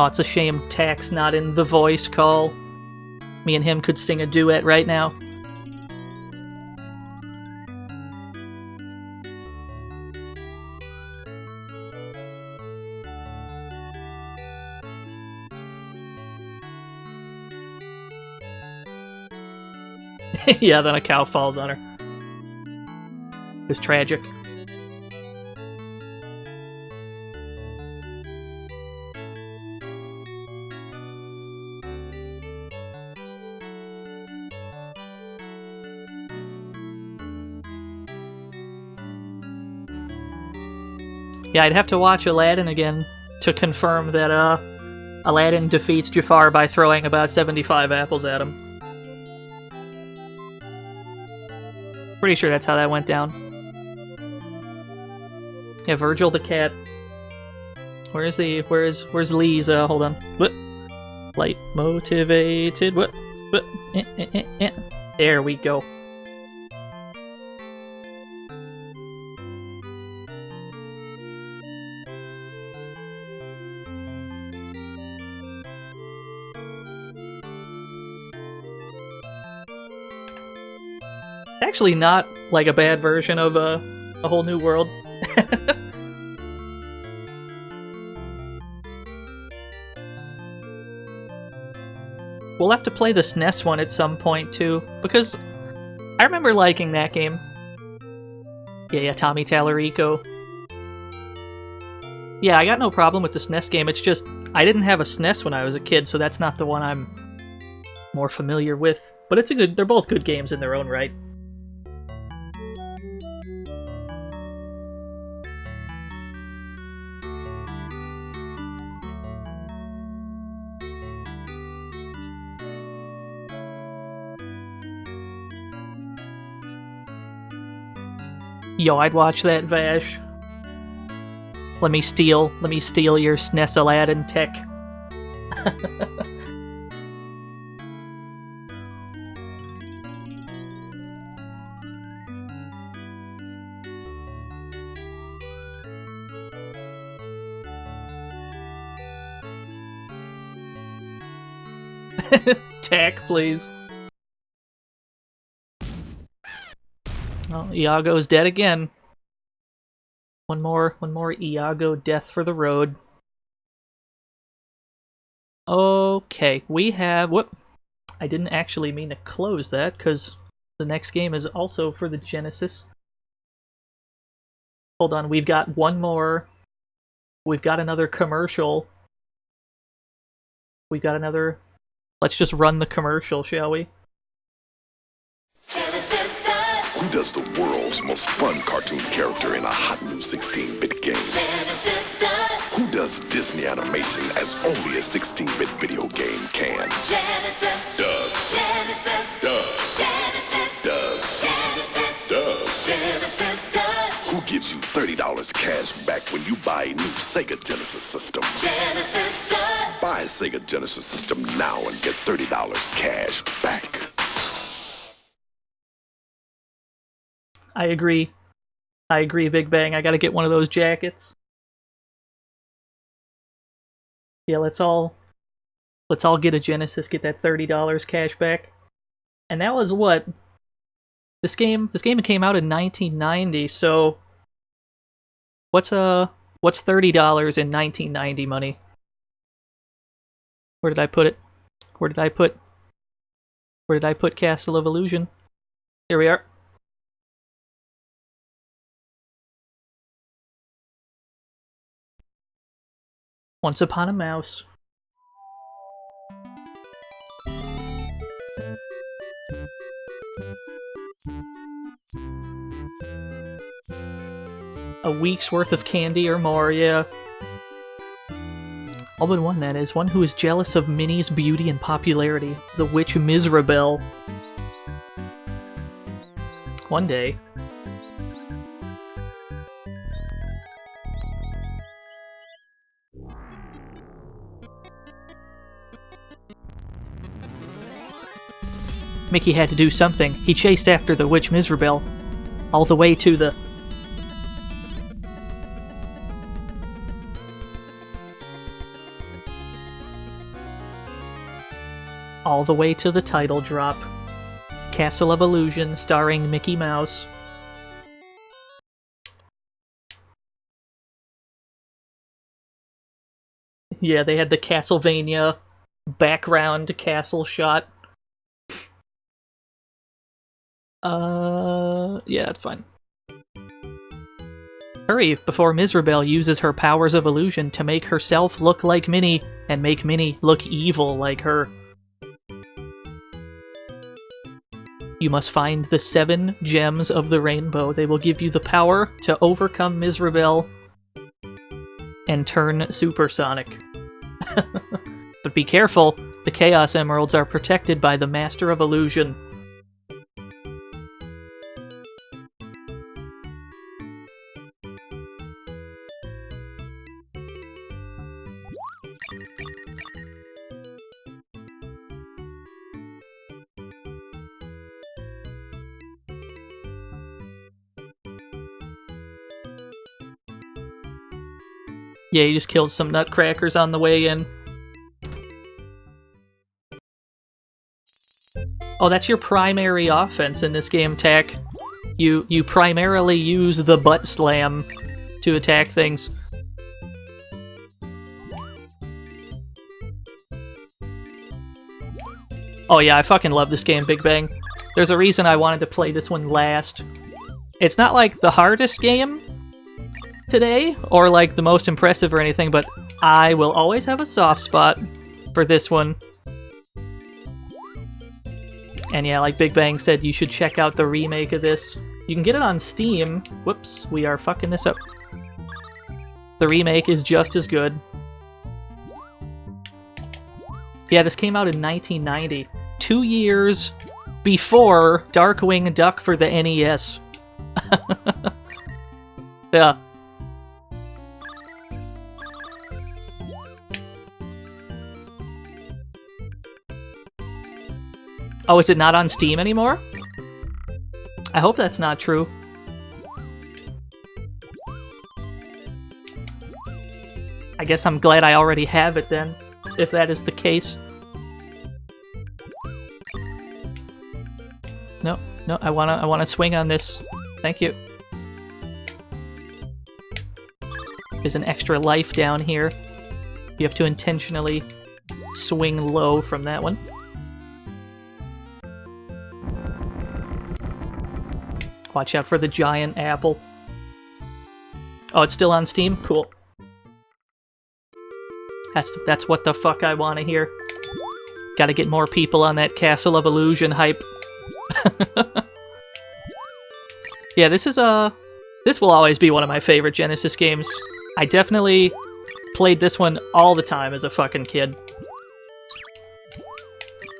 Oh, it's a shame Tack's not in the voice call. Me and him could sing a duet right now. Yeah, then a cow falls on her. It's tragic. Yeah, I'd have to watch Aladdin again to confirm that Aladdin defeats Jafar by throwing about 75 apples at him. Pretty sure that's how that went down. Yeah, Virgil the cat. Where's Lee's, hold on. What? Light motivated, what? There we go. Actually not like a bad version of a whole new world. We'll have to play the SNES one at some point too, because I remember liking that game. Yeah, Tommy Tallarico. Yeah, I got no problem with the SNES game, it's just I didn't have a SNES when I was a kid, so that's not the one I'm more familiar with. But it's a good, they're both good games in their own right. Yo, I'd watch that, Vash. Let me steal your SNES Aladdin tech. Tech, please. Oh, Iago's dead again. One more Iago death for the road. Okay, we have... Whoop! I didn't actually mean to close that, because the next game is also for the Genesis. Hold on, we've got one more. We've got another commercial. We've got another... Let's just run the commercial, shall we? Who does the world's most fun cartoon character in a hot new 16-bit game? Who does Disney animation as only a 16-bit video game can? Does. Who gives you $30 cash back when you buy a new Sega Genesis system? Buy a Sega Genesis system now and get $30 cash back. I agree, Big Bang. I gotta get one of those jackets. Yeah, let's all get a Genesis, get that $30 cash back. And that was what? This game came out in 1990, so what's $30 in 1990 money? Where did I put it? Where did I put Castle of Illusion? Here we are. Once Upon a Mouse. A week's worth of candy or more, yeah. All but one, that is. One who is jealous of Minnie's beauty and popularity. The witch Mizrabel. One day. Mickey had to do something. He chased after the witch Mizrabel. All the way to the... all the way to the title drop. Castle of Illusion, starring Mickey Mouse. Yeah, they had the Castlevania background castle shot. Yeah, it's fine. Hurry, before Mizrabel uses her powers of illusion to make herself look like Minnie, and make Minnie look evil like her. You must find the 7 gems of the rainbow. They will give you the power to overcome Mizrabel and turn supersonic. But be careful, the Chaos Emeralds are protected by the Master of Illusion. Yeah, you just killed some nutcrackers on the way in. Oh, that's your primary offense in this game, Tack. You primarily use the butt slam to attack things. Oh yeah, I fucking love this game, Big Bang. There's a reason I wanted to play this one last. It's not like the hardest game today, or like the most impressive or anything, but I will always have a soft spot for this one. And yeah, like Big Bang said, you should check out the remake of this. You can get it on Steam. Whoops, we are fucking this up. The remake is just as good. Yeah, this came out in 1990. 2 years before Darkwing Duck for the NES. Yeah. Oh, is it not on Steam anymore? I hope that's not true. I guess I'm glad I already have it then, if that is the case. No, no, I wanna swing on this. Thank you. There's an extra life down here. You have to intentionally swing low from that one. Watch out for the giant apple. Oh, it's still on Steam? Cool. That's what the fuck I want to hear. Gotta get more people on that Castle of Illusion hype. Yeah, this will always be one of my favorite Genesis games. I definitely played this one all the time as a fucking kid.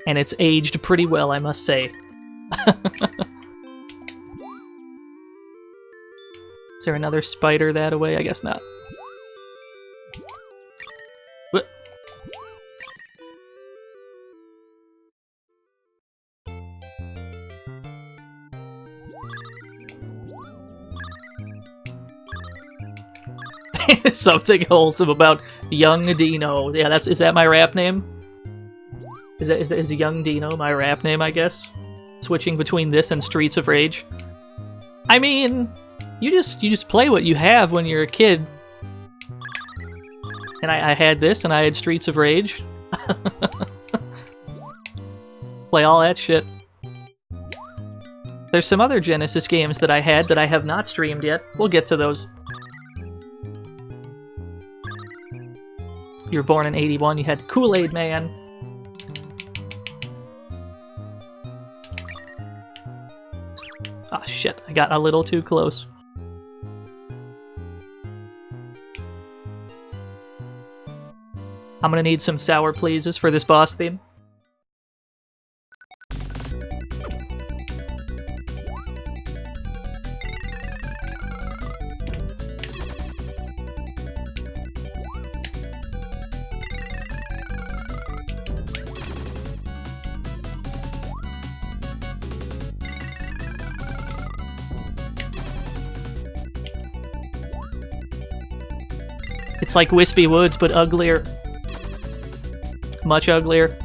And it's aged pretty well, I must say. Is there another spider that way? I guess not. What? Something wholesome about Young Dino. Yeah, is that my rap name? Is Young Dino my rap name, I guess? Switching between this and Streets of Rage. I mean, you just play what you have when you're a kid. And I had this, and I had Streets of Rage. Play all that shit. There's some other Genesis games that I had that I have not streamed yet. We'll get to those. You were born in 81, you had Kool-Aid Man. Ah, shit, I got a little too close. I'm gonna need some sour pleases for this boss theme. It's like Wispy Woods, but uglier. Much uglier.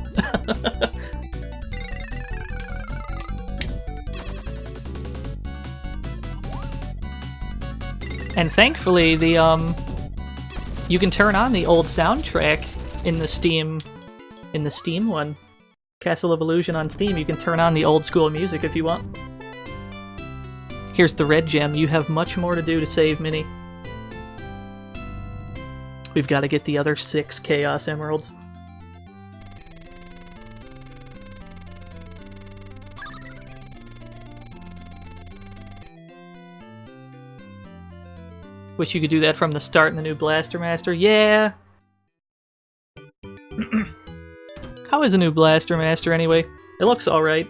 And thankfully, you can turn on the old soundtrack in the Steam one. Castle of Illusion on Steam, you can turn on the old school music if you want. Here's the red gem. You have much more to do to save Minnie. We've got to get the other 6 Chaos Emeralds. Wish you could do that from the start in the new Blaster Master. Yeah! How is a new Blaster Master anyway? It looks alright.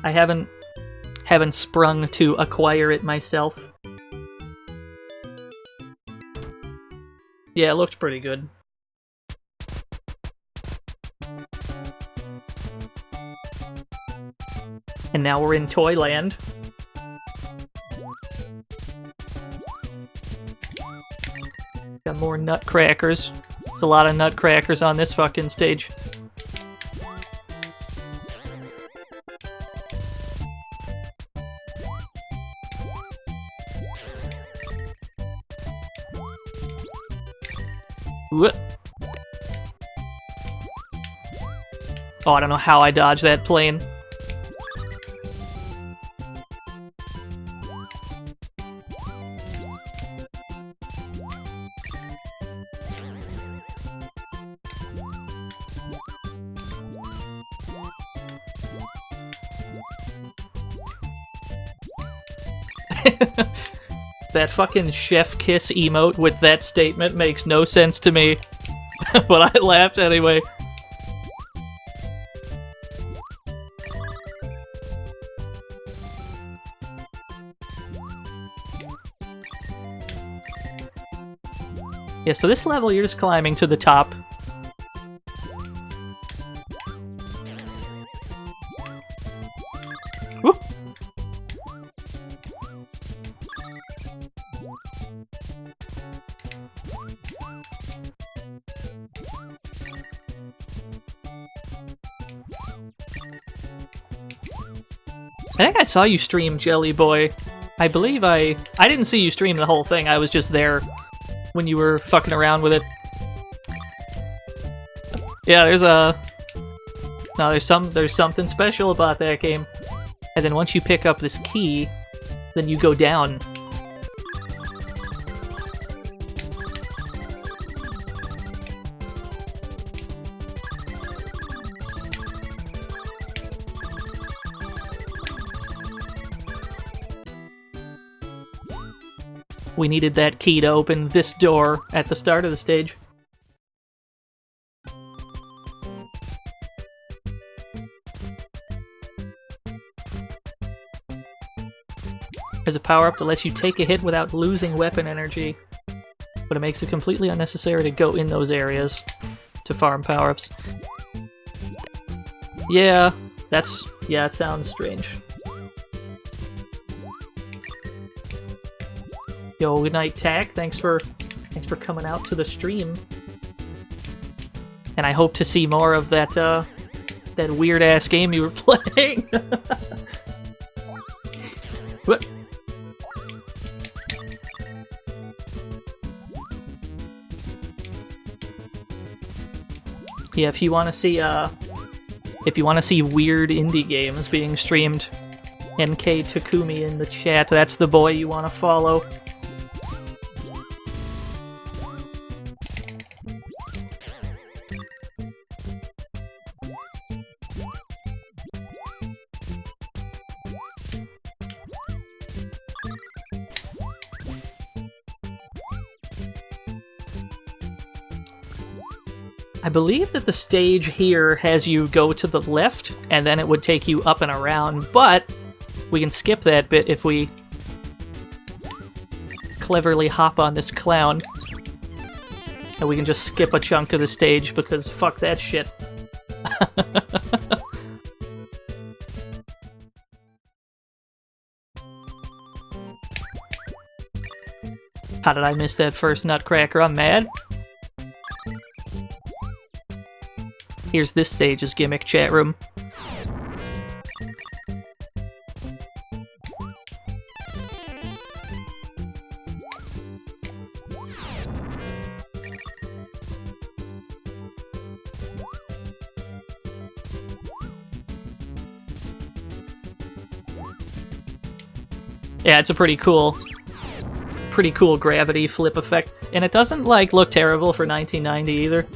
I haven't sprung to acquire it myself. Yeah, it looked pretty good. And now we're in Toyland. Got more nutcrackers. There's a lot of nutcrackers on this fucking stage. Whoop. Oh, I don't know how I dodged that plane. That fucking chef kiss emote with that statement makes no sense to me. But I laughed anyway. Yeah, so this level you're just climbing to the top. Whoop. I think I saw you stream Jelly Boy. I believe I didn't see you stream the whole thing. I was just there when you were fucking around with it. Yeah, there's something special about that game. And then once you pick up this key, then you go down. We needed that key to open this door at the start of the stage. There's a power-up that lets you take a hit without losing weapon energy, but it makes it completely unnecessary to go in those areas to farm power-ups. Yeah, it sounds strange. Yo, good night, Tack. Thanks for coming out to the stream. And I hope to see more of that that weird ass game you were playing. What? Yeah, if you want to see weird indie games being streamed, NK Takumi in the chat, that's the boy you want to follow. I believe that the stage here has you go to the left, and then it would take you up and around, but we can skip that bit if we cleverly hop on this clown. And we can just skip a chunk of the stage, because fuck that shit. How did I miss that first nutcracker? I'm mad. Here's this stage's gimmick, chat room. Yeah, it's a pretty cool gravity flip effect. And it doesn't, like, look terrible for 1990 either.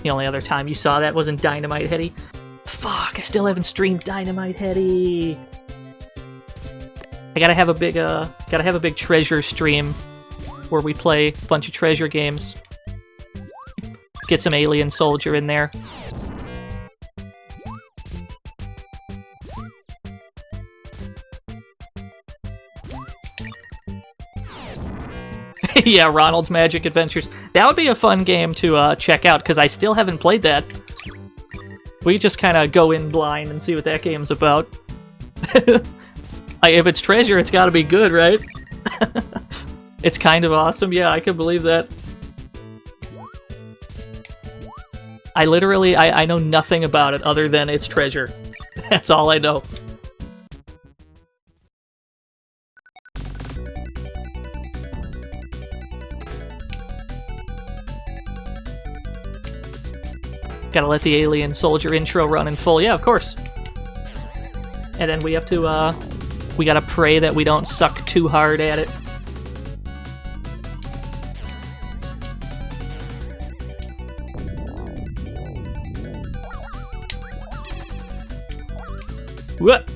The only other time you saw that was in Dynamite Heady. Fuck, I still haven't streamed Dynamite Heady. I gotta have a big treasure stream where we play a bunch of treasure games. Get some Alien Soldier in there. Yeah, Ronald's Magic Adventures. That would be a fun game to check out, because I still haven't played that. We just kind of go in blind and see what that game's about. If it's treasure, it's gotta be good, right? It's kind of awesome. Yeah, I can believe that. I literally, I know nothing about it other than it's treasure. That's all I know. Gotta let the Alien Soldier intro run in full. Yeah, of course. And then we have to, we gotta pray that we don't suck too hard at it. What?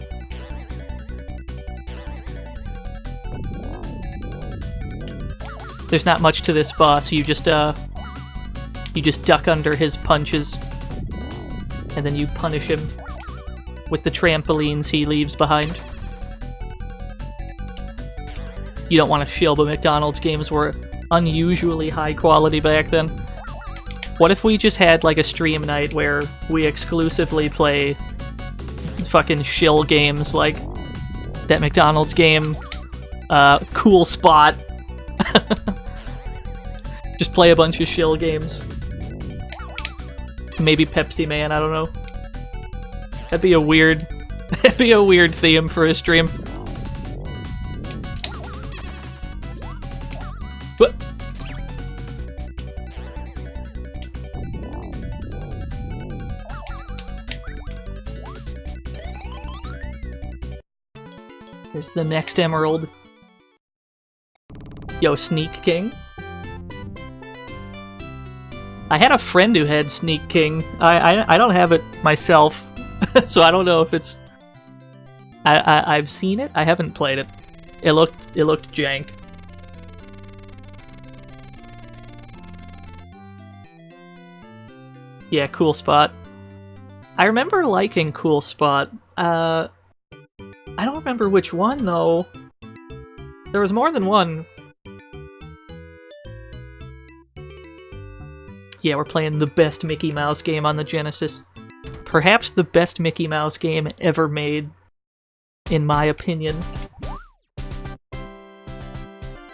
There's not much to this boss. You just duck under his punches, and then you punish him with the trampolines he leaves behind. You don't want to shill, but McDonald's games were unusually high quality back then. What if we just had like a stream night where we exclusively play fucking shill games like that McDonald's game, Cool Spot. Just play a bunch of shill games. Maybe Pepsi Man, I don't know. That'd be a weird theme for a stream. What? There's the next emerald. Yo, Sneak King. I had a friend who had Sneak King. I don't have it myself, so I don't know if it's... I've seen it. I haven't played it. It looked jank. Yeah, Cool Spot. I remember liking Cool Spot. I don't remember which one though. There was more than one. Yeah, we're playing the best Mickey Mouse game on the Genesis. Perhaps the best Mickey Mouse game ever made, in my opinion.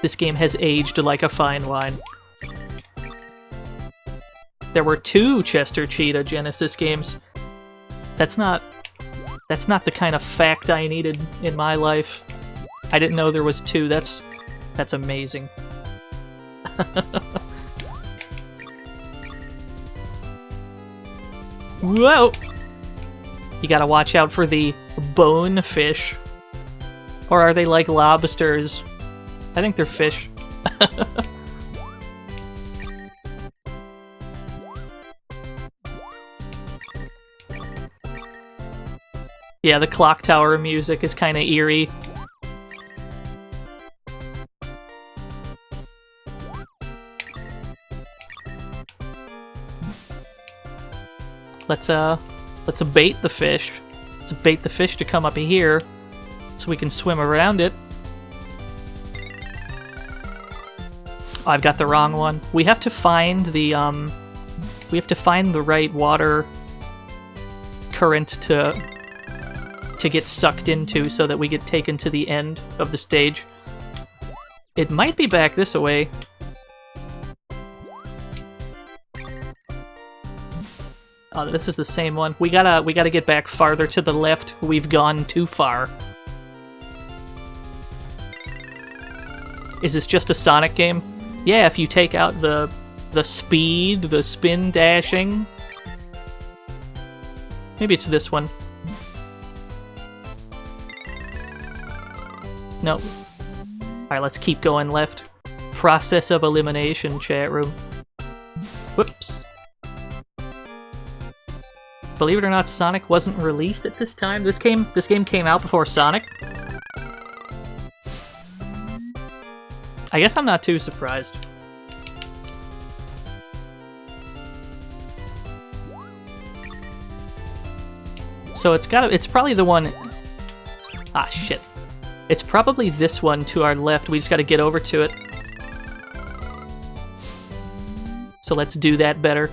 This game has aged like a fine wine. There were 2 Chester Cheetah Genesis games. That's not the kind of fact I needed in my life. I didn't know there was 2. That's amazing. Whoa! You gotta watch out for the bonefish. Or are they like lobsters? I think they're fish. Yeah, the clock tower music is kinda eerie. Let's bait the fish. Let's bait the fish to come up here, so we can swim around it. Oh, I've got the wrong one. We have to find the right water current to get sucked into, so that we get taken to the end of the stage. It might be back this way. Oh, this is the same one. We gotta get back farther to the left. We've gone too far. Is this just a Sonic game? Yeah, if you take out the the speed, the spin dashing. Maybe it's this one. No. Alright, let's keep going left. Process of elimination, chat room. Whoops. Believe it or not, Sonic wasn't released at this time. This game came out before Sonic. I guess I'm not too surprised. So it's probably the one... Ah, shit. It's probably this one to our left. We just gotta get over to it. So let's do that better.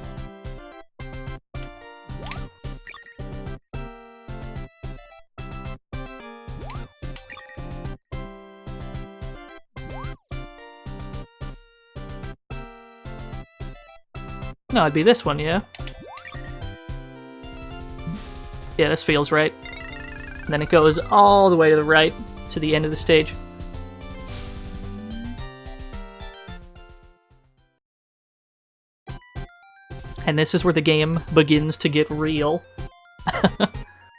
No, it'd be this one, yeah? Yeah, this feels right. And then it goes all the way to the right, to the end of the stage. And this is where the game begins to get real.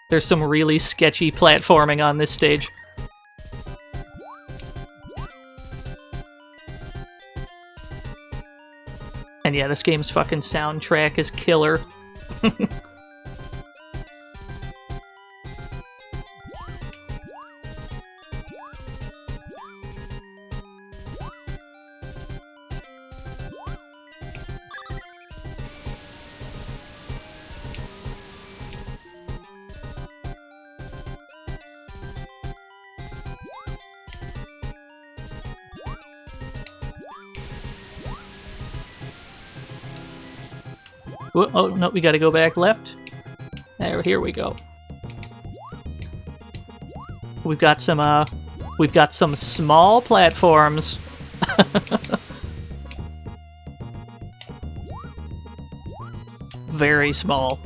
There's some really sketchy platforming on this stage. And yeah, this game's fucking soundtrack is killer. Oh, no, we gotta go back left. Here we go. We've got some small platforms. Very small.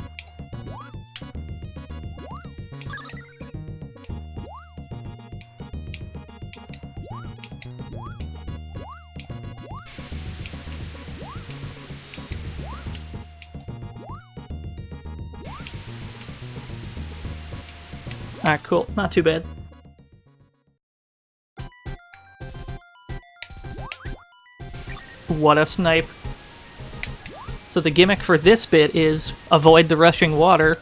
Alright, cool. Not too bad. What a snipe. So the gimmick for this bit is avoid the rushing water.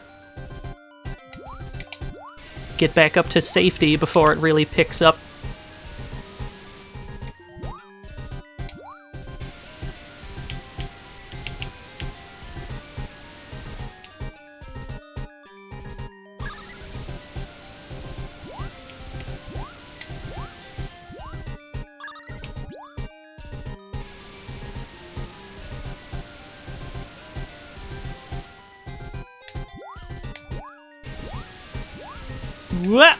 Get back up to safety before it really picks up. Wah!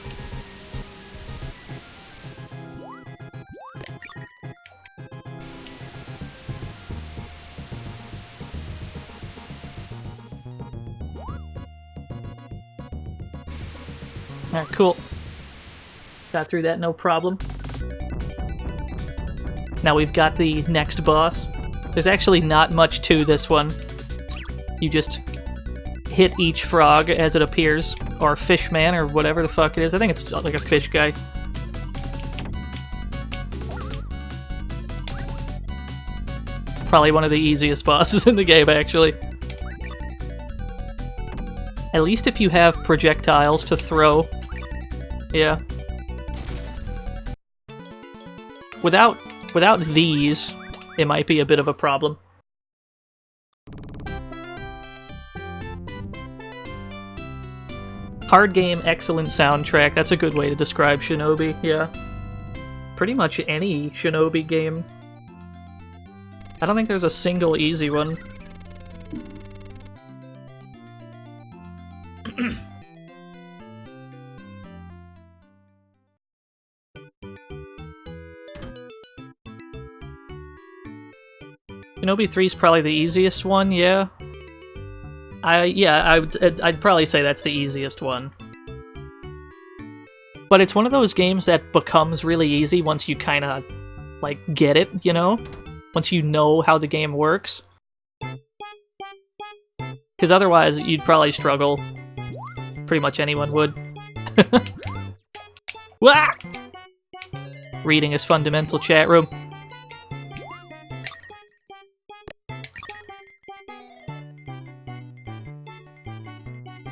Alright, cool. Got through that, no problem. Now we've got the next boss. There's actually not much to this one. You just hit each frog as it appears, or fish man, or whatever the fuck it is. I think it's like a fish guy. Probably one of the easiest bosses in the game, actually. At least if you have projectiles to throw. Yeah. Without these, it might be a bit of a problem. Hard game, excellent soundtrack. That's a good way to describe Shinobi, yeah. Pretty much any Shinobi game. I don't think there's a single easy one. Shinobi 3 is probably the easiest one, yeah. I'd probably say that's the easiest one. But it's one of those games that becomes really easy once you kind of, like, get it, you know? Once you know how the game works. Because otherwise, you'd probably struggle. Pretty much anyone would. Wah! Reading is fundamental, chat room.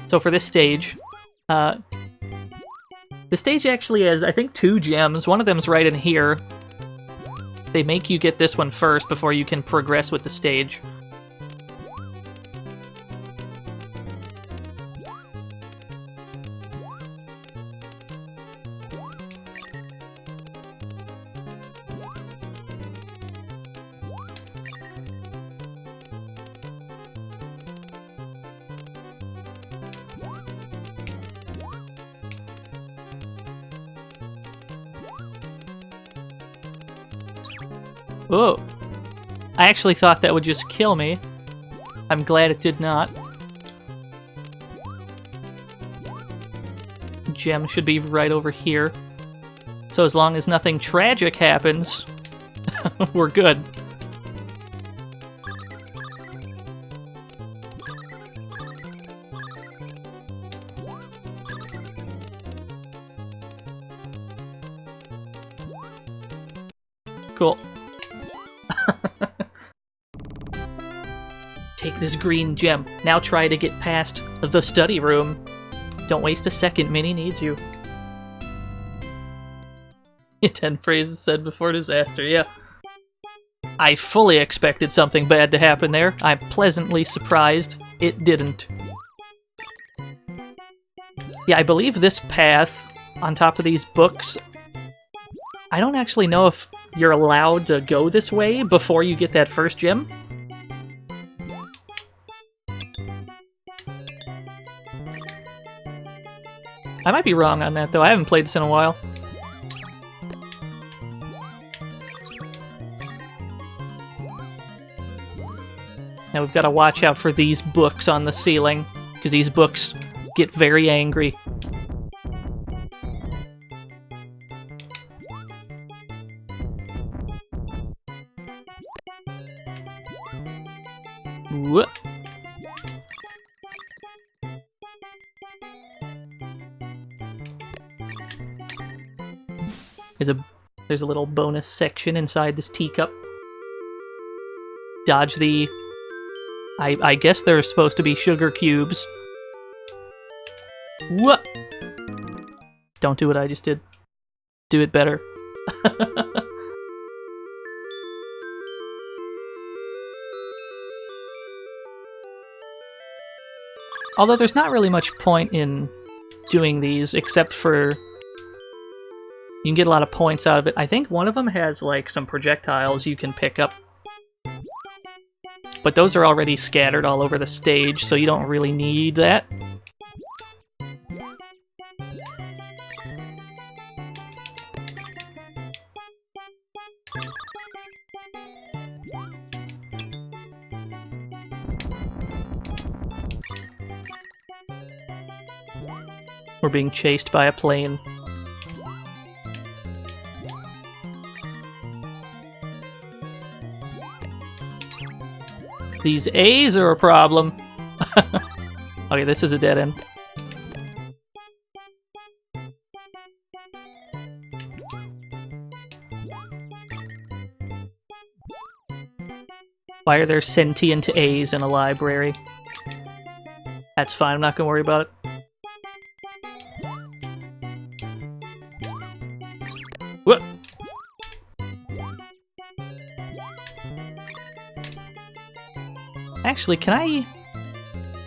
So for this stage, the stage actually has, I think, 2 gems. One of them's right in here. They make you get this one first before you can progress with the stage. Oh, I actually thought that would just kill me. I'm glad it did not. Gem should be right over here. So as long as nothing tragic happens, we're good. Cool. Take this green gem. Now try to get past the study room. Don't waste a second, Minnie needs you. 10 phrases said before disaster, yeah. I fully expected something bad to happen there. I'm pleasantly surprised it didn't. Yeah, I believe this path on top of these books... I don't actually know if you're allowed to go this way before you get that first gem. I might be wrong on that, though. I haven't played this in a while. Now we've got to watch out for these books on the ceiling, because these books get very angry. Whoop. There's a little bonus section inside this teacup. Dodge the... I guess they're supposed to be sugar cubes. What? Don't do what I just did. Do it better. Although there's not really much point in doing these, except for... You can get a lot of points out of it. I think one of them has, like, some projectiles you can pick up. But those are already scattered all over the stage, so you don't really need that. We're being chased by a plane. These A's are a problem. Okay, this is a dead end. Why are there sentient A's in a library? That's fine, I'm not gonna worry about it. What? Actually, can I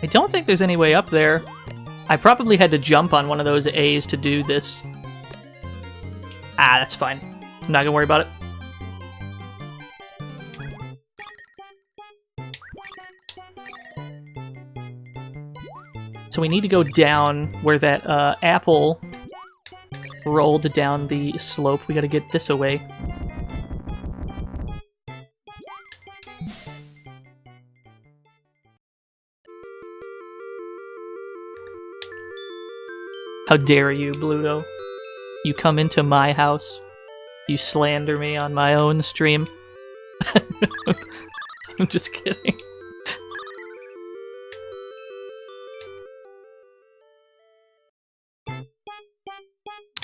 don't think there's any way up there. I probably had to jump on one of those A's to do this. Ah, that's fine. I'm not gonna worry about it. So we need to go down where that apple rolled down the slope. We gotta get this away. How dare you, Bluto? You come into my house. You slander me on my own stream. I'm just kidding.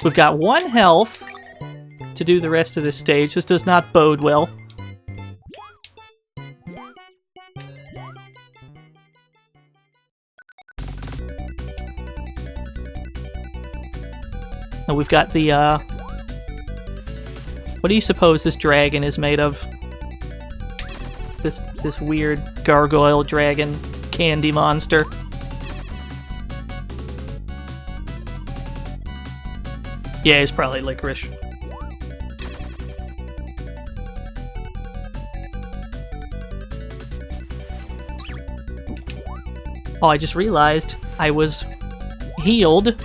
we've got 1 health to do the rest of this stage. This does not bode well. And we've got the, what do you suppose this dragon is made of? This weird gargoyle dragon candy monster. Yeah, he's probably licorice. Oh, I just realized I was healed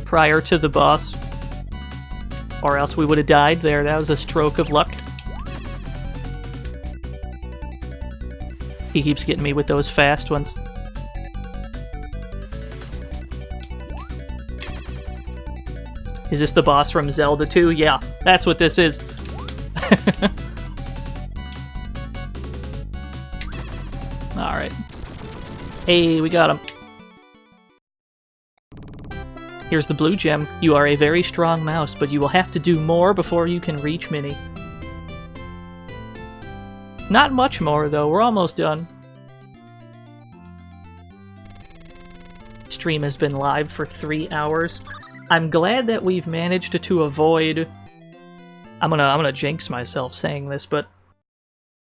prior to the boss. Or else we would have died there. That was a stroke of luck. He keeps getting me with those fast ones. Is this the boss from Zelda 2? Yeah, that's what this is. Alright. Hey, we got him. Here's the blue gem. You are a very strong mouse, but you will have to do more before you can reach Minnie. Not much more, though. We're almost done. Stream has been live for 3 hours. I'm glad that we've managed to avoid... I'm gonna jinx myself saying this, but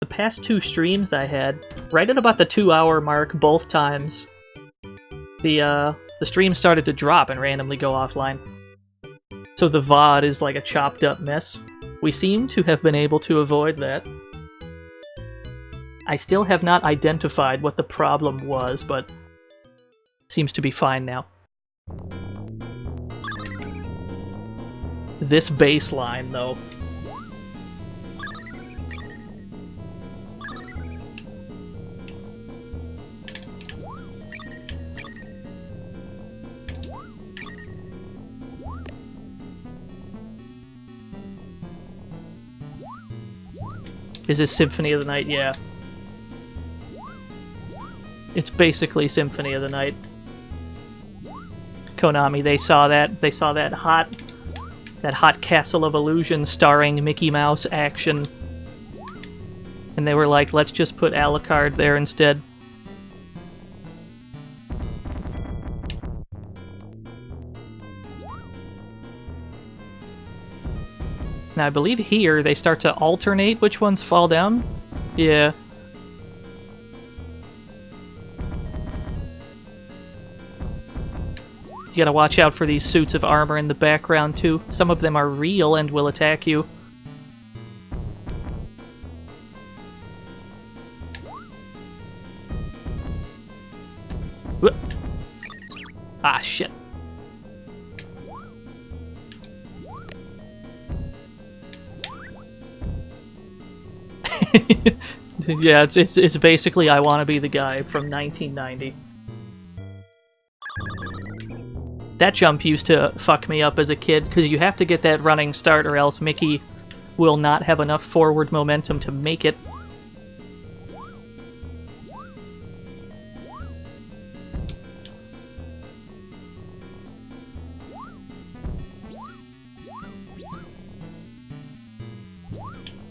the past 2 streams I had, right at about the 2-hour mark both times, the stream started to drop and randomly go offline. So the VOD is like a chopped up mess. We seem to have been able to avoid that. I still have not identified what the problem was, but seems to be fine now. This baseline, though. Is this Symphony of the Night? Yeah. It's basically Symphony of the Night. Konami, they saw that. They saw that hot Castle of Illusion starring Mickey Mouse action. And they were like, let's just put Alucard there instead. Now I believe here they start to alternate which ones fall down. Yeah. You gotta watch out for these suits of armor in the background, too. Some of them are real and will attack you. Whoop. Ah, shit. Yeah, it's basically I Wanna Be the Guy from 1990. That jump used to fuck me up as a kid, because you have to get that running start or else Mickey will not have enough forward momentum to make it.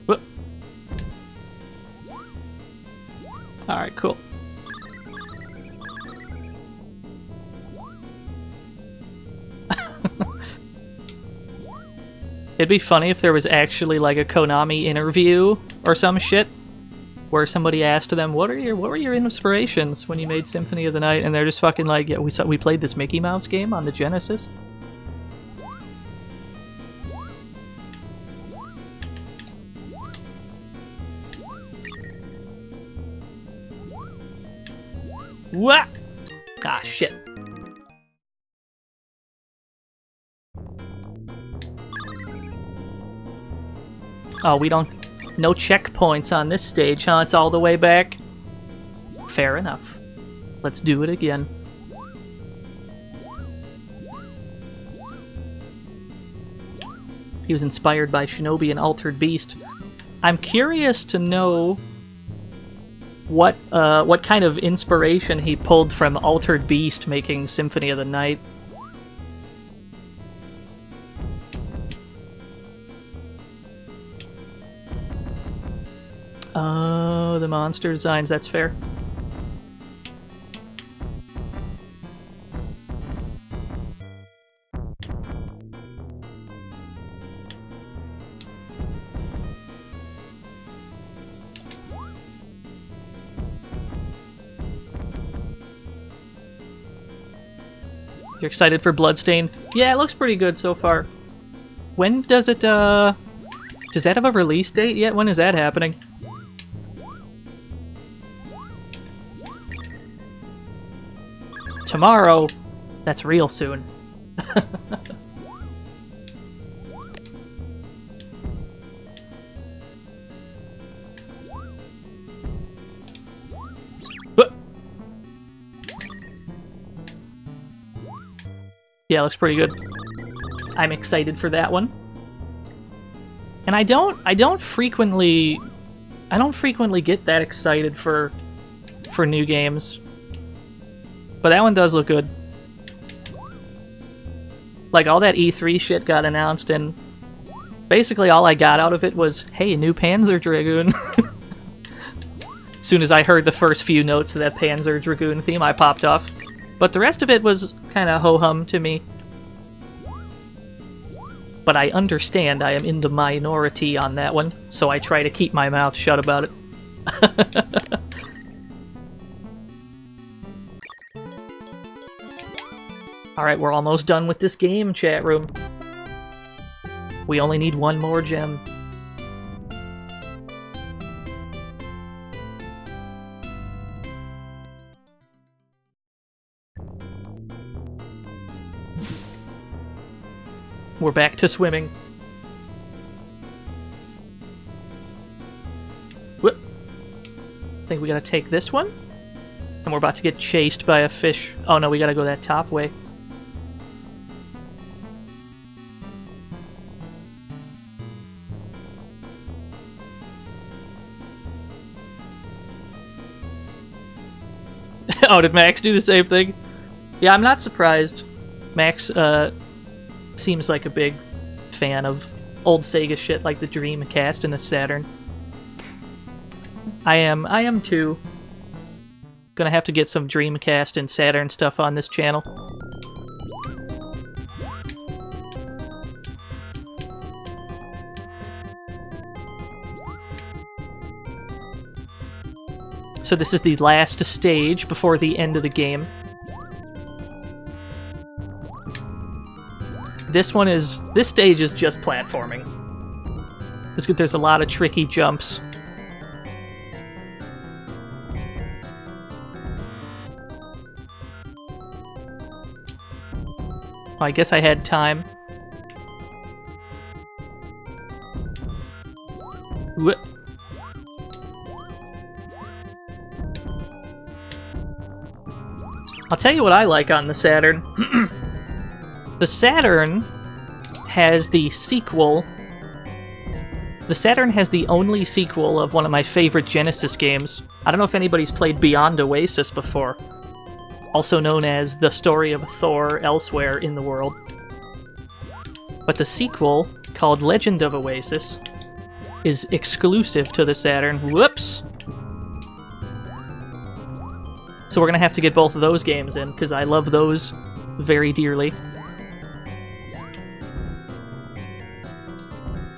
Whoop. Alright, cool. It'd be funny if there was actually like a Konami interview or some shit where somebody asked them, what were your inspirations when you made Symphony of the Night? And they're just fucking like, yeah, we played this Mickey Mouse game on the Genesis. What? Ah, shit. Oh, we don't... No checkpoints on this stage, huh? It's all the way back? Fair enough. Let's do it again. He was inspired by Shinobi and Altered Beast. I'm curious to know what kind of inspiration he pulled from Altered Beast making Symphony of the Night. Oh, the monster designs, that's fair. You're excited for Bloodstained? Yeah, it looks pretty good so far. When does it, does that have a release date yet? When is that happening? Tomorrow? That's real soon. Yeah, looks pretty good. I'm excited for that one. And I don't frequently get that excited for new games. But that one does look good. Like, all that E3 shit got announced, and basically all I got out of it was, hey, a new Panzer Dragoon. As soon as I heard the first few notes of that Panzer Dragoon theme, I popped off. But the rest of it was kind of ho-hum to me. But I understand I am in the minority on that one, so I try to keep my mouth shut about it. Alright, we're almost done with this game, chat room. We only need one more gem. We're back to swimming. Whoop. I think we gotta take this one. And we're about to get chased by a fish. Oh no, we gotta go that top way. Oh, did Max do the same thing? Yeah, I'm not surprised. Max, seems like a big fan of old Sega shit like the Dreamcast and the Saturn. I am too. Gonna have to get some Dreamcast and Saturn stuff on this channel. So this is the last stage before the end of the game. This stage is just platforming. There's a lot of tricky jumps. Oh, I guess I had time. Whoop. I'll tell you what I like on the Saturn. The Saturn has the sequel. The Saturn has the only sequel of one of my favorite Genesis games. I don't know if anybody's played Beyond Oasis before. Also known as The Story of Thor Elsewhere in the World. But the sequel, called Legend of Oasis, is exclusive to the Saturn. Whoops! So we're gonna have to get both of those games in, because I love those very dearly.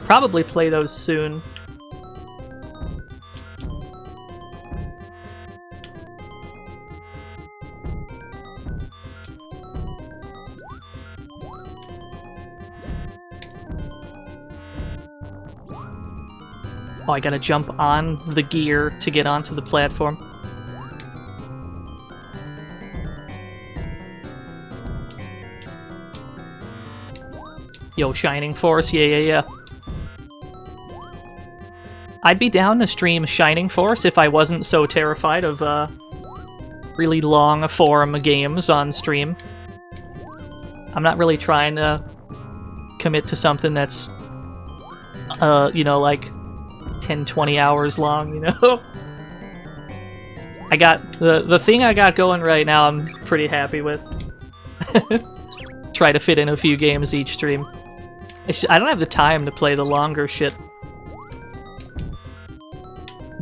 Probably play those soon. Oh, I gotta jump on the gear to get onto the platform. Yo, Shining Force, yeah. I'd be down to stream Shining Force if I wasn't so terrified of really long form games on stream. I'm not really trying to commit to something that's, you know, like 10-20 hours long, you know? I got the thing I got going right now I'm pretty happy with. Try to fit in a few games each stream. I don't have the time to play the longer shit.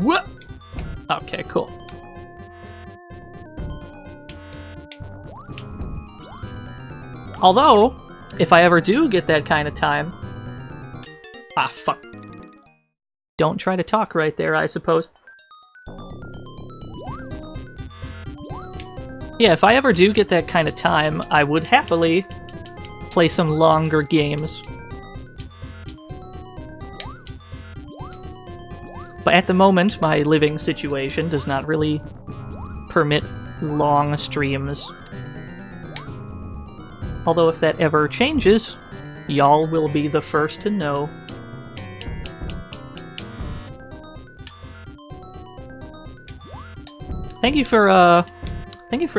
What? Okay, cool. Although, if I ever do get that kind of time... Ah, fuck. Don't try to talk right there, I suppose. Yeah, if I ever do get that kind of time, I would happily play some longer games. But at the moment, my living situation does not really permit long streams. Although if that ever changes, y'all will be the first to know. Thank you for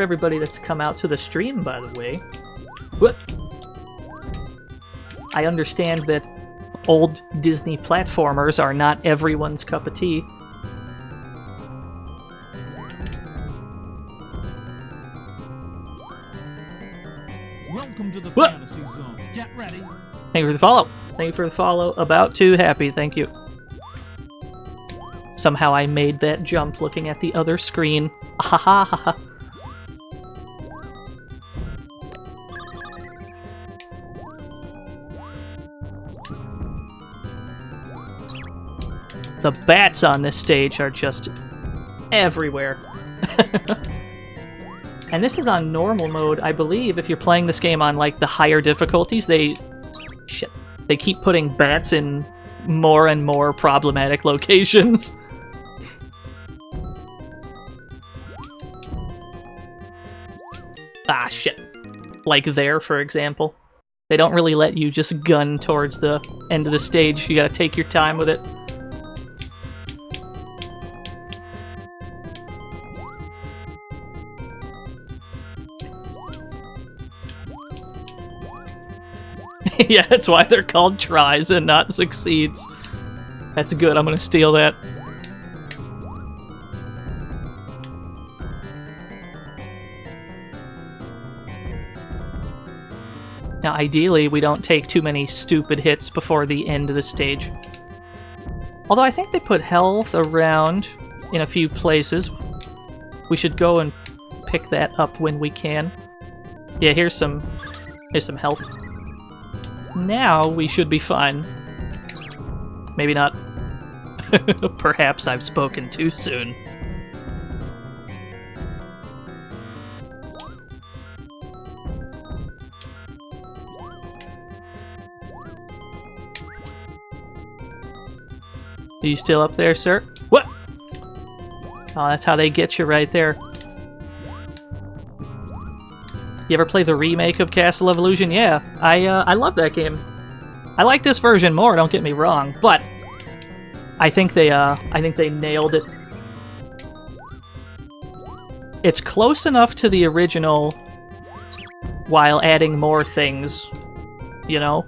everybody that's come out to the stream, by the way. What? I understand that old Disney platformers are not everyone's cup of tea. Welcome to the What? fantasy zone. Get ready. Thank you for the follow. Thank you for the follow. About to happy. Thank you. Somehow I made that jump looking at the other screen. Ha ha ha ha. The bats on this stage are just everywhere. And this is on normal mode. I believe if you're playing this game on like the higher difficulties, they keep putting bats in more and more problematic locations. Ah, shit. Like there, for example. They don't really let you just gun towards the end of the stage. You gotta take your time with it. Yeah, that's why they're called tries and not succeeds. That's good, I'm gonna steal that. Now, ideally, we don't take too many stupid hits before the end of the stage. Although I think they put health around in a few places. We should go and pick that up when we can. Yeah, here's some health. Now we should be fine. Maybe not. Perhaps I've spoken too soon. Are you still up there, sir? What? Oh, that's how they get you right there. You ever play the remake of Castle of Illusion? Yeah, I love that game. I like this version more, don't get me wrong, but I think they nailed it. It's close enough to the original while adding more things, you know?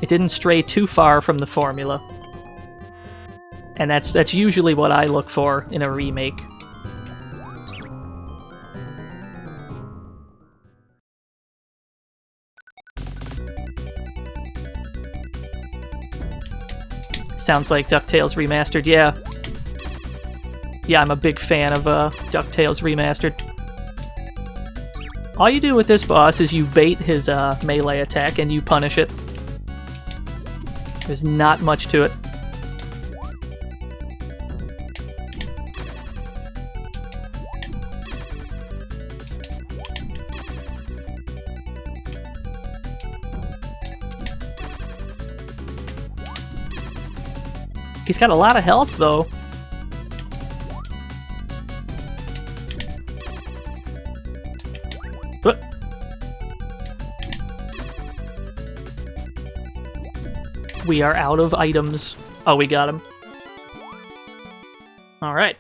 It didn't stray too far from the formula. And that's usually what I look for in a remake. Sounds like DuckTales Remastered, yeah. Yeah, I'm a big fan of DuckTales Remastered. All you do with this boss is you bait his melee attack and you punish it. There's not much to it. He's got a lot of health, though. What? We are out of items. Oh, we got him. Alright.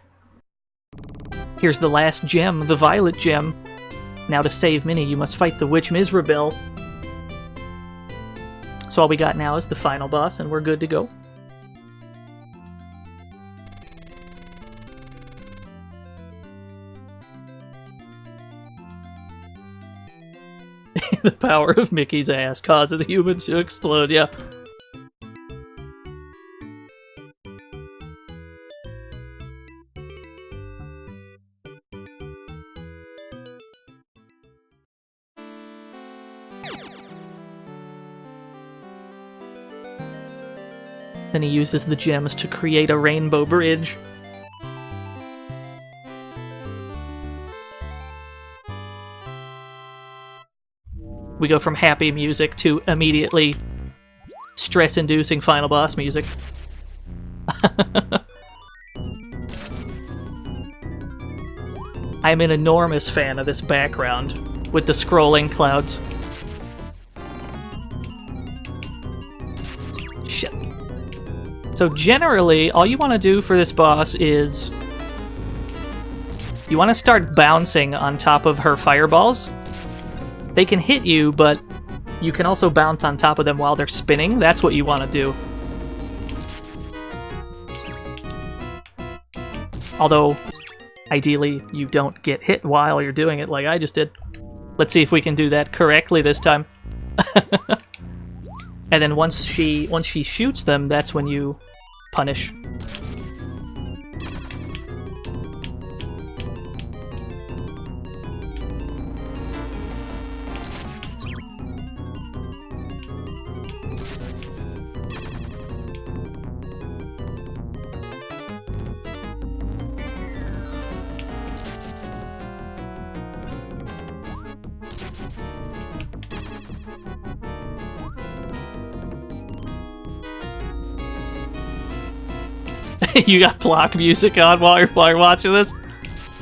Here's the last gem, the violet gem. Now to save Minnie, you must fight the Witch Mizrabel. So all we got now is the final boss, and we're good to go. The power of Mickey's ass causes humans to explode, yeah. Then he uses the gems to create a rainbow bridge. We go from happy music to immediately stress-inducing final boss music. I'm an enormous fan of this background with the scrolling clouds. Shit. So generally, all you want to do for this boss is you want to start bouncing on top of her fireballs. They can hit you, but you can also bounce on top of them while they're spinning. That's what you want to do. Although, ideally, you don't get hit while you're doing it like I just did. Let's see if we can do that correctly this time. And then once she shoots them, that's when you punish. You got block music on while you're watching this?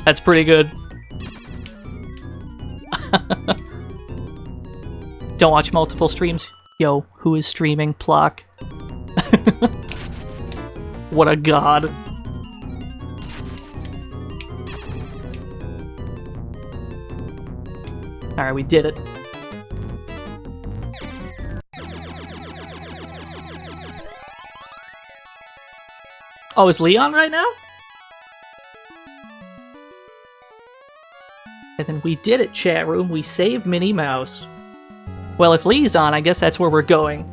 That's pretty good. Don't watch multiple streams. Yo, who is streaming Plock? What a god. Alright, we did it. Oh, is Leon right now? And then we did it, chat room. We saved Minnie Mouse. Well, if Lee's on, I guess that's where we're going.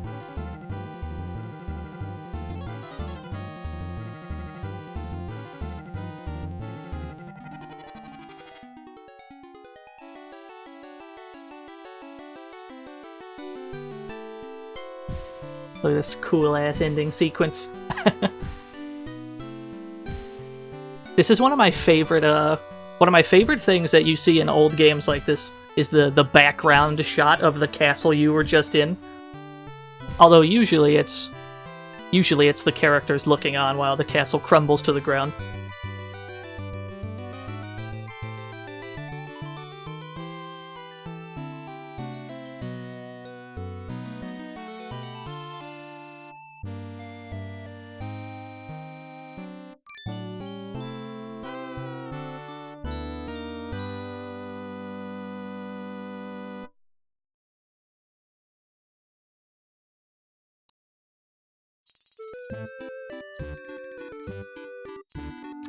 Look at this cool-ass ending sequence. This is one of my favorite things that you see in old games like this, is the background shot of the castle you were just in. Although usually it's the characters looking on while the castle crumbles to the ground.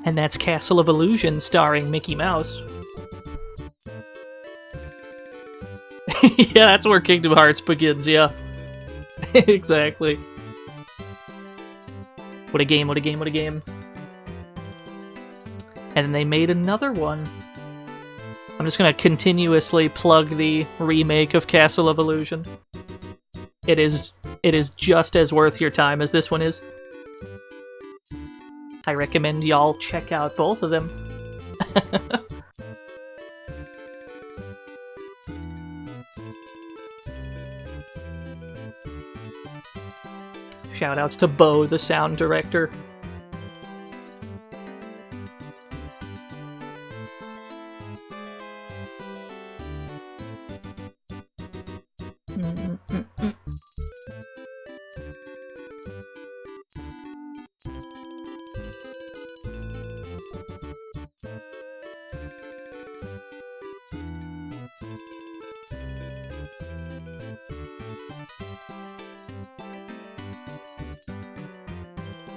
And that's Castle of Illusion starring Mickey Mouse. Yeah, that's where Kingdom Hearts begins, yeah. Exactly. What a game, what a game, what a game. And then they made another one. I'm just gonna continuously plug the remake of Castle of Illusion. It is just as worth your time as this one is. I recommend y'all check out both of them. Shoutouts to Bo, the sound director.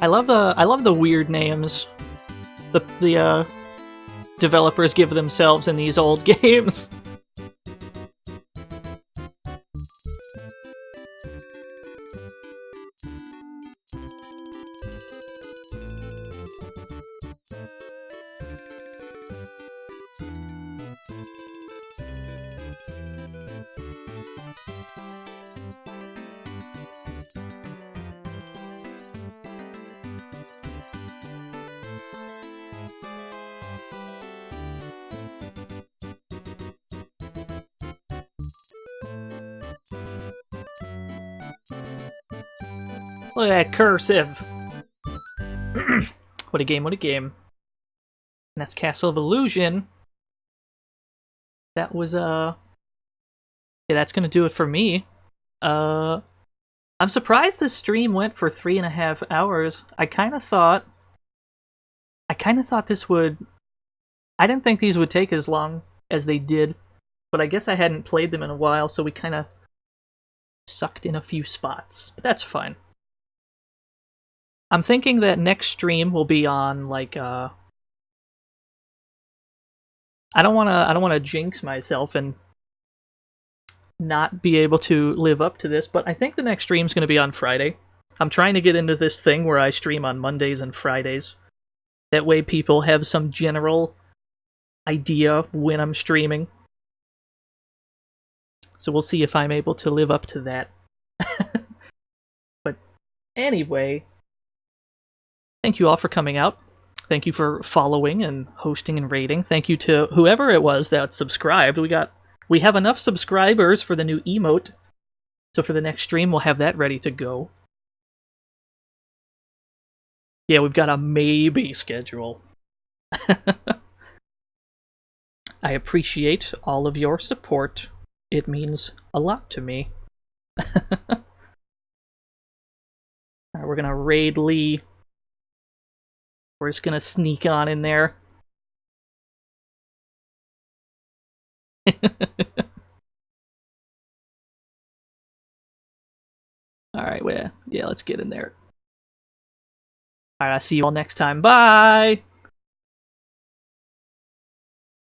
I love the weird names the developers give themselves in these old games. Look at that cursive. What a game, what a game. And that's Castle of Illusion. That was, yeah, that's gonna do it for me. I'm surprised this stream went for 3.5 hours. I kinda thought this would... I didn't think these would take as long as they did, but I guess I hadn't played them in a while, so we kinda sucked in a few spots. But that's fine. I'm thinking that next stream will be on, like, I don't wanna jinx myself and not be able to live up to this, but I think the next stream's gonna be on Friday. I'm trying to get into this thing where I stream on Mondays and Fridays. That way people have some general idea when I'm streaming. So we'll see if I'm able to live up to that. But anyway, thank you all for coming out. Thank you for following and hosting and rating. Thank you to whoever it was that subscribed. We have enough subscribers for the new emote. So for the next stream, we'll have that ready to go. Yeah, we've got a maybe schedule. I appreciate all of your support. It means a lot to me. Alright, we're gonna raid Lee. We're just gonna sneak on in there. Alright, yeah, let's get in there. Alright, I'll see you all next time. Bye!